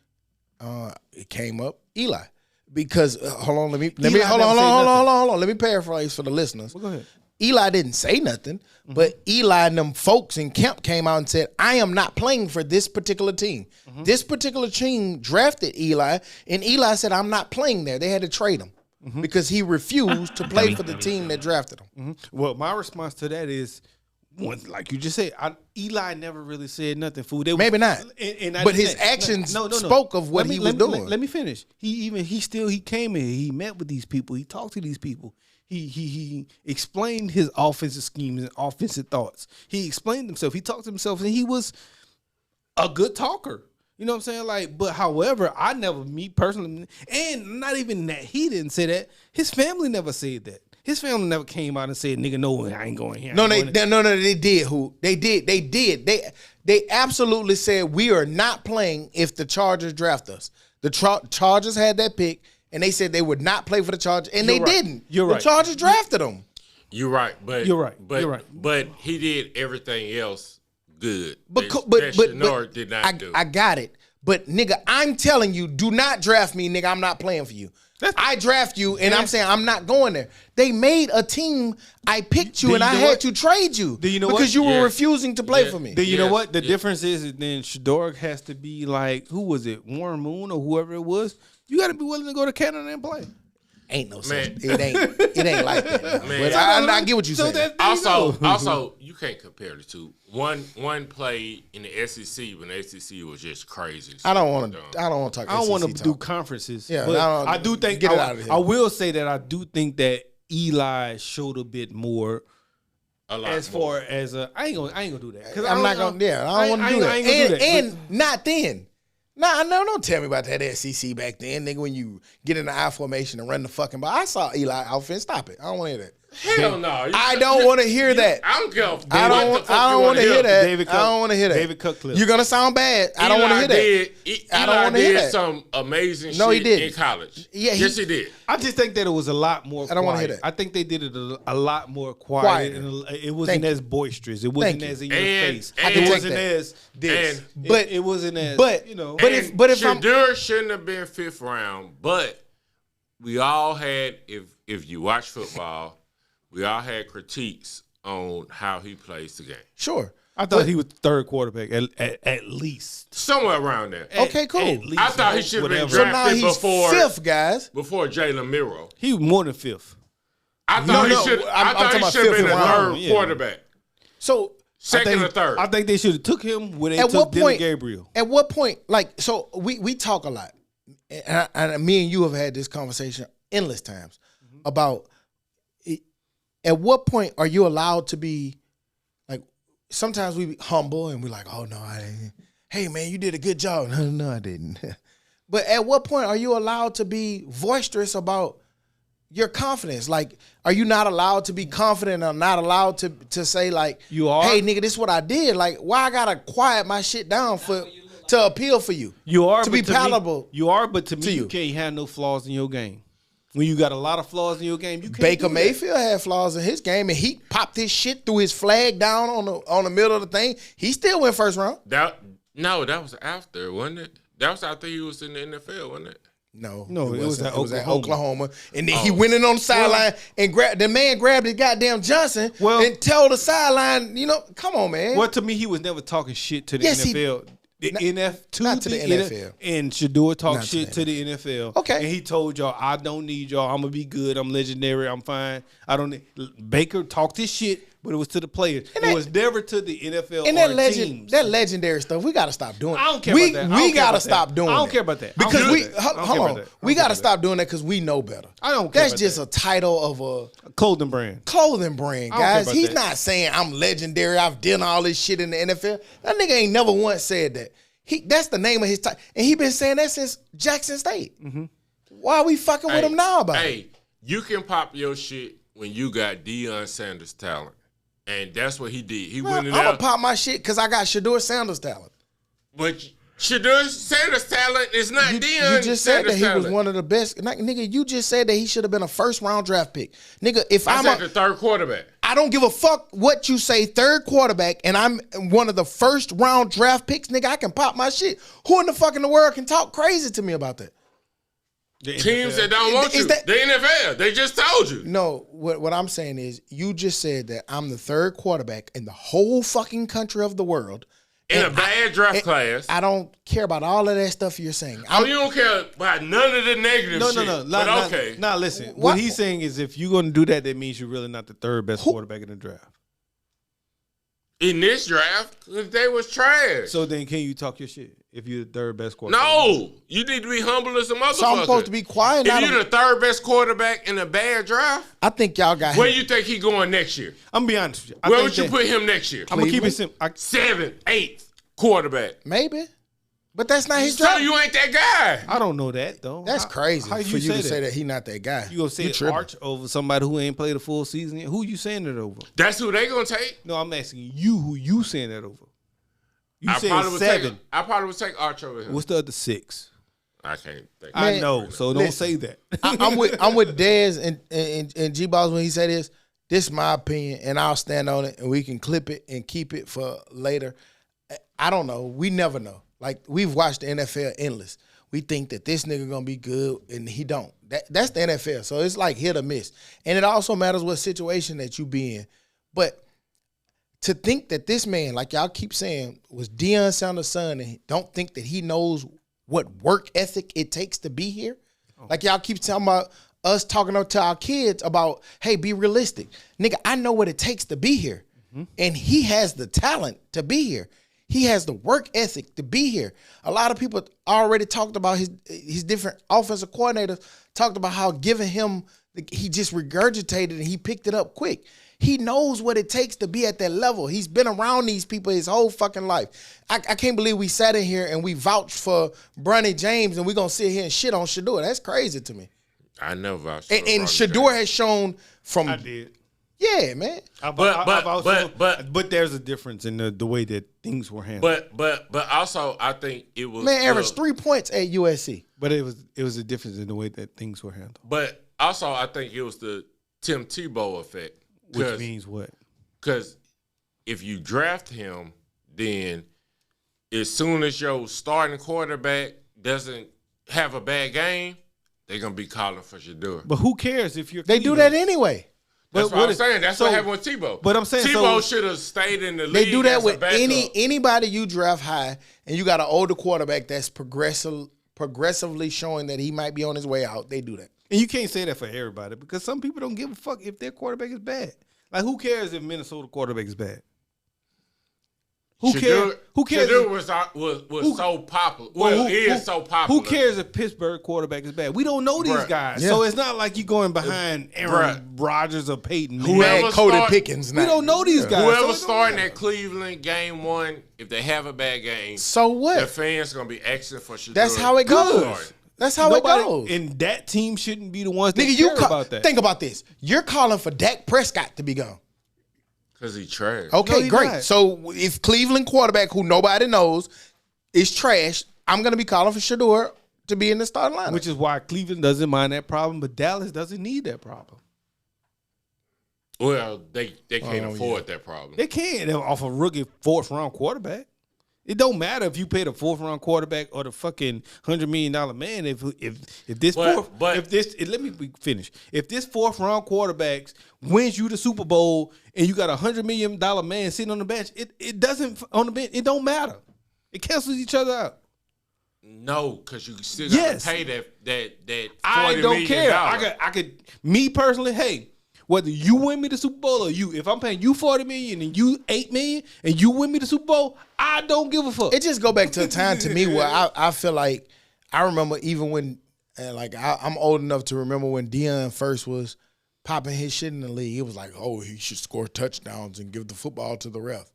S2: it came up Eli? Because hold on, let me hold on. Let me paraphrase for the listeners.
S4: Well, go ahead.
S2: Eli didn't say nothing, but Eli and them folks in camp came out and said, I am not playing for this particular team. This particular team drafted Eli, and Eli said, I'm not playing there. They had to trade him because he refused to play for the team that drafted him.
S4: Well, my response to that is, like you just said, Eli never really said nothing, fool.
S2: Maybe not. But his actions spoke of what he was doing.
S4: Let me finish. He came in, he met with these people, he talked to these people. He explained his offensive schemes and offensive thoughts. He explained himself. He talked to himself, and he was a good talker. You know what I'm saying? Like, but however, me personally, and not even that he didn't say that. His family never said that. His family never came out and said, "Nigga, no, I ain't going here."
S2: No, they did. They did. They absolutely said we are not playing if the Chargers draft us. The Chargers had that pick. And they said they would not play for the Chargers, and they didn't. The Chargers drafted them.
S3: You're right, but
S4: you're right.
S3: But he did everything else good.
S2: But
S3: Shador did not do.
S2: I got it. But nigga, I'm telling you, do not draft me, nigga. I'm not playing for you. I draft you, and I'm saying I'm not going there. They made a team. I picked you, and I had to trade you.
S4: Do you know
S2: because you were refusing to play for me.
S4: Do you know what the difference is? Then Shador has to be like, who was it, Warren Moon or whoever it was. You got to be willing to go to Canada and play.
S2: Ain't no such. It ain't like that. Man. But I get what you're saying.
S3: Also, you can't compare the two. One played in the SEC when the SEC was just crazy. So
S2: I don't want to talk.
S4: I don't want to do conferences.
S2: Yeah,
S4: but I do think.
S2: Get it out of here.
S4: I will say that I do think that Eli showed a bit more. As far as I ain't gonna do that.
S2: I'm not gonna. Yeah, I don't want to do that. And not then. Nah, no, don't tell me about that SEC back then, nigga, when you get in the I formation and run the fucking ball. I saw Eli outfit. Stop it. I don't want to hear that.
S3: Hell no.
S2: I don't want to hear that.
S3: I don't care.
S2: I don't want to hear that. I don't want to hear that.
S4: David Cutcliffe.
S2: You're going to sound bad. I don't want to hear that.
S3: I don't want to hear that. Some amazing shit in college.
S2: Yeah,
S3: yes, he did.
S4: I just think that it was a lot more quiet.
S2: I don't want to hear that.
S4: I think they did it a lot more quiet. And it wasn't as boisterous. It wasn't as in your face. It wasn't as this.
S2: But
S4: it wasn't as, you know.
S2: But if
S3: Shador shouldn't have been 5th round, but we all had, if you watch football, we all had critiques on how he plays the game.
S2: Sure.
S4: I thought he was third quarterback at least.
S3: Somewhere around there.
S2: Okay, cool.
S3: I thought he should have been
S2: So now
S3: drafted
S2: he's
S3: before
S2: 5th, guys.
S3: Before Jalen Miro.
S4: He was more than 5th.
S3: I thought he should have been a third quarterback.
S2: So
S3: second or third.
S4: I think they should have took him when they took Dylan Gabriel.
S2: At what point, like, so we talk a lot, and me and you have had this conversation endless times about at what point are you allowed to be, like, sometimes we be humble and we're like, oh, no, I didn't. Hey, man, you did a good job. No, I didn't. But at what point are you allowed to be boisterous about your confidence? Like, are you not allowed to be confident or not allowed to say, like,
S4: you are?
S2: Hey, nigga, this is what I did. Like, why I got to quiet my shit down to appeal for you?
S4: You are.
S2: To be palatable.
S4: You are, but to me, you can't have no flaws in your game. When you got a lot of flaws in your game, you can't.
S2: Baker Mayfield had flaws in his game, and he popped his shit, threw his flag down on the middle of the thing. He still went 1st round.
S3: No, that was after, wasn't it? That was after he was in the NFL, wasn't it?
S2: No,
S4: it was at
S2: Oklahoma. And then he went in on the sideline and grabbed his goddamn Johnson and told the sideline, come on, man.
S4: Well, to me, he was never talking shit to the NFL.
S2: Not to the NFL.
S4: And Shador talked shit to the NFL.
S2: Okay.
S4: And he told y'all, I don't need y'all. I'm going to be good. I'm legendary. I'm fine. I don't need. Baker talked his shit, but it was to the players. It was never to the NFL
S2: and
S4: or teams.
S2: That legendary stuff, we got to stop doing.
S4: I don't care about that.
S2: We got to stop doing that.
S4: I don't care about that.
S2: Because hold on. We got to stop doing that because we know better.
S4: I don't care.
S2: That's just a title of a
S4: clothing brand.
S2: Guys. He's not saying I'm legendary. I've done all this shit in the NFL. That nigga ain't never once said that. That's the name of his title. And he been saying that since Jackson State. Mm-hmm. Why are we fucking with him now about it?
S3: Hey, you can pop your shit when you got Deion Sanders talent. And that's what he did. He went in there.
S2: I'm going to pop my shit because I got Shador Sanders talent.
S3: But Shador Sanders talent is not Deion.
S2: You just said that he was one of the best. Nigga, you just said that he should have been a first-round draft pick. Nigga, if
S3: I said the third quarterback.
S2: I don't give a fuck what you say, third quarterback, and I'm one of the first-round draft picks, nigga, I can pop my shit. Who in the fuck in the world can talk crazy to me about that?
S3: Teams that don't want you. The NFL. They just told you.
S2: No, what I'm saying is you just said that I'm the third quarterback in the whole fucking country of the world.
S3: In a bad draft class.
S2: I don't care about all of that stuff you're saying.
S3: You don't care about none of the negative shit. No. Okay.
S4: Now, listen. What he's saying is if you're going to do that, that means you're really not the third best quarterback in the draft.
S3: In this draft, they was trash.
S4: So then can you talk your shit if you're the third best quarterback?
S3: No. You need to be humble as a motherfucker.
S2: So I'm supposed to be quiet?
S3: If you're the third best quarterback in a bad draft,
S2: I think y'all got
S3: where you think he going next year?
S4: I'm going to be honest with you.
S3: Where would you put him next year?
S4: I'm going to keep it simple.
S3: 7th, 8th quarterback.
S2: Maybe. But that's not his
S3: job.
S2: job.
S3: You ain't that guy.
S4: I don't know that, though.
S2: That's crazy
S4: how
S2: for you to say that he not that guy.
S4: You going to say Arch over somebody who ain't played a full season yet? Who you saying that over?
S3: That's who they going to take?
S4: No, I'm asking you who you saying that over. You
S3: I
S4: saying 7.
S3: I probably would take Arch over him.
S4: What's the other 6?
S3: I can't think.
S4: I know, so don't say that.
S2: I'm with Dez and G-Balls when he said this. This is my opinion, and I'll stand on it, and we can clip it and keep it for later. I don't know. We never know. Like, we've watched the NFL endless. We think that this nigga gonna be good, and he don't. That's the NFL. So it's like hit or miss. And it also matters what situation that you be in. But to think that this man, like y'all keep saying, was Deion Sanders' son and don't think that he knows what work ethic it takes to be here? Like y'all keep talking about us talking to our kids about, hey, be realistic. Nigga, I know what it takes to be here. Mm-hmm. And he has the talent to be here. He has the work ethic to be here. A lot of people already talked about his different offensive coordinators, talked about how giving him, he just regurgitated and he picked it up quick. He knows what it takes to be at that level. He's been around these people his whole fucking life. I can't believe we sat in here and we vouched for Bronny James and we're going to sit here and shit on Shador. That's crazy to me.
S3: I never vouched
S2: for And Shador has shown from...
S4: I did.
S2: Yeah, man.
S4: But there's a difference in the way that things were handled.
S3: But also I think it was
S2: averaged 3 points at USC.
S4: But it was a difference in the way that things were handled.
S3: But also I think it was the Tim Tebow effect.
S4: Which means what?
S3: Because if you draft him, then as soon as your starting quarterback doesn't have a bad game, they're gonna be calling for Shador.
S4: But who cares if you're?
S2: They do that anyway.
S3: That's what I'm saying. That's what happened with Tebow.
S4: But I'm saying
S3: Tebow should have stayed in the league.
S2: They do that with anybody you draft high, and you got an older quarterback that's progressively showing that he might be on his way out. They do that.
S4: And you can't say that for everybody because some people don't give a fuck if their quarterback is bad. Like, who cares if Minnesota quarterback is bad? Who cares? Who cares?
S3: Shador was so popular. Well, he is so popular.
S4: Who cares if Pittsburgh quarterback is bad? We don't know these guys, so it's not like you're going behind Aaron Rodgers or Peyton.
S2: Whoever Cody Pickens.
S4: We don't know these guys.
S3: Whoever starting at Cleveland game 1, if they have a bad game,
S2: so what?
S3: The fans gonna be asking for Shador.
S2: That's how it goes. That's how it goes.
S4: And that team shouldn't be the ones that
S2: care
S4: about that.
S2: Think about this. You're calling for Dak Prescott to be gone.
S3: Because he's trash.
S2: Okay,
S4: no,
S2: great.
S4: Not.
S2: So if Cleveland quarterback, who nobody knows, is trash, I'm going to be calling for Shador to be in the starting lineup.
S4: Which is why Cleveland doesn't mind that problem, but Dallas doesn't need that problem.
S3: Well, they can't afford that problem.
S4: They can't. They're off a rookie 4th-round quarterback. It don't matter if you pay the 4th round quarterback or the fucking $100 million man. If this let me finish. If this 4th round quarterback wins you the Super Bowl and you got $100 million man sitting on the bench, it doesn't on the bench. It don't matter. It cancels each other out.
S3: No, because you still got to pay that $40
S4: I don't care.
S3: million.
S4: I could. Me personally, hey. Whether you win me the Super Bowl or you, if I'm paying you $40 million and you $8 million and you win me the Super Bowl, I don't give a fuck.
S2: It just go back to a time to me where I feel like I remember even when I'm old enough to remember when Deion first was popping his shit in the league. It was like, oh, he should score touchdowns and give the football to the ref.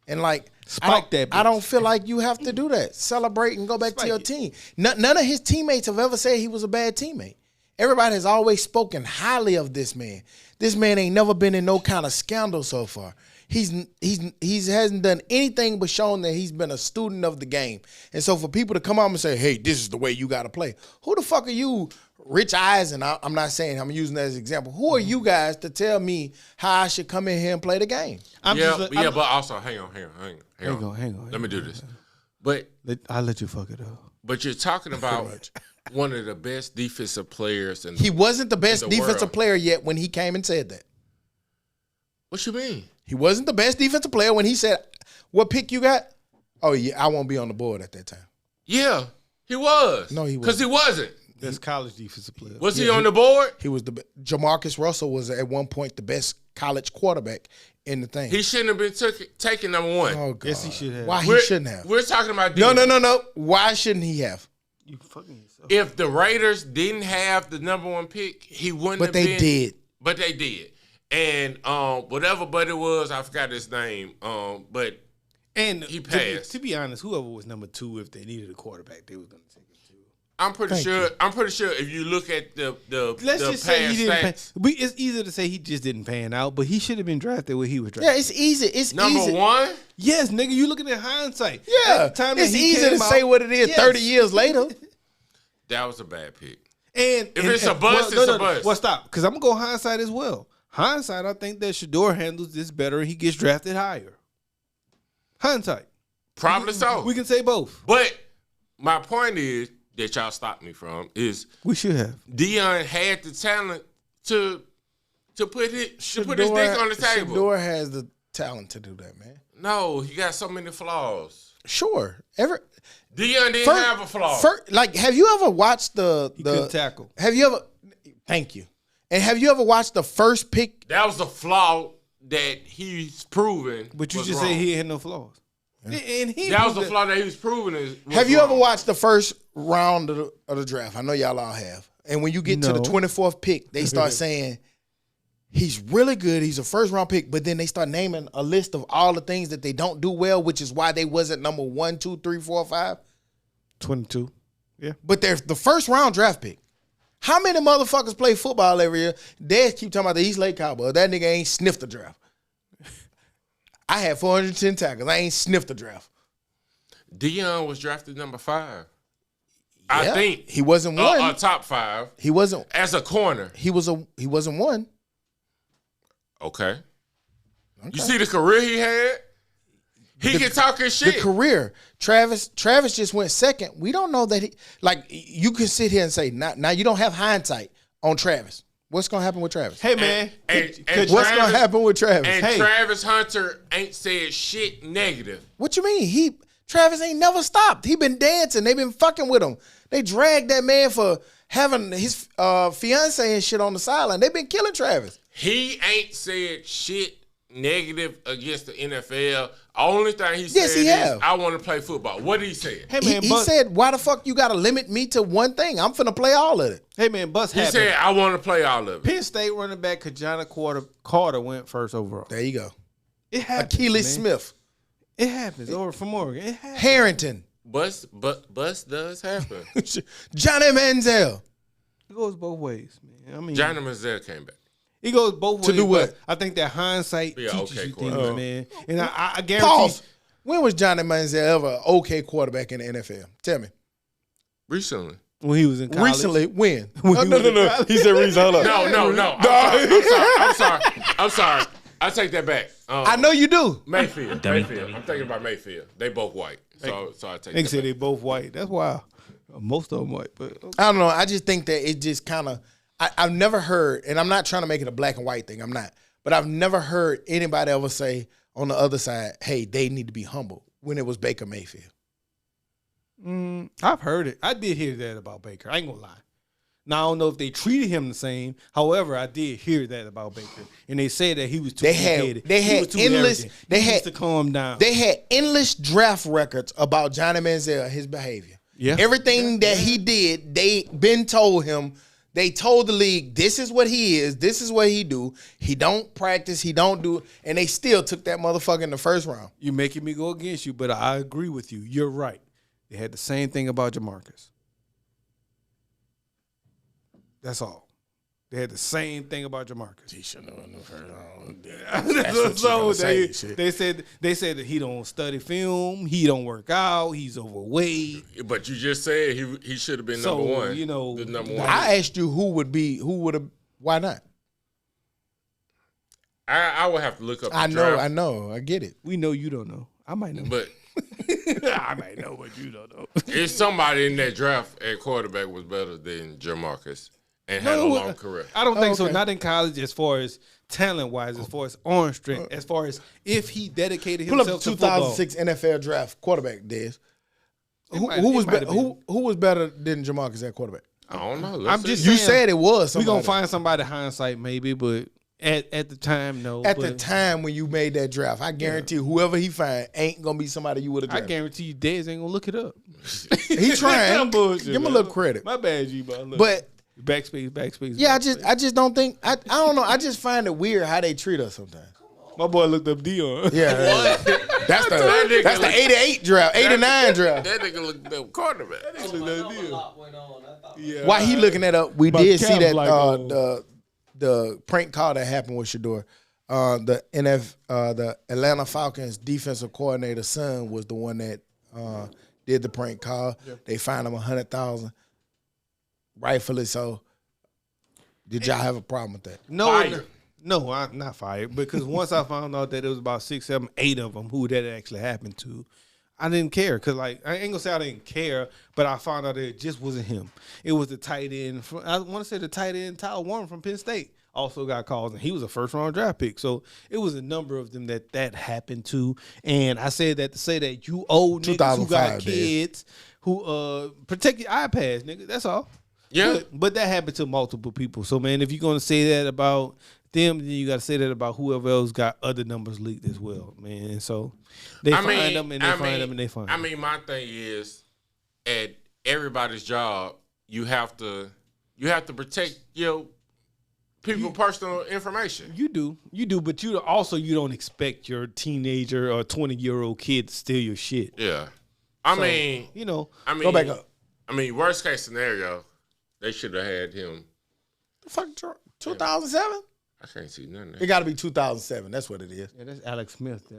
S2: And like, I don't feel like you have to do that. Celebrate and go back to your team. None of his teammates have ever said he was a bad teammate. Everybody has always spoken highly of this man. This man ain't never been in no kind of scandal so far. He hasn't done anything but shown that he's been a student of the game. And so for people to come out and say, hey, this is the way you got to play. Who the fuck are you, Rich Eisen? I'm not saying, I'm using that as an example. Who are you guys to tell me how I should come in here and play the game?
S3: But also, hang on.
S4: Hang on.
S3: Let me do this. But
S4: I'll let you fuck it up.
S3: But you're talking about one of the best defensive players in
S2: He wasn't the best defensive
S3: world.
S2: player yet when he came and said that.
S3: What you mean?
S2: He wasn't the best defensive player when he said, what pick you got? Oh, yeah, I won't be on the board at that time.
S3: Yeah, he was.
S2: No, he wasn't.
S3: Because he wasn't.
S4: That's college defensive player.
S3: Was he on the board?
S2: He was Jamarcus Russell was at one point the best college quarterback in the thing.
S3: He shouldn't have been taken number one.
S2: Oh, God.
S4: Yes, he should have.
S2: Why he shouldn't have?
S3: We're talking about
S2: No. Why shouldn't he have?
S4: You fucking yourself.
S3: If the Raiders didn't have the number one pick, he wouldn't have been.
S2: But they did.
S3: But they did. And whatever buddy was, I forgot his name. But he passed.
S4: To be honest, whoever was number 2, if they needed a quarterback, they was going to take it too.
S3: I'm pretty sure if you look at the
S4: Let's
S3: the
S4: just say he didn't.
S3: stats,
S4: It's easy to say he just didn't pan out, but he should have been drafted where he was drafted.
S2: Yeah, it's easy. It's
S3: number
S2: easy.
S3: one.
S4: Yes, nigga, you looking at hindsight.
S2: Yeah,
S4: At the time that
S2: it's
S4: he
S2: easy
S4: came
S2: to
S4: out,
S2: say what it is
S4: yes.
S2: 30 years later.
S3: That was a bad pick.
S4: And
S3: If it's a bust, it's a bust.
S4: Well, stop, because I'm gonna go hindsight as well. Hindsight, I think that Shador handles this better and he gets drafted higher. Hindsight.
S3: Probably so.
S4: We can say both.
S3: But my point is that y'all stopped me from is
S4: We should have.
S3: Deion had the talent to put his dick on the table.
S2: Shador has the talent to do that, man.
S3: No, he got so many flaws.
S2: Sure.
S3: Deion didn't have a flaw.
S2: Have you ever watched
S4: He couldn't tackle.
S2: Have you ever? Thank you. And have you ever watched the first pick?
S3: That was a flaw that he's proven.
S4: But you
S3: was
S4: just
S3: wrong.
S4: say he had no flaws. Yeah. And he
S3: That was the flaw that he was proving.
S2: Have you ever watched the first round of the draft? I know y'all all have. And when you get to the 24th pick, they start saying he's really good. He's a first round pick, but then they start naming a list of all the things that they don't do well, which is why they wasn't number 1, 2, 3, 4, 5.
S4: 22. Yeah.
S2: But they're the first round draft pick. How many motherfuckers play football every year? They keep talking about the East Lake Cowboys. That nigga ain't sniffed the draft. I had 410 tackles. I ain't sniffed the draft.
S3: Deion was drafted number 5.
S2: Yeah,
S3: I think
S2: he wasn't one.
S3: A top 5.
S2: He wasn't
S3: as a corner.
S2: He wasn't one.
S3: Okay. You see the career he had? He can talk his shit.
S2: The career. Travis just went second. We don't know that you can sit here and say, now you don't have hindsight on Travis. What's going to happen with Travis?
S4: Hey, man.
S3: And
S2: what's going to happen with Travis?
S3: And Travis Hunter ain't said shit negative.
S2: What you mean? Travis ain't never stopped. He been dancing. They been fucking with him. They dragged that man for having his fiance and shit on the sideline. They been killing Travis.
S3: He ain't said shit negative against the NFL. Only thing he said is, I want to play football. What did he say?
S4: Hey, man,
S2: he said, why the fuck you got to limit me to one thing? I'm finna play all of it.
S4: Hey, man, bust happened.
S3: He said, I want to play all of it.
S4: Penn State running back Kajana Carter went first overall.
S2: There you go.
S4: It happens,
S2: Achilles Smith.
S4: It happens. Over from Oregon. It happens.
S2: Harrington.
S3: Bust does happen.
S2: Johnny Manziel.
S4: It goes both ways, man. I mean,
S3: Johnny Manziel came back.
S4: He goes both ways.
S2: To do what?
S4: I think that hindsight teaches you things, man. And I guarantee.
S2: Pause. When was Johnny Manziel ever an okay quarterback in the NFL? Tell me.
S3: Recently.
S4: When he was in college.
S2: Recently, when?
S4: No.
S2: He said recently. Hold up.
S3: No. I'm sorry. I take that back.
S2: I know you do.
S3: Mayfield. I'm thinking about Mayfield. They both white. So I take
S4: They
S3: that
S4: say
S3: back.
S4: they both white. That's why most of them white. But
S2: I don't know. I just think that it just kind of. I've never heard, and I'm not trying to make it a black and white thing. I'm not, but I've never heard anybody ever say on the other side, "Hey, they need to be humble." When it was Baker Mayfield.
S4: I've heard it. I did hear that about Baker. I ain't gonna lie. Now I don't know if they treated him the same. However, I did hear that about Baker, and they said that he was too.
S2: They had endless. They had
S4: to calm down.
S2: They had endless draft records about Johnny Manziel, his behavior.
S4: Yeah.
S2: Everything that he did, they been told him. They told the league, this is what he is. This is what he do. He don't practice. He don't do. And they still took that motherfucker in the first round.
S4: You're making me go against you, but I agree with you. You're right. They had the same thing about Jamarcus. That's all. They had the same thing about Jamarcus.
S2: He shouldn't have won the first round.
S4: They said that he don't study film, he don't work out, he's overweight.
S3: But you just said he should have been
S4: So,
S3: number one.
S4: you know,
S3: the number one.
S2: I asked you who would have. Why not?
S3: I would have to look up. The
S2: I
S3: draft,
S2: know. I get it.
S4: We know you don't know. I might know.
S3: But
S4: I might know, but you don't know.
S3: if somebody in that draft at quarterback was better than Jamarcus and had a long career.
S4: I don't think so.
S2: Okay.
S4: Not in college, as far as talent wise, as far as arm strength, as far as if he dedicated
S2: Pull up
S4: himself
S2: the
S4: to football.
S2: 2006 NFL draft quarterback, Dez. Who
S4: might-
S2: was
S4: it might
S2: be-
S4: have been.
S2: who was better than Jamarcus at quarterback?
S3: I don't know.
S4: I'm
S3: Let's
S4: just
S3: see.
S2: You
S4: saying,
S2: said it was.
S4: we
S2: Somebody.
S4: gonna find somebody hindsight maybe, but at the time, no.
S2: At
S4: but
S2: the time when you made that draft, I guarantee whoever he find ain't gonna be somebody you would have
S4: I
S2: drafted.
S4: guarantee you, Dez ain't gonna look it up.
S2: He trying.
S4: I'm bullshit,
S2: Give him a
S4: man.
S2: little credit.
S4: My bad, G, but
S2: But
S4: backspace.
S2: yeah,
S4: backspace.
S2: I just don't think I don't know. I just find it weird how they treat us sometimes.
S4: My boy looked up Dion.
S2: Yeah, that's the 88 draft, 89 draft.
S3: That nigga looked the quarterback.
S4: Yeah.
S2: While he looking that up, we
S4: My
S2: did see
S4: calf
S2: that
S4: like,
S2: the prank call that happened with Shador. The Atlanta Falcons defensive coordinator's son was the one that did the prank call. They fined him $100,000, rightfully so. Did y'all have a problem with that?
S4: No, I'm not fired. Because once I found out that it was about 6, 7, 8 of them who that actually happened to, I didn't care. Because, like, I ain't going to say I didn't care, but I found out that it just wasn't him. It was the tight end. I want to say the tight end, Tyler Warren from Penn State, also got calls, and he was a first-round draft pick. So it was a number of them that happened to. And I said that to say that you old niggas who got
S2: 2005,
S4: kids who protect your iPads, nigga. That's all.
S3: Yeah.
S4: But that happened to multiple people. So, man, if you're going to say that about them, then you got to say that about whoever else got other numbers leaked as well, man. And so they find them and they find them and they find them.
S3: I mean, my thing is, at everybody's job, you have to protect your people's personal information.
S4: You do, but you don't expect your teenager or 20-year-old kid to steal your shit.
S3: Yeah. I mean,
S4: go
S2: back up.
S3: I mean, worst case scenario, they should have had him.
S2: The fuck, 2007?
S3: I can't see nothing.
S2: It got to be 2007. That's what it is.
S4: Yeah, that's Alex Smith. Yeah,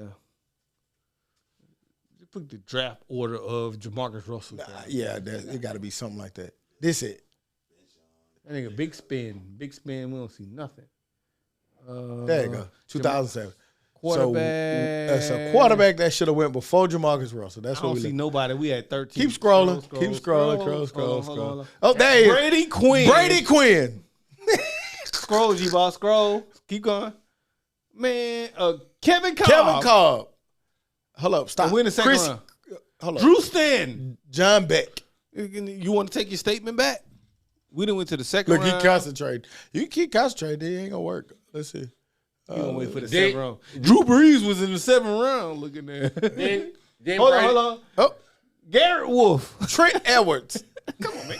S4: you put the draft order of Jamarcus Russell.
S2: Yeah, it got to be something like that. This it.
S4: That nigga big spin. We don't see nothing.
S2: There you go. 2007.
S4: Quarterback.
S2: So quarterback that should have went before Jamarcus Russell. That's
S4: I
S2: what
S4: don't
S2: we
S4: see
S2: look.
S4: nobody. We had 13.
S2: Keep scrolling. Scroll. Oh, there he is.
S4: Brady Quinn.
S2: Brady Quinn.
S4: Scroll, G-Ball. Scroll. Keep going. Man, Kevin Cobb.
S2: Kevin Cobb. Hold up. Stop.
S4: Win the second round.
S2: Hold up.
S4: Drew Stanton.
S2: John Beck.
S4: You want to take your statement back? We done went to the second
S2: Look,
S4: round.
S2: he concentrated. You keep concentrating. It ain't going to work. Let's see.
S4: You gonna wait for the
S3: Then-
S4: 7th round. Drew Brees was in the 7th round looking there.
S3: Then
S4: Hold
S3: Brady-
S4: on.
S2: Oh,
S4: Garrett Wolf.
S2: Trent Edwards.
S4: Come on, man.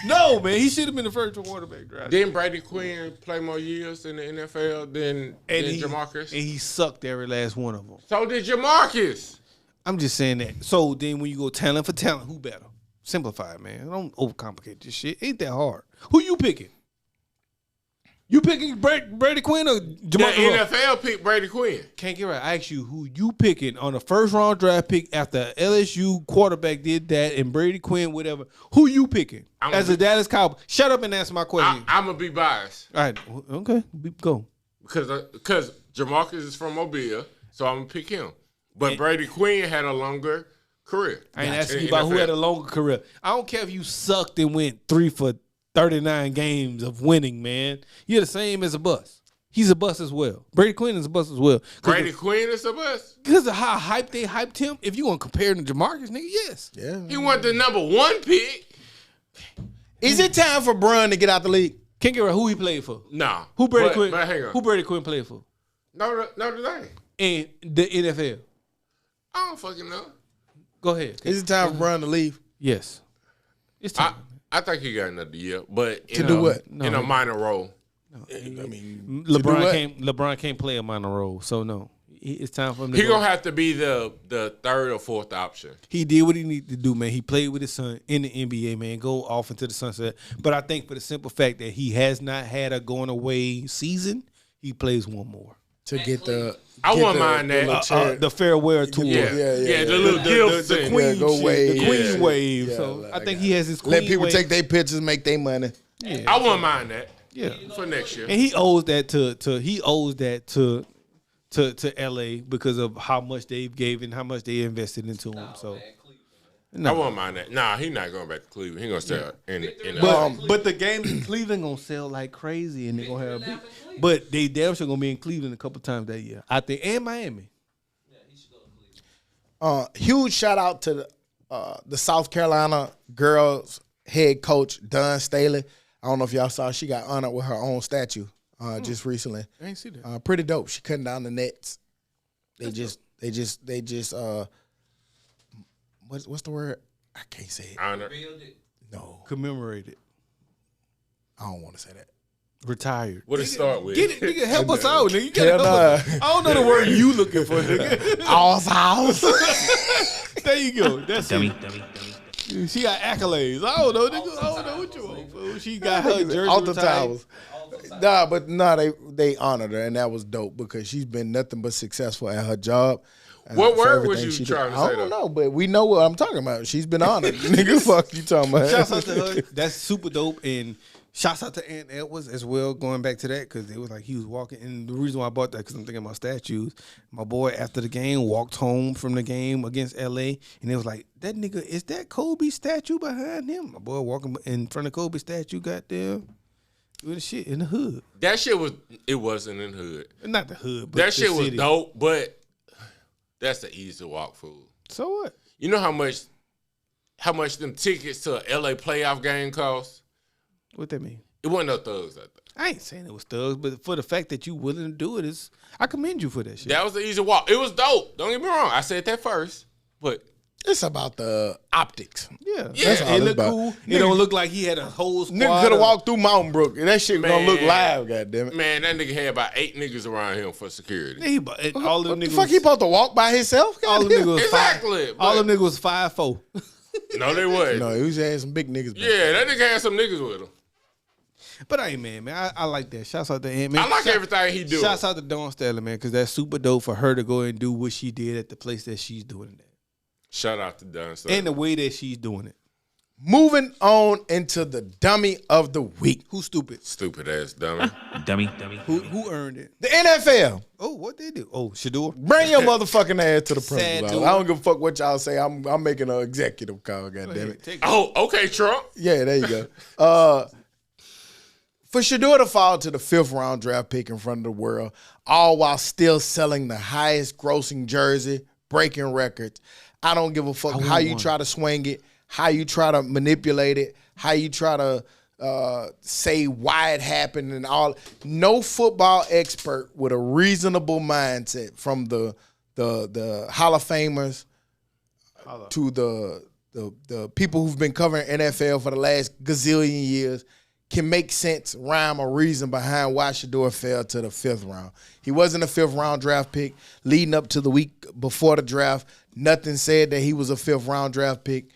S4: No, man. He should have been the first quarterback draft.
S3: Didn't Brady Quinn play more years in the NFL than Jamarcus?
S4: And he sucked every last one of them.
S3: So did Jamarcus.
S4: I'm just saying that. So then when you go talent for talent, who better? Simplify it, man. Don't overcomplicate this shit. Ain't that hard. Who you picking? You picking Brady Quinn or
S3: The
S4: Jamarcus Russell?
S3: NFL picked Brady Quinn.
S4: Can't get right. I asked you who you picking on the first round draft pick after LSU quarterback did that and Brady Quinn, whatever. Who you picking as a Dallas Cowboy? Shut up and answer my question.
S3: I'm gonna be biased
S4: All right. Okay. Go.
S3: because Jamarcus is from Mobile, so I'm gonna pick him. But Brady Quinn had a longer career.
S4: I ain't
S3: Gotcha.
S4: asking you
S3: In
S4: about who
S3: NFL.
S4: had a longer career. I don't care if you sucked and went 3 for 39 games of winning, man. You're the same as a bust. He's a bust as well. Brady Quinn is a bust as well.
S3: Brady Quinn is the best.
S4: Because of how hyped they hyped him, if you want to compare him to Jamarcus, nigga, yes.
S2: Yeah.
S3: He won the number 1 pick.
S2: Is it time for Brun to get out the league?
S4: Can't get right who he played for.
S3: Nah.
S4: Who Brady
S3: But
S4: Quinn?
S3: hang on.
S4: Who Brady Quinn played for?
S3: Notre Dame.
S4: In the NFL.
S3: I don't fucking know.
S4: Go ahead.
S2: Is it time for Brun to leave?
S4: Yes. It's time.
S3: I think he got another year, but
S2: To do what?
S3: in a minor role.
S2: I mean,
S4: LeBron can't play a minor role, so no. It's time for him to
S3: He
S4: go.
S3: gonna have to be the third or fourth option.
S4: He did what he needed to do, man. He played with his son in the NBA, man. Go off into the sunset. But I think for the simple fact that he has not had a going away season, he plays one more.
S2: to get the.
S3: I
S2: get
S3: wouldn't
S2: the-
S3: mind
S2: the
S3: that.
S2: little chair-
S4: The farewell tour.
S3: Yeah,
S2: yeah.
S3: the little gifts.
S2: the
S3: and-
S2: queen
S4: Queen
S2: go wave.
S4: the Queen
S3: Yeah.
S4: wave.
S2: Yeah,
S4: So
S2: like
S4: I think
S2: that.
S4: he has his Queen
S2: Let people
S4: wave.
S2: take their pictures, make their money.
S4: Yeah.
S3: I wouldn't mind that
S4: Yeah.
S3: for next year.
S4: And he owes that to LA because of how much they've gave and how much they invested into him. So
S3: I wouldn't mind that. Nah, he's not going back to Cleveland. He gonna stay in the
S4: but the games in Cleveland gonna sell like crazy and they're gonna have big. But they damn sure gonna be in Cleveland a couple times that year. I think and Miami.
S2: Huge shout out to the South Carolina girls head coach Don Staley. I don't know if y'all saw, she got honored with her own statue just recently.
S4: I ain't see that.
S2: Pretty dope. She cutting down the nets. They just what's the word? I can't say it.
S3: honor.
S2: No,
S4: Commemorated.
S2: I don't want to say that.
S4: Retired.
S3: What it start with?
S4: Get it, nigga. Help us out, nigga. You gotta
S2: Hell
S4: help us.
S2: nah.
S4: I don't know the word you looking for, nigga.
S2: All's house.
S4: There you go. That's
S7: Dummy.
S4: it. She got accolades. I don't know, nigga. I don't know what you want, fool. She got her jersey
S2: Altar
S4: retired.
S2: Towers. They honored her, and that was dope because she's been nothing but successful at her job.
S3: What
S2: for
S3: word was
S2: everything
S3: you
S2: she
S3: trying
S2: did.
S3: to
S2: I
S3: say,
S2: don't
S3: though?
S2: know, but we know what I'm talking about. She's been honored. Nigga, fuck you talking about.
S4: Shouts out to her. That's super dope. And shouts out to Ant Edwards as well, going back to that, because it was like he was walking. And the reason why I bought that, because I'm thinking about statues. My boy, after the game, walked home from the game against LA, and it was like, that nigga, is that Kobe statue behind him? My boy walking in front of Kobe statue, goddamn, doing the shit in the hood.
S3: That shit wasn't in the hood.
S4: Not the hood, but
S3: That
S4: the
S3: shit was
S4: city.
S3: dope, but that's the easy walk, fool.
S4: So what?
S3: You know how much them tickets to a LA playoff game cost?
S4: What that mean?
S3: It wasn't no thugs out there.
S4: I ain't saying it was thugs, but for the fact that you willing to do it, I commend you for that shit.
S3: That was the easy walk. It was dope. Don't get me wrong. I said that first, but
S2: It's about the optics.
S4: Yeah,
S2: That's all
S4: it
S2: it's
S4: looked
S2: about.
S4: cool. It don't look like he had a whole squad.
S2: Nigga could have
S4: of-
S2: walked through Mountain Brook, and that shit gonna look
S3: Man.
S2: live. Goddamn it!
S3: man, that nigga had about 8 niggas around him for security.
S4: He, and all them
S2: What the
S4: niggas.
S2: fuck? He supposed to walk by himself?
S4: all them
S2: Goddamn.
S4: niggas was
S3: Exactly,
S4: five. All
S3: but-
S4: them niggas was 5'4".
S3: No, they wasn't.
S2: No, he was had some big niggas. back
S3: Yeah, that nigga had some niggas with him.
S4: But I ain't man. I like that. Shouts out to Ant Man.
S3: I like everything he do.
S4: Shouts out to Dawn Staley, man, because that's super dope for her to go and do what she did at the place that she's doing it at.
S3: Shout out to Don.
S4: And the way that she's doing it.
S2: Moving on into the dummy of the week.
S4: Who's stupid?
S3: Stupid ass dummy.
S7: Dummy.
S4: Who earned it?
S2: The NFL.
S4: Oh, what they do? Oh, Shador.
S2: Bring your motherfucking ass to the
S4: Sad
S2: principal.
S4: dude.
S2: I don't give a fuck what y'all say. I'm making an executive call. Goddamn it.
S4: Take it.
S3: Oh, okay, Trump.
S2: Yeah, there you go. For Shador to fall to the 5th round draft pick in front of the world, all while still selling the highest grossing jersey, breaking records. I don't give a fuck how you try to swing it, how you try to manipulate it, how you try to say why it happened and all. No football expert with a reasonable mindset, from the Hall of Famers to the people who've been covering NFL for the last gazillion years, can make sense, rhyme, or reason behind why Shador fell to the 5th round. He wasn't a 5th round draft pick. Leading up to the week before the draft, nothing said that he was a 5th round draft pick.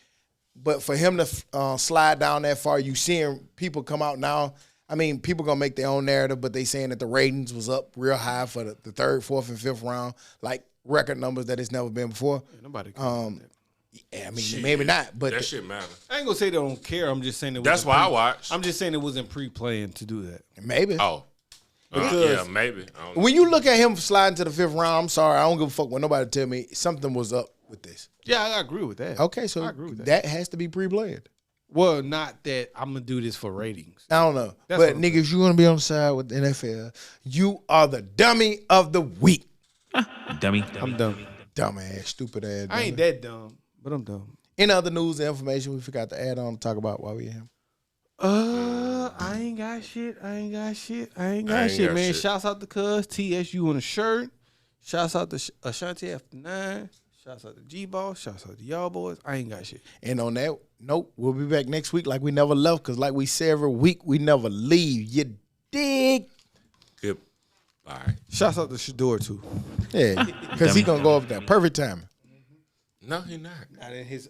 S2: But for him to slide down that far, you seeing people come out now. I mean, people going to make their own narrative, but they saying that the ratings was up real high for the 3rd, 4th, and 5th round, like record numbers that it's never been before.
S4: Nobody.
S2: Yeah, I mean, maybe not, but
S3: That shit matter.
S4: I ain't gonna say they don't care. I'm just saying it.
S3: That's why I watch.
S4: I'm just saying it wasn't pre-planned to do that.
S2: maybe.
S3: Oh.
S2: Because-
S3: Yeah, maybe. I don't know.
S2: When you look at him sliding to the 5th round, I'm sorry, I don't give a fuck when nobody tell me something was up with this.
S4: Yeah, I agree with that.
S2: Okay, so
S4: I agree with
S2: that has to be pre-planned.
S4: Well, not that I'm gonna do this for ratings.
S2: I don't know.
S4: That's
S2: But
S4: what I'm
S2: niggas, you want to be on the side with the NFL. You are the dummy of the week.
S7: Dummy.
S4: I'm dumb.
S2: Dumbass, stupid ass.
S4: I ain't that dumb, but I'm dumb.
S2: Any other news and information we forgot to add on to talk about while we here?
S4: I ain't got shit. I ain't got shit, man. Shouts out to Cuz TSU on the shirt. Shouts out to Ashanti After 9. Shouts out to G-Ball. Shouts out to y'all boys. I ain't got shit.
S2: And on that note, we'll be back next week like we never left, because like we say every week, we never leave. You dig?
S3: Goodbye.
S4: Shouts out to Shador, too.
S2: Yeah, because he going to go up there. Perfect timing.
S3: No, he not.
S4: Not in his